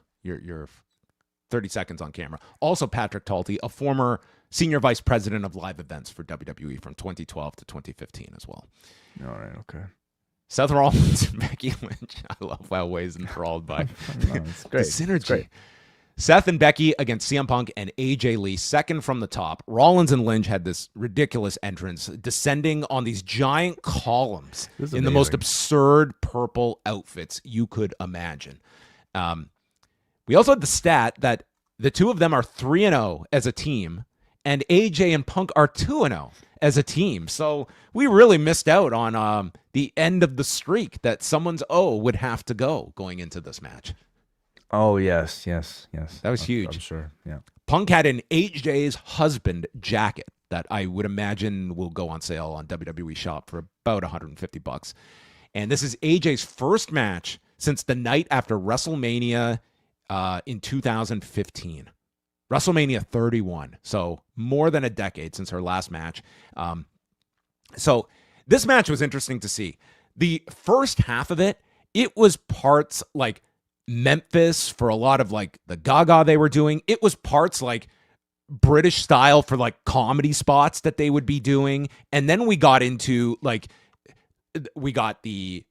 30 seconds on camera. Also, Patrick Talty, a former senior vice president of live events for WWE from 2012 to 2015 as well. All right. Okay. Seth Rollins and Becky Lynch. I love how Wai's enthralled by it's great. the synergy. It's great. Seth and Becky against CM Punk and AJ Lee, second from the top. Rollins and Lynch had this ridiculous entrance, descending on these giant columns in the most absurd purple outfits you could imagine. We also had the stat that the two of them are 3-0 as a team, and AJ and Punk are 2-0 as a team. So we really missed out on the end of the streak that someone's would have to go going into this match. Oh, yes. That was huge. I'm sure, yeah. Punk had an AJ's husband jacket that I would imagine will go on sale on WWE Shop for about $150. And this is AJ's first match since the night after WrestleMania in 2015. WrestleMania 31. So more than a decade since her last match. So this match was interesting to see. The first half of it was parts like Memphis for a lot of like the Gaga they were doing. It was parts like British style for like comedy spots that they would be doing. And then we got into the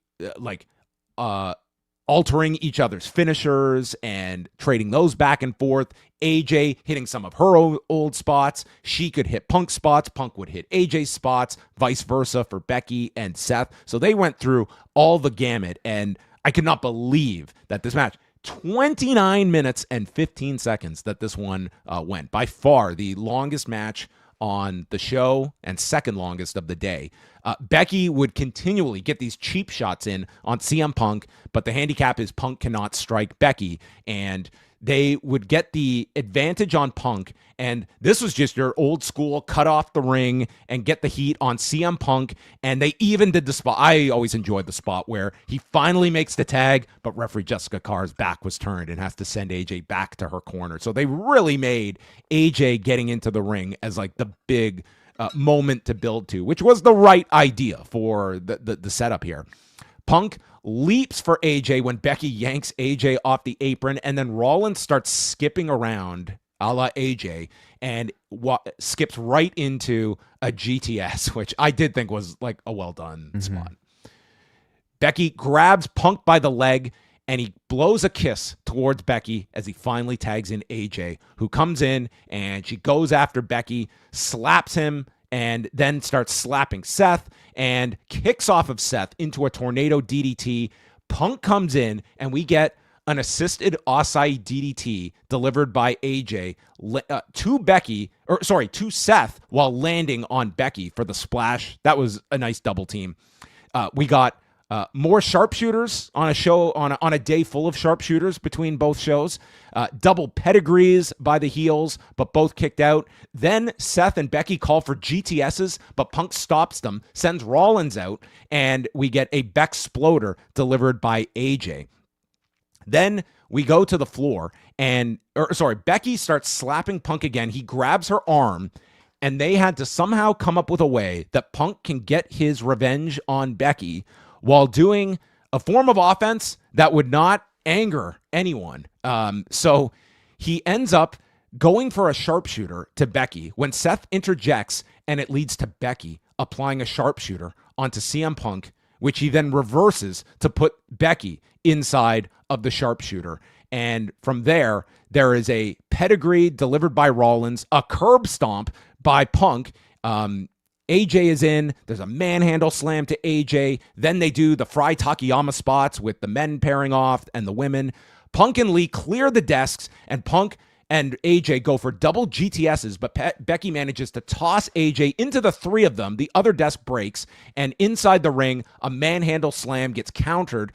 altering each other's finishers and trading those back and forth. AJ hitting some of her old spots. She could hit Punk spots. Punk would hit AJ's spots, vice versa for Becky and Seth. So they went through all the gamut, and I could not believe that this match, 29 minutes and 15 seconds that this one went. By far the longest match on the show and second longest of the day. Becky would continually get these cheap shots in on CM Punk, but the handicap is Punk cannot strike Becky, and they would get the advantage on Punk, and this was just your old school cut off the ring and get the heat on CM Punk, and they even did the spot. I always enjoyed the spot where he finally makes the tag, but referee Jessica Carr's back was turned and has to send AJ back to her corner. So they really made AJ getting into the ring as like the big moment to build to, which was the right idea for the setup here. Punk leaps for AJ when Becky yanks AJ off the apron, and then Rollins starts skipping around a la AJ and skips right into a GTS, which I did think was like a well-done spot. Becky grabs Punk by the leg and he blows a kiss towards Becky as he finally tags in AJ, who comes in, and she goes after Becky, slaps him, and then starts slapping Seth and kicks off of Seth into a tornado DDT. Punk comes in, and we get an assisted Osai DDT delivered by AJ to Seth while landing on Becky for the splash. That was a nice double team. We got more sharpshooters on a show on a day full of sharpshooters between both shows. Double pedigrees by the heels, but both kicked out. Then Seth and Becky call for GTSs, but Punk stops them, sends Rollins out, and we get a Beck-sploder delivered by AJ. Then we go to the floor, Becky starts slapping Punk again. He grabs her arm, and they had to somehow come up with a way that Punk can get his revenge on Becky while doing a form of offense that would not anger anyone. So he ends up going for a sharpshooter to Becky when Seth interjects, and it leads to Becky applying a sharpshooter onto CM Punk, which he then reverses to put Becky inside of the sharpshooter. And from there is a pedigree delivered by Rollins, a curb stomp by Punk. AJ is in. There's a manhandle slam to AJ. Then they do the Fry Takayama spots with the men pairing off and the women. Punk and Lee clear the desks, and Punk and AJ go for double GTSs, but Becky manages to toss AJ into the three of them. The other desk breaks, and inside the ring, a manhandle slam gets countered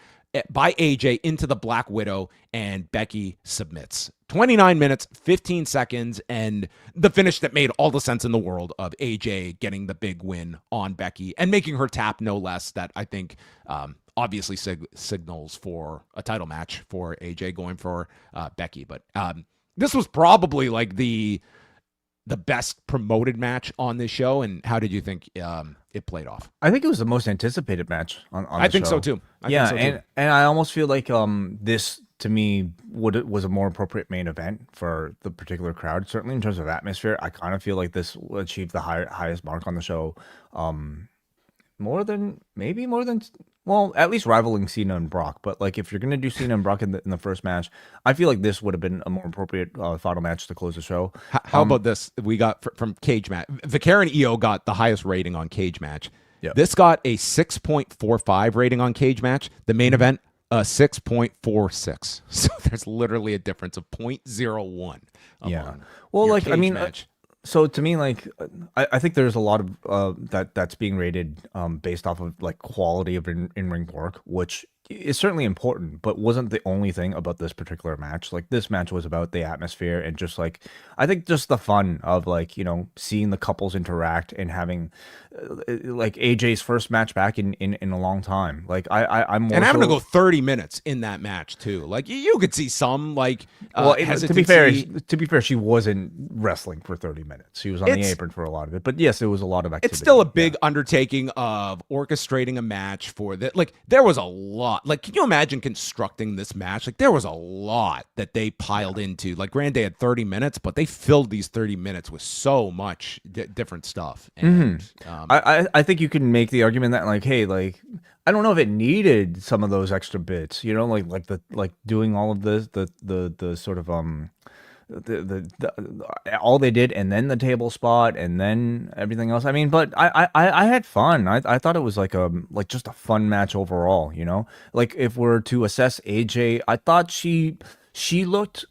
by AJ into the Black Widow, and Becky submits. 29 minutes, 15 seconds, and the finish that made all the sense in the world of AJ getting the big win on Becky and making her tap, no less, that I think obviously signals for a title match for AJ going for Becky. But this was probably like the best promoted match on this show. And how did you think it played off? I think it was the most anticipated match on I the think show. so too. And I almost feel like this to me was a more appropriate main event for the particular crowd. Certainly in terms of atmosphere, I kind of feel like this achieved the highest mark on the show. More than at least rivaling Cena and Brock. But like, if you're gonna do Cena and Brock in the first match, I feel like this would have been a more appropriate final match to close the show. How about this? We got from Cage Match. Vicaire and EO got the highest rating on Cage Match. Yep. This got a 6.45 rating on Cage Match. The main event, 6.46. So there's literally a difference of 0.01. Yeah. Well, like, I mean, so to me, like, I think there's a lot of that's being rated based off of like quality of in-ring work, which is certainly important, but wasn't the only thing about this particular match. Like, this match was about the atmosphere and just like, I think just the fun of like, you know, seeing the couples interact and having like AJ's first match back in a long time. Like I'm more and having to go 30 minutes in that match too. Like you could see some like to be fair, she wasn't wrestling for 30 minutes. She was on the apron for a lot of it. But yes, it was a lot of activity. It's still a big undertaking of orchestrating a match for that. Like, there was a lot. Like, can you imagine constructing this match? Like, there was a lot that they piled into. Like, granted, they had 30 minutes, but they filled these 30 minutes with so much different stuff. And I think you can make the argument that like, hey, like, I don't know if it needed some of those extra bits, you know, like doing all of this, the sort of all they did, and then the table spot, and then everything else. I mean, but I had fun. I thought it was like just a fun match overall. You know, like if we're to assess AJ, I thought she looked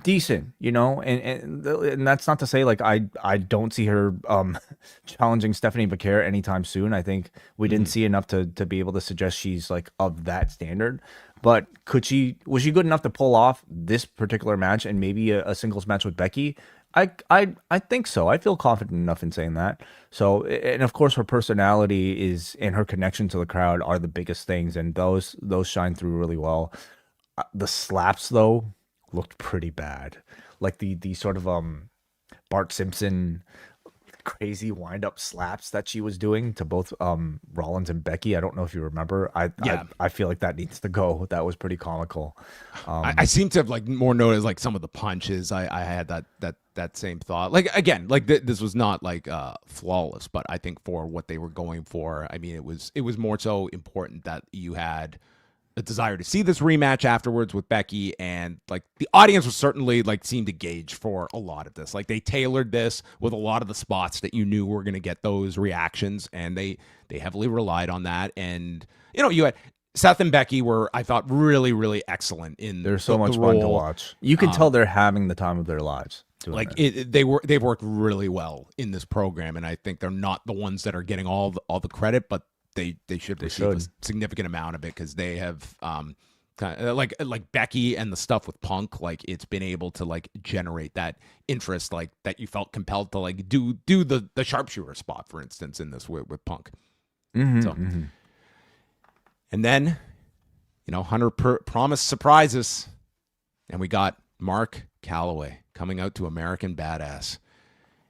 decent. You know, and that's not to say like I don't see her challenging Stephanie Vicaire anytime soon. I think we didn't see enough to be able to suggest she's like of that standard. But was she good enough to pull off this particular match and maybe a singles match with Becky? I think so. I feel confident enough in saying that. So, and of course her personality and her connection to the crowd are the biggest things, and those shine through really well. The slaps though looked pretty bad. Like the sort of Bart Simpson crazy wind-up slaps that she was doing to both Rollins and Becky. I don't know if you remember. I feel like that needs to go. That was pretty comical. I seem to have like more noticed like some of the punches. I had that same thought. Like, again, like this was not like flawless, but I think for what they were going for, I mean, it was more so important that you had a desire to see this rematch afterwards with Becky, and like the audience was certainly like seemed to gauge for a lot of this. Like they tailored this with a lot of the spots that you knew were going to get those reactions, and they heavily relied on that. And you know, you had Seth and Becky were, I thought, really, really excellent in. They're so much fun to watch. You can tell they're having the time of their lives. Like they've worked really well in this program, and I think they're not the ones that are getting all the credit, but they should receive a significant amount of it, because they have kind of like Becky and the stuff with Punk, like it's been able to like generate that interest, like that you felt compelled to like do the sharpshooter spot, for instance, in this with Punk. And then, you know, Hunter promised surprises, and we got Mark Calloway coming out to American Badass,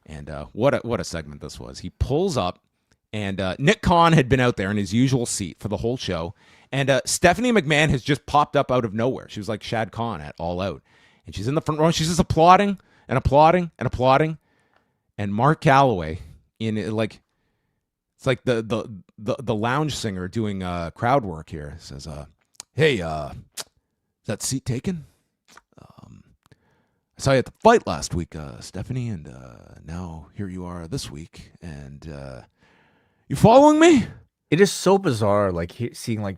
and what a segment this was. He pulls up. And Nick Khan had been out there in his usual seat for the whole show. And Stephanie McMahon has just popped up out of nowhere. She was like Shad Khan at All Out. And she's in the front row. And she's just applauding and applauding and applauding. And Mark Calloway, it's like the lounge singer doing crowd work here, says, hey, is that seat taken? I saw you at the fight last week, Stephanie. And now here you are this week. And... you following me? It is so bizarre, like seeing like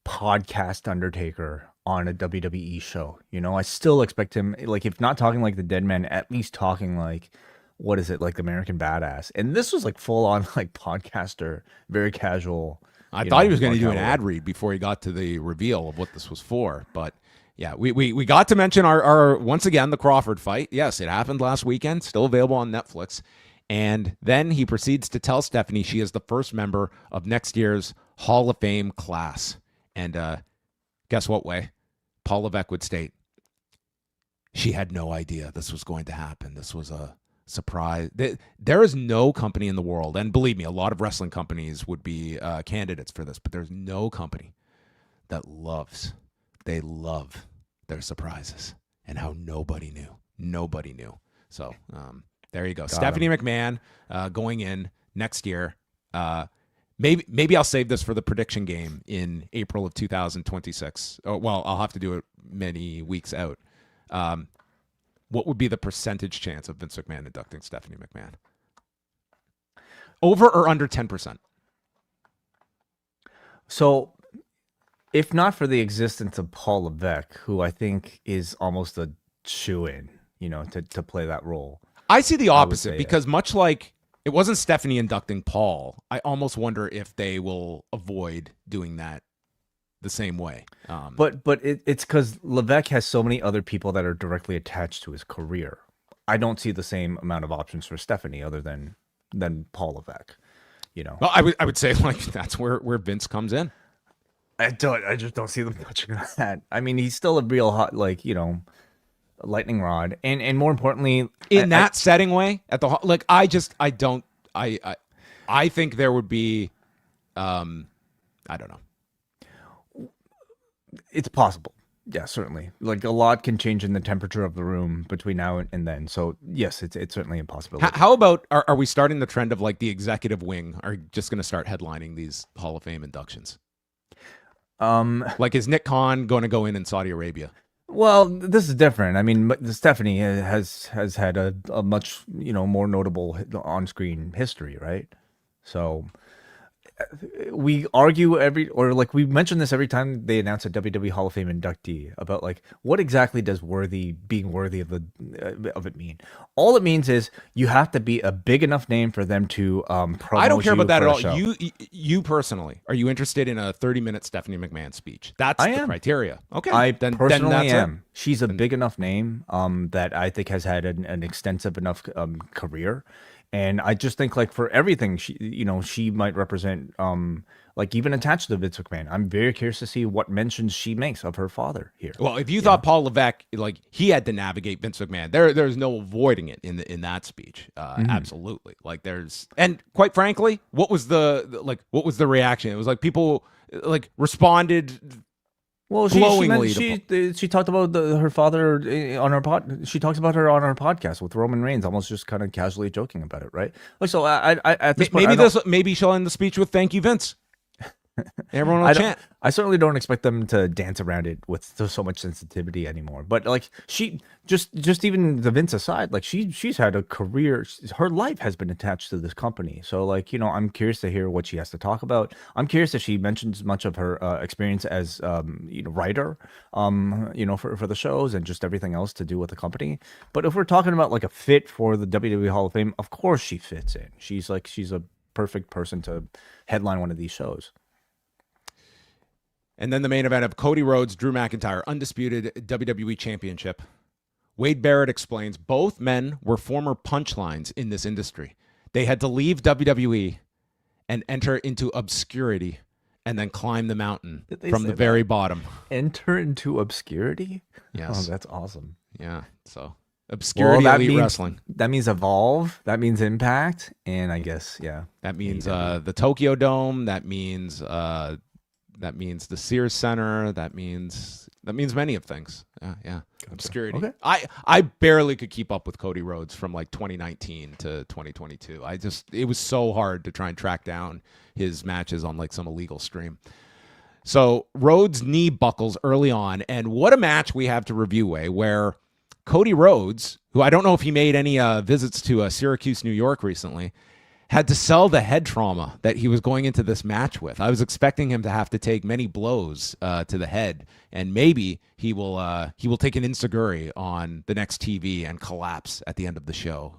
podcast Undertaker on a WWE show. You know, I still expect him, like, if not talking like the Dead Man, at least talking like, what is it, like American Badass. And this was like full on like podcaster, very casual. I thought he was going to do an ad read before he got to the reveal of what this was for, but yeah, we got to mention our once again the Crawford fight. Yes, it happened last weekend, still available on Netflix. And then he proceeds to tell Stephanie she is the first member of next year's Hall of Fame class. And guess what, Way? Paul Levesque would state, she had no idea this was going to happen. This was a surprise. There is no company in the world, and believe me, a lot of wrestling companies would be candidates for this, but there's no company that love their surprises, and how nobody knew. So, there you go. Stephanie McMahon going in next year. Maybe I'll save this for the prediction game in April of 2026. Oh, well, I'll have to do it many weeks out. What would be the percentage chance of Vince McMahon inducting Stephanie McMahon? Over or under 10%? So, if not for the existence of Paul Levesque, who I think is almost a shoo-in, you know, to play that role. I see the opposite, because much like it wasn't Stephanie inducting Paul, I almost wonder if they will avoid doing that the same way. But it's because Levesque has so many other people that are directly attached to his career. I don't see the same amount of options for Stephanie other than Paul Levesque. You know, well, I would say like that's where Vince comes in. I just don't see them touching that. I mean, he's still a real hot, like, you know, lightning rod, and more importantly, in that setting way at the like, I think there would be, I don't know. It's possible. Yeah, certainly. Like a lot can change in the temperature of the room between now and then. So yes, it's certainly a possibility. How about are we starting the trend of like the executive wing are just going to start headlining these Hall of Fame inductions? Like is Nick Khan going to go in Saudi Arabia? Well, this is different. I mean, Stephanie has had a much, you know, more notable on-screen history, right? So we argue we mention this every time they announce a WWE Hall of Fame inductee about like what exactly does being worthy of it mean? All it means is you have to be a big enough name for them to promote. I don't care about that at all. Show. You personally, are you interested in a 30-minute Stephanie McMahon speech? That's the criteria. Okay, I personally am. She's a big enough name that I think has had an extensive enough career. And I just think, like, for everything, she might represent, like, even attached to Vince McMahon. I'm very curious to see what mentions she makes of her father here. Well, if you thought Paul Levesque, like, he had to navigate Vince McMahon, there's no avoiding it in that speech. Absolutely. Like, and quite frankly, what was the reaction? It was like people, like, responded. Well, she talked about her father on her She talks about her on her podcast with Roman Reigns, almost just kind of casually joking about it, right? Like, so I at this point, maybe she'll end the speech with "Thank you, Vince." Everyone will chant. I certainly don't expect them to dance around it with so much sensitivity anymore. But like she just even the Vince aside, like she's had a career. Her life has been attached to this company. So like, you know, I'm curious to hear what she has to talk about. I'm curious if she mentions much of her experience as you know, writer, you know, for the shows and just everything else to do with the company. But if we're talking about like a fit for the WWE Hall of Fame, of course she fits in. She's a perfect person to headline one of these shows. And then the main event of Cody Rhodes, Drew McIntyre, undisputed WWE Championship. Wade Barrett explains both men were former punchlines in this industry. They had to leave WWE and enter into obscurity and then climb the mountain from the very bottom. Enter into obscurity? Yes. Oh, that's awesome. Yeah. So obscurity, elite wrestling. That means Evolve. That means Impact. And I guess, yeah. That means the Tokyo Dome. That means the Sears Center. That means many of things. Yeah. Gotcha. Obscurity. Okay. I barely could keep up with Cody Rhodes from like 2019 to 2022. It was so hard to try and track down his matches on like some illegal stream. So Rhodes' knee buckles early on, and what a match we have to review, where Cody Rhodes, who I don't know if he made any visits to Syracuse, New York recently, had to sell the head trauma that he was going into this match with. I was expecting him to have to take many blows to the head, and maybe he will take an enziguri on the next TV and collapse at the end of the show,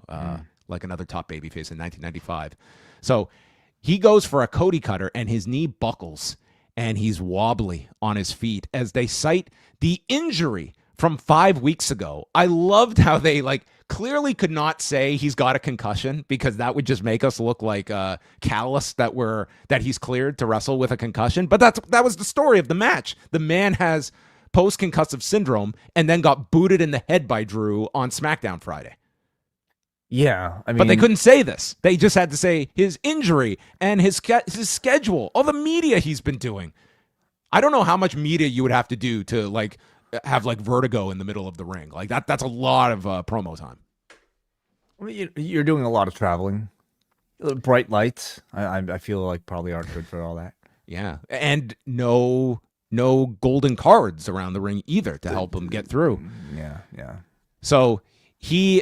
like another top babyface in 1995. So he goes for a Cody cutter, and his knee buckles, and he's wobbly on his feet as they cite the injury from 5 weeks ago. I loved how they clearly could not say he's got a concussion, because that would just make us look like callous that he's cleared to wrestle with a concussion. But that was the story of the match. The man has post-concussive syndrome and then got booted in the head by Drew on SmackDown Friday. Yeah, I mean, but they couldn't say this. They just had to say his injury and his schedule, all the media he's been doing. I don't know how much media you would have to do to have vertigo in the middle of the ring. That's a lot of promo time. I mean, you're doing a lot of traveling. Bright lights, I feel like probably aren't good for all that. Yeah, and no golden cards around the ring either to help him get through. Yeah. So he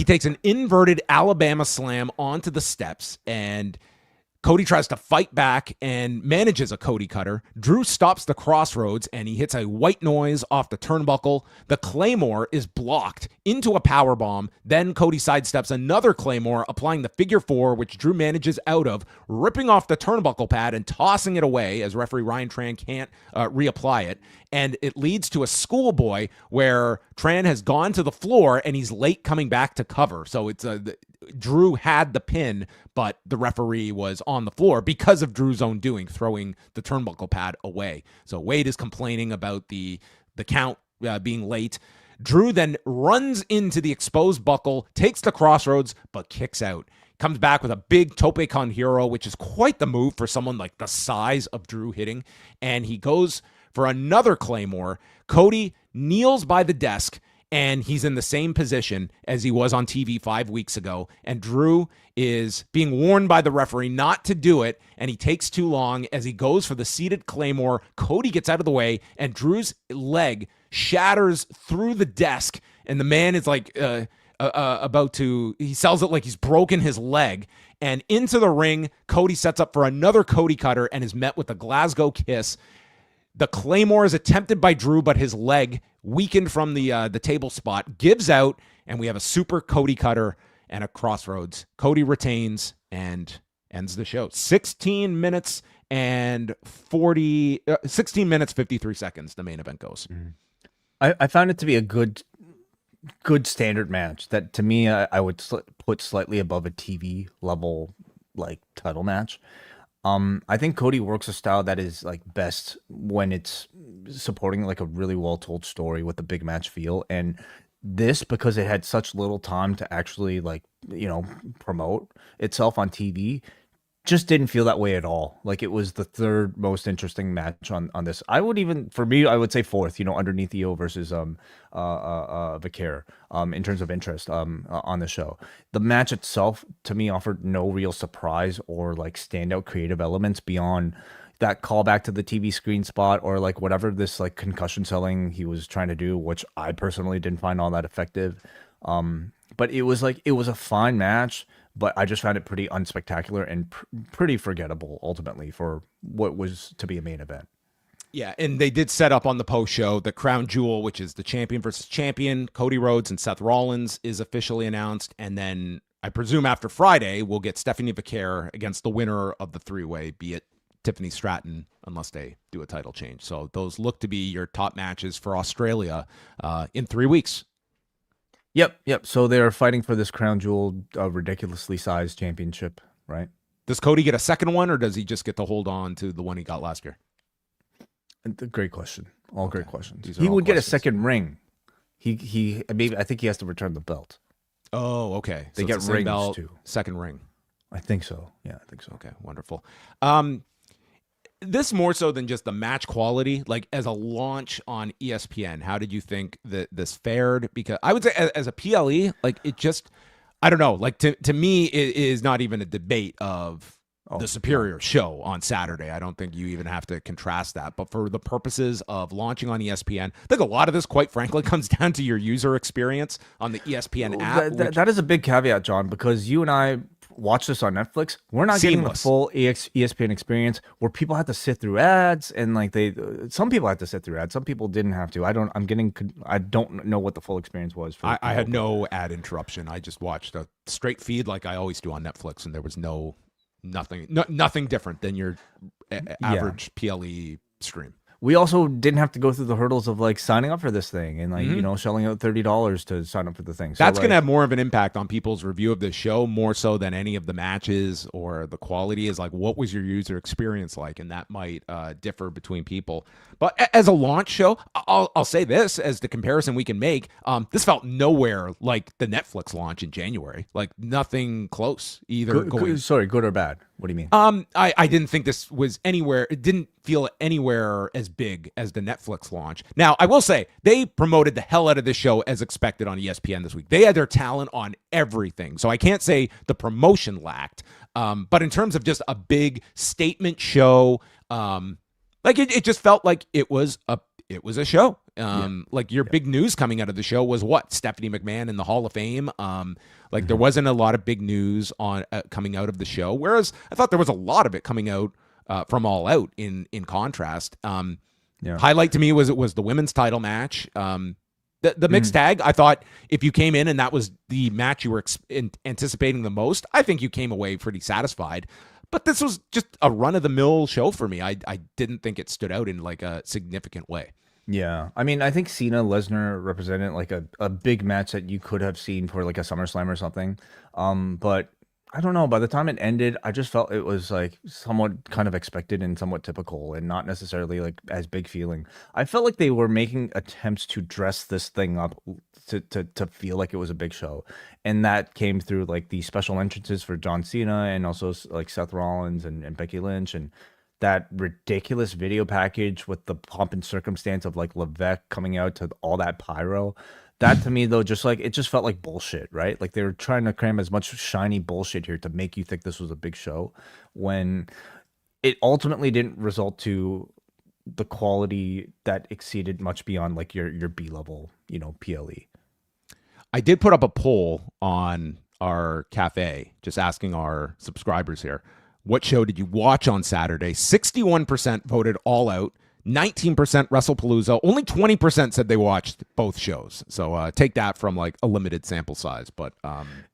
takes an inverted Alabama slam onto the steps, and Cody tries to fight back and manages a Cody cutter. Drew stops the crossroads, and he hits a white noise off the turnbuckle. The Claymore is blocked into a powerbomb. Then Cody sidesteps another Claymore, applying the figure four, which Drew manages out of, ripping off the turnbuckle pad and tossing it away as referee Ryan Tran can't reapply it. And it leads to a schoolboy where Tran has gone to the floor and he's late coming back to cover. So it's Drew had the pin, but the referee was on the floor because of Drew's own doing, throwing the turnbuckle pad away. So Wade is complaining about the count being late. Drew then runs into the exposed buckle, takes the crossroads, but kicks out. Comes back with a big tope con hero, which is quite the move for someone like the size of Drew hitting. And he goes for another Claymore. Cody kneels by the desk, and he's in the same position as he was on TV 5 weeks ago. And Drew is being warned by the referee not to do it, and he takes too long as he goes for the seated Claymore. Cody gets out of the way, and Drew's leg shatters through the desk, and the man is he sells it like he's broken his leg. And into the ring, Cody sets up for another Cody cutter and is met with a Glasgow kiss. The Claymore is attempted by Drew, but his leg, weakened from the table spot, gives out, and we have a super Cody cutter and a crossroads. Cody retains and ends the show. 16 minutes 53 seconds, the main event goes. I found it to be a good standard match that, to me, I would put slightly above a TV level title match. I think Cody works a style that is best when it's supporting a really well told story with a big match feel. And this, because it had such little time to actually promote itself on TV, just didn't feel that way at all. It was the third most interesting match on this. I would say fourth, underneath EO versus Vicaire, in terms of interest on the show. The match itself, to me, offered no real surprise or standout creative elements beyond that callback to the TV screen spot, or like whatever this like concussion selling he was trying to do, which I personally didn't find all that effective. But it was a fine match, but I just found it pretty unspectacular and pretty forgettable ultimately for what was to be a main event. Yeah, and they did set up on the post show the crown jewel, which is the champion versus champion. Cody Rhodes and Seth Rollins is officially announced, and then I presume after Friday we'll get Stephanie Vaquer against the winner of the three-way, be it Tiffany Stratton, unless they do a title change. So those look to be your top matches for Australia in 3 weeks. Yep. So they're fighting for this crown jewel, ridiculously sized championship, right? Does Cody get a second one, or does he just get to hold on to the one he got last year? Great question. All great questions. He would get a second ring. I think he has to return the belt. Oh, okay. They so get it's the same rings belt, too. Second ring. I think so. Yeah, I think so. Okay, wonderful. This more so than just the match quality, like as a launch on ESPN, how did you think that this fared? Because I would say as a PLE, like it just, I don't know, like to me, it is not even a debate of the superior show on Saturday. I don't think you even have to contrast that. But for the purposes of launching on ESPN, I think a lot of this, quite frankly, comes down to your user experience on the ESPN app. That is a big caveat, John, because you and I watch this on Netflix. We're not getting the full ESPN experience where people have to sit through ads, and like some people had to sit through ads. Some people didn't have to. I don't know what the full experience was. I had no ad interruption. I just watched a straight feed like I always do on Netflix, and there was nothing different than your average PLE stream. We also didn't have to go through the hurdles of like signing up for this thing and like, shelling out $30 to sign up for the thing. So that's going to have more of an impact on people's review of this show, more so than any of the matches or the quality is like, what was your user experience like? And that might differ between people. But as a launch show, I'll say this as the comparison we can make. This felt nowhere like the Netflix launch in January, like nothing close either. Good or bad? What do you mean? I didn't think this was anywhere. It didn't feel anywhere as big as the Netflix launch. Now, I will say they promoted the hell out of this show as expected on ESPN this week. They had their talent on everything. So I can't say the promotion lacked. But in terms of just a big statement show, like it just felt like it was a show. Like your big news coming out of the show was what? Stephanie McMahon in the Hall of Fame. There wasn't a lot of big news on coming out of the show, whereas I thought there was a lot of it coming out from All Out. In contrast, highlight to me was the women's title match. The mixed tag. I thought if you came in and that was the match you were anticipating the most, I think you came away pretty satisfied. But this was just a run-of-the-mill show for me. I didn't think it stood out in like a significant way. Yeah. I mean, I think Cena Lesnar represented like a big match that you could have seen for like a SummerSlam or something. But I don't know. By the time it ended, I just felt it was like somewhat kind of expected and somewhat typical and not necessarily like as big feeling. I felt like they were making attempts to dress this thing up to feel like it was a big show. And that came through like the special entrances for John Cena and also like Seth Rollins and Becky Lynch, and that ridiculous video package with the pomp and circumstance of like Levesque coming out to all that pyro. That to me, though, just like it just felt like bullshit, right? Like they were trying to cram as much shiny bullshit here to make you think this was a big show, when it ultimately didn't result to the quality that exceeded much beyond like your B-level, PLE. I did put up a poll on our cafe, just asking our subscribers here, what show did you watch on Saturday? 61% voted All Out. 19% Wrestlepalooza. Only 20% said they watched both shows. So take that from like a limited sample size. But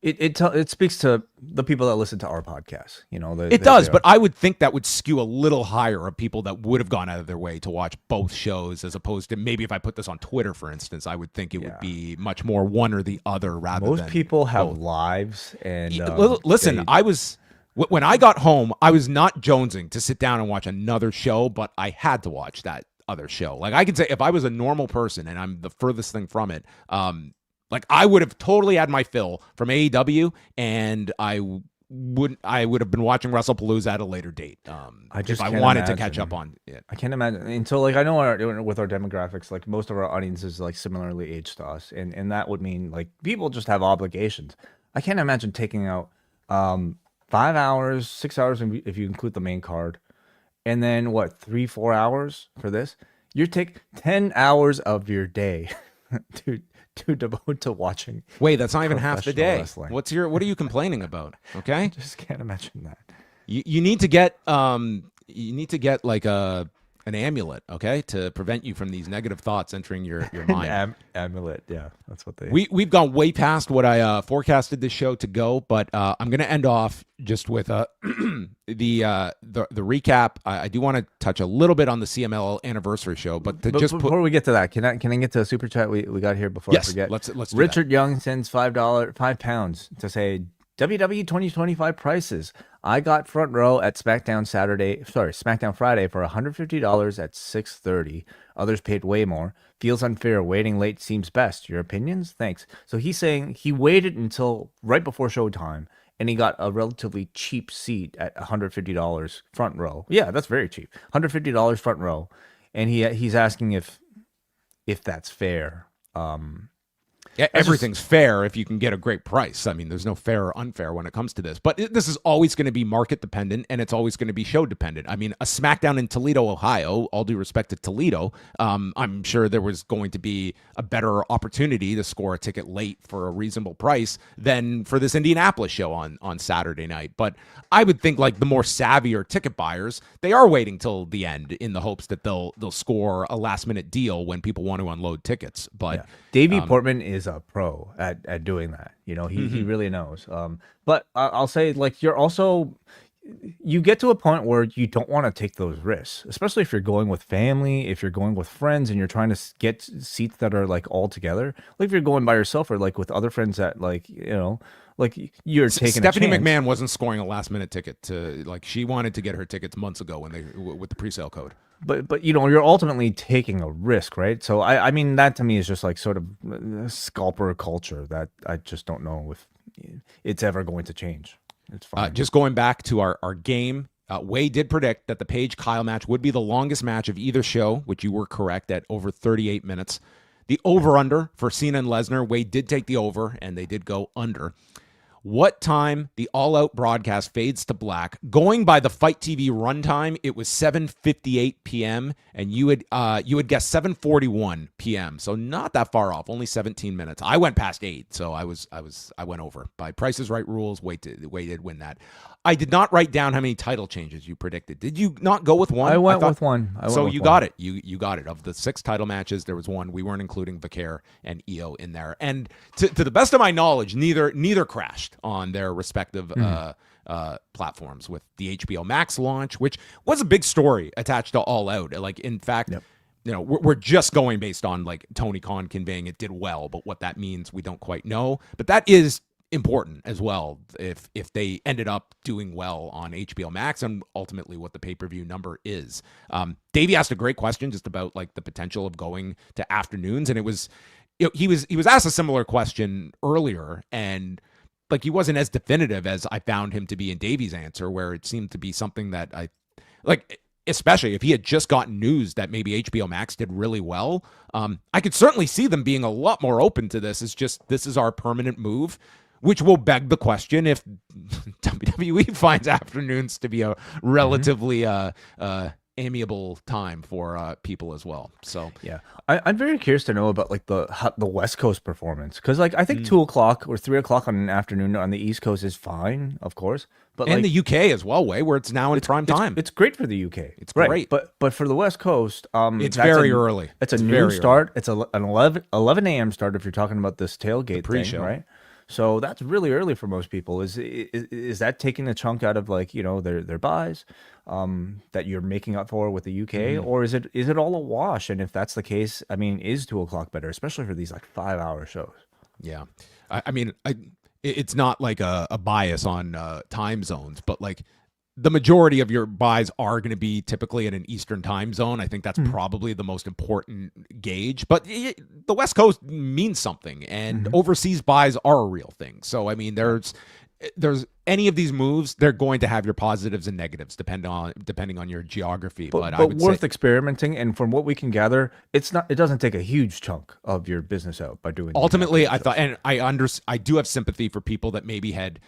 it speaks to the people that listen to our podcast. It does. But I would think that would skew a little higher of people that would have gone out of their way to watch both shows, as opposed to maybe if I put this on Twitter, for instance, I would think it would be much more one or the other rather than most people have both. Lives. And listen, when I got home, I was not jonesing to sit down and watch another show, but I had to watch that other show. Like I can say, if I was a normal person, and I'm the furthest thing from it, like I would have totally had my fill from AEW, and I would have been watching WrestlePalooza at a later date. If I wanted to catch up on it. I can't imagine. And so like I know with our demographics, like most of our audience is like similarly aged to us, and that would mean like people just have obligations. I can't imagine taking out 5 hours, 6 hours if you include the main card, and then what, 3-4 hours for this? You take 10 hours of your day to devote to watching. Wait, that's not even half the day. Wrestling. What are you complaining about? Okay, I just can't imagine that. you need to get like an amulet, okay, to prevent you from these negative thoughts entering your mind. Amulet, yeah, that's what they. We've gone way past what I forecasted this show to go, but I'm going to end off just with the recap. I do want to touch a little bit on the CML anniversary show, but before we get to that, can I get to a super chat we got here before I forget? Let's do Richard Young sends £5 to say WWE 2025 prices. I got front row at SmackDown Friday for $150 at 6:30. Others paid way more. Feels unfair. Waiting late seems best. Your opinions? Thanks. So he's saying he waited until right before showtime and he got a relatively cheap seat at $150 front row. Yeah, that's very cheap. $150 front row, and he's asking if that's fair. Yeah, everything's fair if you can get a great price. I mean, there's no fair or unfair when it comes to this. But this is always going to be market dependent, and it's always going to be show dependent. I mean, a SmackDown in Toledo, Ohio, all due respect to Toledo, I'm sure there was going to be a better opportunity to score a ticket late for a reasonable price than for this Indianapolis show on Saturday night. But I would think like the more savvier ticket buyers, they are waiting till the end in the hopes that they'll score a last minute deal when people want to unload tickets. But yeah. Davey Portman is a pro at doing that. You know, he really knows. But I'll say, like, you get to a point where you don't want to take those risks, especially if you're going with family, if you're going with friends, and you're trying to get seats that are like all together. Like if you're going by yourself or like with other friends that like, you know, like you're taking Stephanie a chance. McMahon wasn't scoring a last minute ticket to like she wanted to get her tickets months ago with the presale code. But you know, you're ultimately taking a risk, right? So I mean that to me is just like sort of scalper culture that I just don't know if it's ever going to change. It's fine. Just going back to our game, Wade did predict that the Page-Kyle match would be the longest match of either show, which you were correct at over 38 minutes. The over-under for Cena and Lesnar, Wade did take the over, and they did go under. What time the All Out broadcast fades to black? Going by the Fight TV runtime, it was 7:58 p.m. and you would guess 7:41 p.m. So not that far off, only 17 minutes. I went past 8, so I went over by Price is Right rules. Wade did win that. I did not write down how many title changes you predicted. Did you not go with one? I went with one. So you got it. You got it. Of the 6 title matches, there was one. We weren't including Vicaire and IYO in there. And to the best of my knowledge, neither crashed on their respective platforms with the HBO Max launch, which was a big story attached to All Out. Like, in fact, you know, we're just going based on like Tony Khan conveying it did well, but what that means, we don't quite know. But that is important as well if they ended up doing well on HBO Max and ultimately what the pay-per-view number is. Davey asked a great question just about like the potential of going to afternoons, and it was, you know, he was asked a similar question earlier, and like he wasn't as definitive as I found him to be in Davey's answer, where it seemed to be something that I like, especially if he had just gotten news that maybe HBO Max did really well. I could certainly see them being a lot more open to this. It's just, this is our permanent move, which will beg the question if WWE finds afternoons to be a relatively amiable time for people as well. So yeah, I'm very curious to know about like the West Coast performance, because like I think 2 o'clock or 3 o'clock on an afternoon on the East Coast is fine, of course, but and like, the UK as well, where it's now in prime time. It's great for the UK. It's great, but for the West Coast, it's very early. It's a noon start. It's an 11 a.m. start if you're talking about this tailgate thing, right? So that's really early for most people. Is that taking a chunk out of like, you know, their buys that you're making up for with the UK, or is it all a wash? And if that's the case, I mean, is 2 o'clock better, especially for these like 5-hour shows? Yeah, I mean, it's not like a bias on time zones, but like the majority of your buys are going to be typically in an Eastern time zone. I think that's probably the most important gauge, but the West Coast means something, and overseas buys are a real thing. So, I mean, there's any of these moves, they're going to have your positives and negatives depending on your geography. But I would worth say, experimenting. And from what we can gather, it doesn't take a huge chunk of your business out by doing. Ultimately, I thought, and I do have sympathy for people that maybe had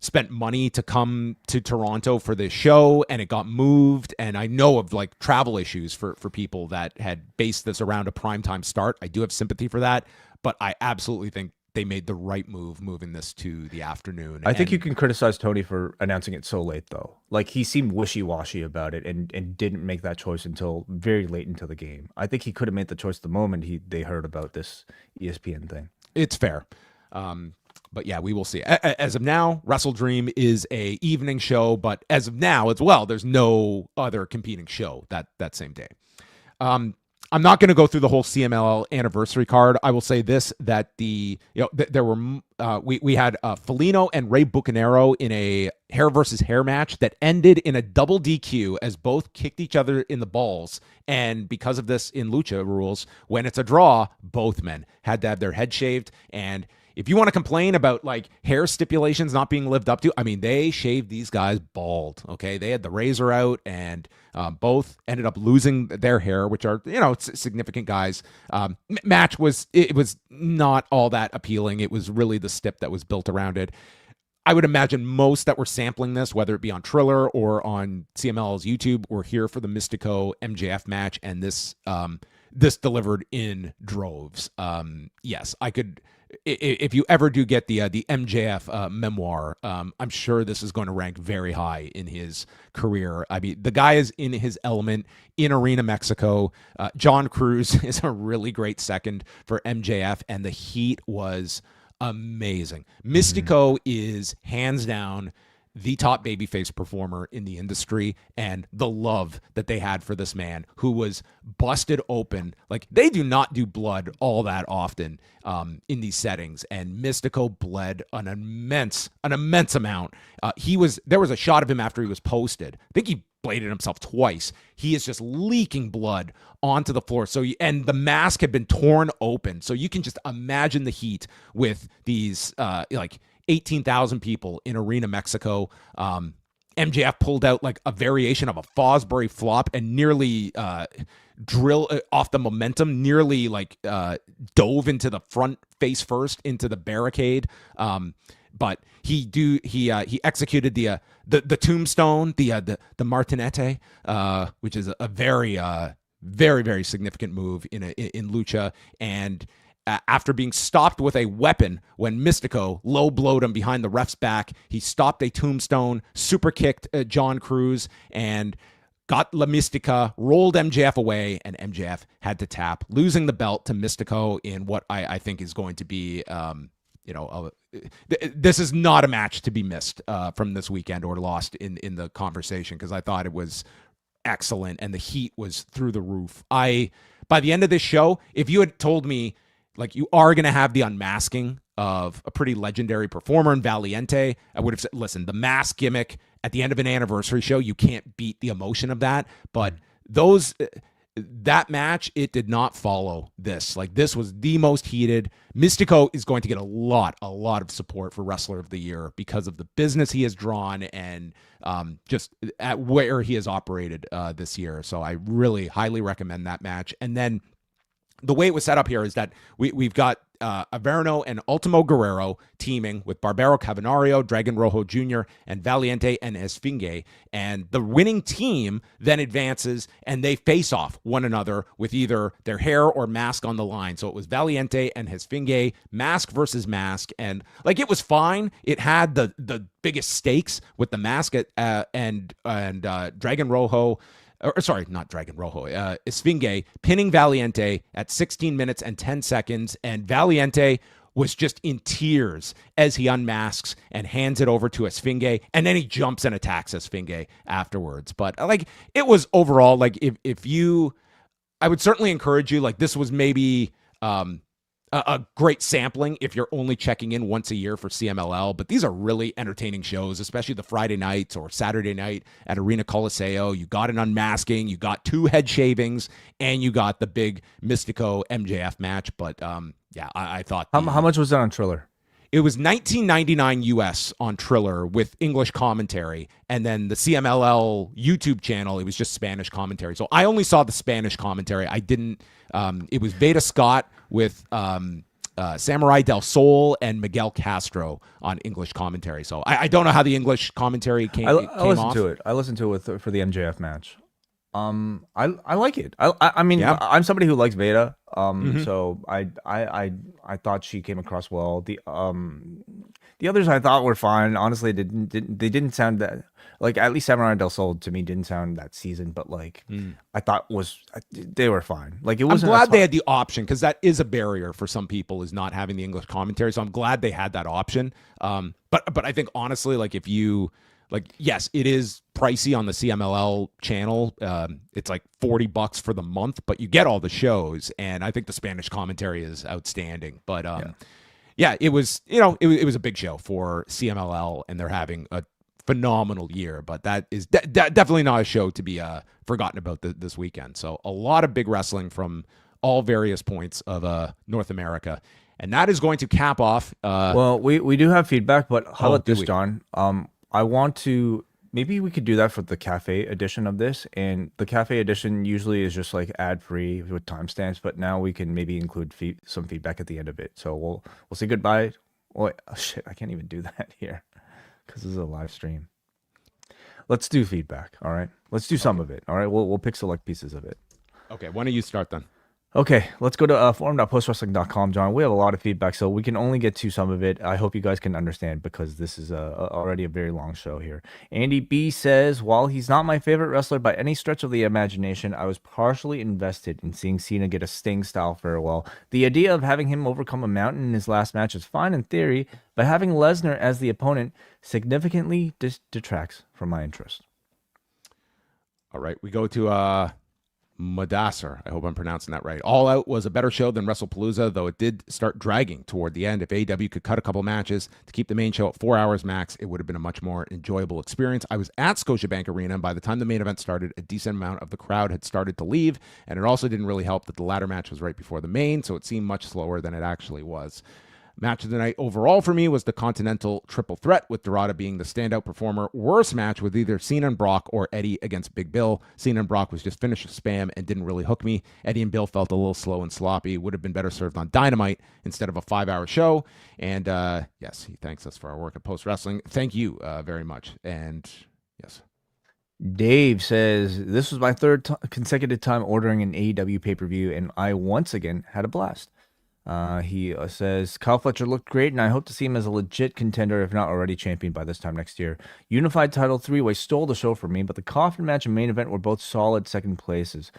spent money to come to Toronto for this show, and it got moved. And I know of like travel issues for people that had based this around a primetime start. I do have sympathy for that, but I absolutely think they made the right move moving this to the afternoon. I think you can criticize Tony for announcing it so late, though. Like, he seemed wishy-washy about it and didn't make that choice until very late into the game. I think he could have made the choice the moment they heard about this ESPN thing. It's fair. But yeah, we will see. As of now, Wrestle Dream is a evening show, but as of now as well, there's no other competing show that same day. I'm not going to go through the whole CMLL anniversary card. I will say this, that there were we had Felino and Ray Bucanero in a hair versus hair match that ended in a double DQ as both kicked each other in the balls. And because of this in Lucha rules, when it's a draw, both men had to have their head shaved. And if you want to complain about like hair stipulations not being lived up to, I mean, they shaved these guys bald. Okay. They had the razor out, and both ended up losing their hair, which are, significant guys. Match was not all that appealing. It was really the stip that was built around it. I would imagine most that were sampling this, whether it be on Triller or on CMLL's YouTube, were here for the Mystico MJF match. And this delivered in droves. Yes, I could. If you ever do get the MJF memoir, I'm sure this is going to rank very high in his career. I mean, the guy is in his element in Arena Mexico. John Cruz is a really great second for MJF, and the heat was amazing. Mystico is hands down the top babyface performer in the industry, and the love that they had for this man who was busted open. Like, they do not do blood all that often in these settings, and Mystico bled an immense amount. There was a shot of him after he was posted. I think he bladed himself twice. He is just leaking blood onto the floor. And the mask had been torn open. So you can just imagine the heat with these 18,000 people in Arena Mexico. MJF pulled out like a variation of a Fosbury flop and nearly drill off the momentum, nearly dove into the front face first into the barricade. But he executed the tombstone, the Martinete, which is a very very, very significant move in Lucha. And after being stopped with a weapon when Mystico low blowed him behind the ref's back, he stopped a tombstone, super kicked John Cruz, and got La Mystica, rolled MJF away, and MJF had to tap, losing the belt to Mystico in what I think is going to be, this is not a match to be missed from this weekend or lost in the conversation, because I thought it was excellent and the heat was through the roof. By the end of this show, if you had told me, like, you are going to have the unmasking of a pretty legendary performer in Valiente, I would have said, listen, the mask gimmick at the end of an anniversary show, you can't beat the emotion of that. But that match, it did not follow this. Like, this was the most heated. Mystico is going to get a lot of support for Wrestler of the Year because of the business he has drawn and just at where he has operated this year. So I really highly recommend that match. And then the way it was set up here is that we've got Averno and Ultimo Guerrero teaming with Barbaro Cavernario, Dragon Rojo Jr., and Valiente and Esfinge. And the winning team then advances, and they face off one another with either their hair or mask on the line. So it was Valiente and Esfinge, mask versus mask. And, like, it was fine. It had the biggest stakes with the mask and Dragon Rojo. Sorry, not Dragon Rojo, Esfinge pinning Valiente at 16 minutes and 10 seconds. And Valiente was just in tears as he unmasks and hands it over to Esfinge. And then he jumps and attacks Esfinge afterwards. But, like, it was overall, like, I would certainly encourage you, like, this was maybe a great sampling if you're only checking in once a year for CMLL, but these are really entertaining shows, especially the Friday nights or Saturday night at Arena Coliseo. You got an unmasking, you got 2 head shavings, and you got the big Mystico MJF match. But I thought how much was that on Triller? It was $19.99 US on Triller with English commentary, and then the CMLL YouTube channel, it was just Spanish commentary. So I only saw the Spanish commentary. I didn't. It was Veda Scott with Samurai Del Sol and Miguel Castro on English commentary. So I don't know how the English commentary came I listened off. to it. I listened to it for the MJF match. I like it. I mean, Yeah. I'm somebody who likes Veda. So I thought she came across well. The others I thought were fine. Honestly, they didn't sound that like, at least Samurai Del Sol to me didn't sound that seasoned, but like I thought they were fine. Like it I'm wasn't. glad they had the option, because that is a barrier for some people, is not having the English commentary. So I'm glad they had that option. But I think honestly, like if you yes, it is pricey on the CMLL channel. It's like $40 for the month, but you get all the shows, and I think the Spanish commentary is outstanding. But yeah, it was it was a big show for CMLL, and they're having a phenomenal year. But that is definitely not a show to be forgotten about this weekend. So a lot of big wrestling from all various points of North America. And that is going to cap off. Well, we do have feedback, but how about do this, we? John? I want to, maybe we could do that for the cafe edition of this. And the cafe edition usually is just like ad free with timestamps, but now we can maybe include some feedback at the end of it. So we'll say goodbye. Oh shit, I can't even do that here because this is a live stream. Let's do feedback. All right, let's do some of it. All right, we'll pick select pieces of it. Okay, why don't you start then? Okay, let's go to forum.postwrestling.com, John. We have a lot of feedback, so we can only get to some of it. I hope you guys can understand, because this is already a very long show here. Andy B says, while he's not my favorite wrestler by any stretch of the imagination, I was partially invested in seeing Cena get a Sting-style farewell. The idea of having him overcome a mountain in his last match is fine in theory, but having Lesnar as the opponent significantly detracts from my interest. All right, we go to Madassar. I hope I'm pronouncing that right. All Out was a better show than WrestlePalooza, though it did start dragging toward the end. If AEW could cut a couple matches to keep the main show at 4 hours max, it would have been a much more enjoyable experience. I was at Scotiabank Arena, and by the time the main event started, a decent amount of the crowd had started to leave, and it also didn't really help that the ladder match was right before the main, so it seemed much slower than it actually was. Match of the night overall for me was the Continental Triple Threat, with Dorada being the standout performer. Worst match with either Cena and Brock or Eddie against Big Bill. Cena and Brock was just finished spam and didn't really hook me. Eddie and Bill felt a little slow and sloppy. Would have been better served on Dynamite instead of a 5-hour show. And yes, he thanks us for our work at Post Wrestling. Thank you very much. And yes. Dave says, this was my third consecutive time ordering an AEW pay-per-view, and I once again had a blast. He says, Kyle Fletcher looked great, and I hope to see him as a legit contender, if not already champion by this time next year. Unified title 3-way stole the show for me, but the coffin match and main event were both solid second places.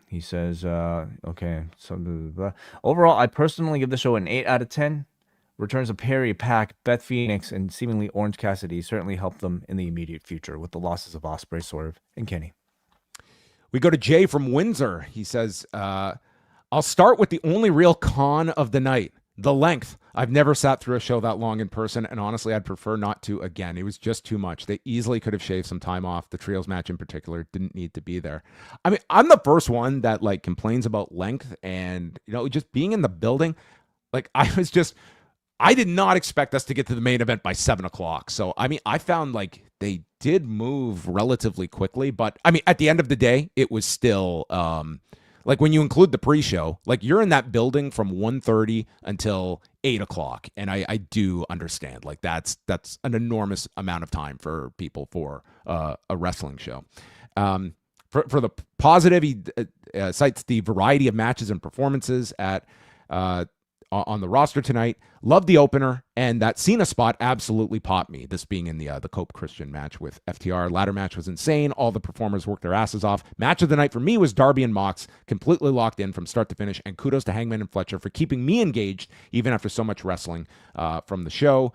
He says, okay. So blah, blah. Overall, I personally give the show an 8 out of 10. Returns of Perry, Pac, Beth Phoenix, and seemingly Orange Cassidy certainly helped them in the immediate future, with the losses of Ospreay, Swerve, and Kenny. We go to Jay from Windsor. He says, I'll start with the only real con of the night, the length. I've never sat through a show that long in person, and honestly, I'd prefer not to again. It was just too much. They easily could have shaved some time off. The trios match in particular didn't need to be there. I mean, I'm the first one that complains about length and, just being in the building. I did not expect us to get to the main event by 7:00. So, I mean, I found they did move relatively quickly, but I mean, at the end of the day, it was still, when you include the pre-show, you're in that building from 1:30 until 8:00. And I do understand, that's an enormous amount of time for people for a wrestling show. For the positive, he cites the variety of matches and performances on the roster tonight. Loved the opener, and that Cena spot absolutely popped me. This being in the Cope Christian match with FTR. Ladder match was insane. All the performers worked their asses off. Match of the night for me was Darby and Mox, completely locked in from start to finish, and kudos to Hangman and Fletcher for keeping me engaged even after so much wrestling from the show.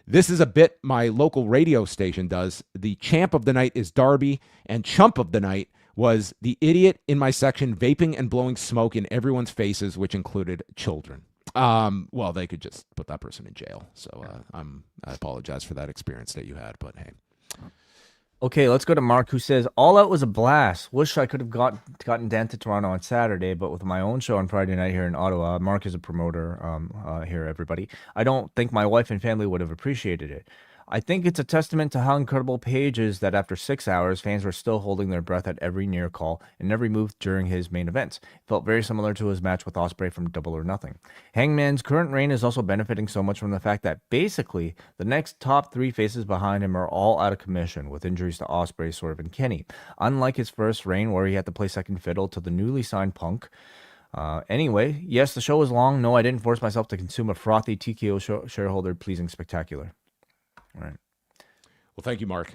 This is a bit my local radio station does. The champ of the night is Darby, and chump of the night was the idiot in my section vaping and blowing smoke in everyone's faces, which included children. Well, they could just put that person in jail. So I apologize for that experience that you had, but hey. Okay, let's go to Mark, who says, All Out was a blast. Wish I could have gotten down to Toronto on Saturday, but with my own show on Friday night here in Ottawa, Mark is a promoter here, everybody. I don't think my wife and family would have appreciated it. I think it's a testament to how incredible Page is that after 6 hours, fans were still holding their breath at every near call and every move during his main events. It felt very similar to his match with Ospreay from Double or Nothing. Hangman's current reign is also benefiting so much from the fact that basically the next top 3 faces behind him are all out of commission, with injuries to Ospreay, Swerve, and Kenny. Unlike his first reign, where he had to play second fiddle to the newly signed Punk. Anyway, yes, the show was long. No, I didn't force myself to consume a frothy TKO shareholder-pleasing spectacular. All right. Well, thank you, Mark.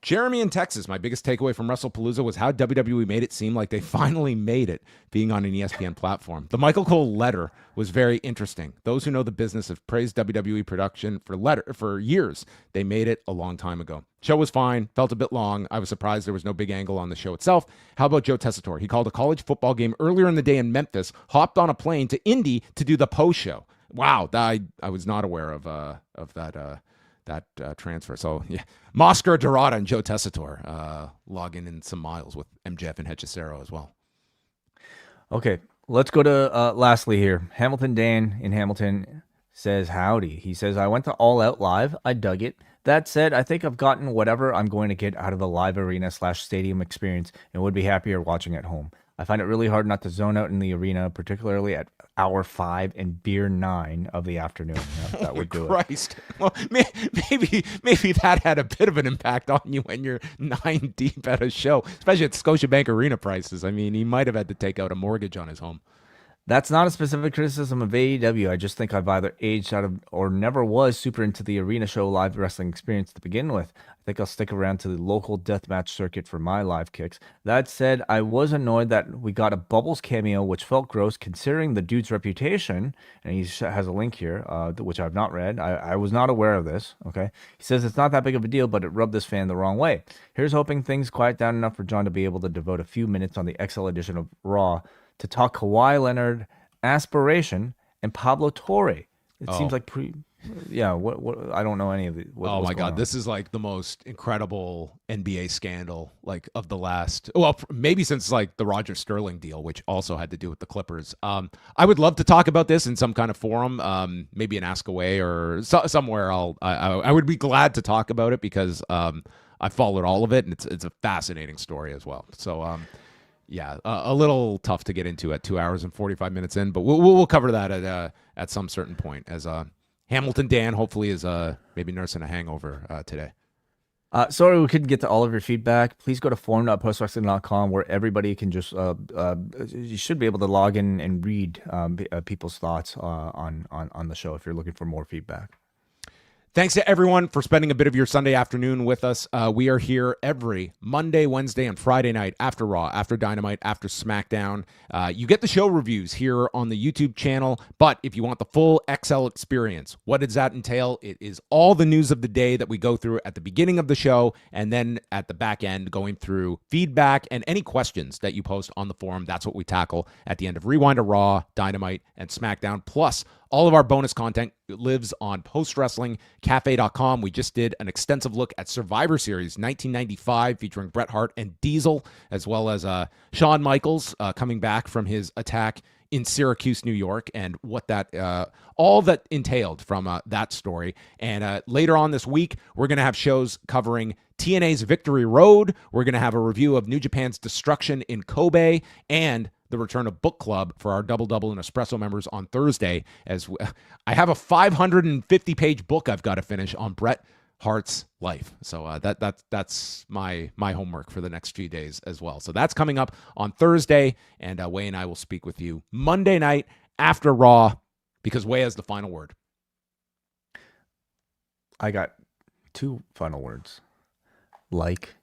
Jeremy in Texas, my biggest takeaway from WrestlePalooza was how WWE made it seem like they finally made it being on an ESPN platform. The Michael Cole letter was very interesting. Those who know the business have praised WWE production for years. They made it a long time ago. Show was fine, felt a bit long. I was surprised there was no big angle on the show itself. How about Joe Tessitore? He called a college football game earlier in the day in Memphis, hopped on a plane to Indy to do the post show. Wow, I was not aware of that transfer. So, yeah, Máscara, Dorada, and Joe Tessitore logging in some miles with MJF and Hechicero as well. Okay, let's go to lastly here. Hamilton Dan in Hamilton says, howdy. He says, I went to All Out Live. I dug it. That said, I think I've gotten whatever I'm going to get out of the live arena/stadium experience and would be happier watching at home. I find it really hard not to zone out in the arena, particularly at hour 5 and beer 9 of the afternoon. That would do Christ. It. Well, maybe that had a bit of an impact on you when you're 9 deep at a show, especially at Scotiabank Arena prices. I mean, he might have had to take out a mortgage on his home. That's not a specific criticism of AEW. I just think I've either aged out of or never was super into the arena show live wrestling experience to begin with. I think I'll stick around to the local deathmatch circuit for my live kicks. That said, I was annoyed that we got a Bubbles cameo, which felt gross considering the dude's reputation. And he has a link here, which I've not read. I was not aware of this. Okay, he says it's not that big of a deal, but it rubbed this fan the wrong way. Here's hoping things quiet down enough for John to be able to devote a few minutes on the XL edition of Raw to talk Kawhi Leonard, Aspiration, and Pablo Torre. It seems like what I don't know any of it. Oh my God, this is like the most incredible NBA scandal like of the last, well, maybe since like the Roger Sterling deal, which also had to do with the Clippers. I would love to talk about this in some kind of forum, maybe an Ask Away or somewhere. I would be glad to talk about it because I followed all of it and it's a fascinating story as well. So yeah, a little tough to get into at 2 hours and 45 minutes in, but we'll cover that at some certain point as Hamilton Dan hopefully is maybe nursing a hangover today. Sorry we couldn't get to all of your feedback. Please go to forum.postwrestling.com where everybody can just you should be able to log in and read people's thoughts on the show if you're looking for more feedback. Thanks to everyone for spending a bit of your Sunday afternoon with us. We are here every Monday, Wednesday, and Friday night after Raw, after Dynamite, after SmackDown. You get the show reviews here on the YouTube channel, but if you want the full XL experience, what does that entail? It is all the news of the day that we go through at the beginning of the show, and then at the back end, going through feedback and any questions that you post on the forum. That's what we tackle at the end of Rewind to Raw, Dynamite, and SmackDown. Plus, all of our bonus content lives on postwrestlingcafe.com. We just did an extensive look at Survivor Series 1995 featuring Bret Hart and Diesel, as well as Shawn Michaels coming back from his attack in Syracuse, New York, and what that all that entailed from that story. And later on this week, we're going to have shows covering TNA's Victory Road. We're going to have a review of New Japan's Destruction in Kobe and the return of Book Club for our Double Double and Espresso members on Thursday. As I have a 550-page book I've got to finish on Bret Hart's life. So that's my homework for the next few days as well. So that's coming up on Thursday, and Wai and I will speak with you Monday night after Raw because Wai has the final word. I got 2 final words. Like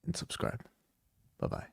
and subscribe. Bye-bye.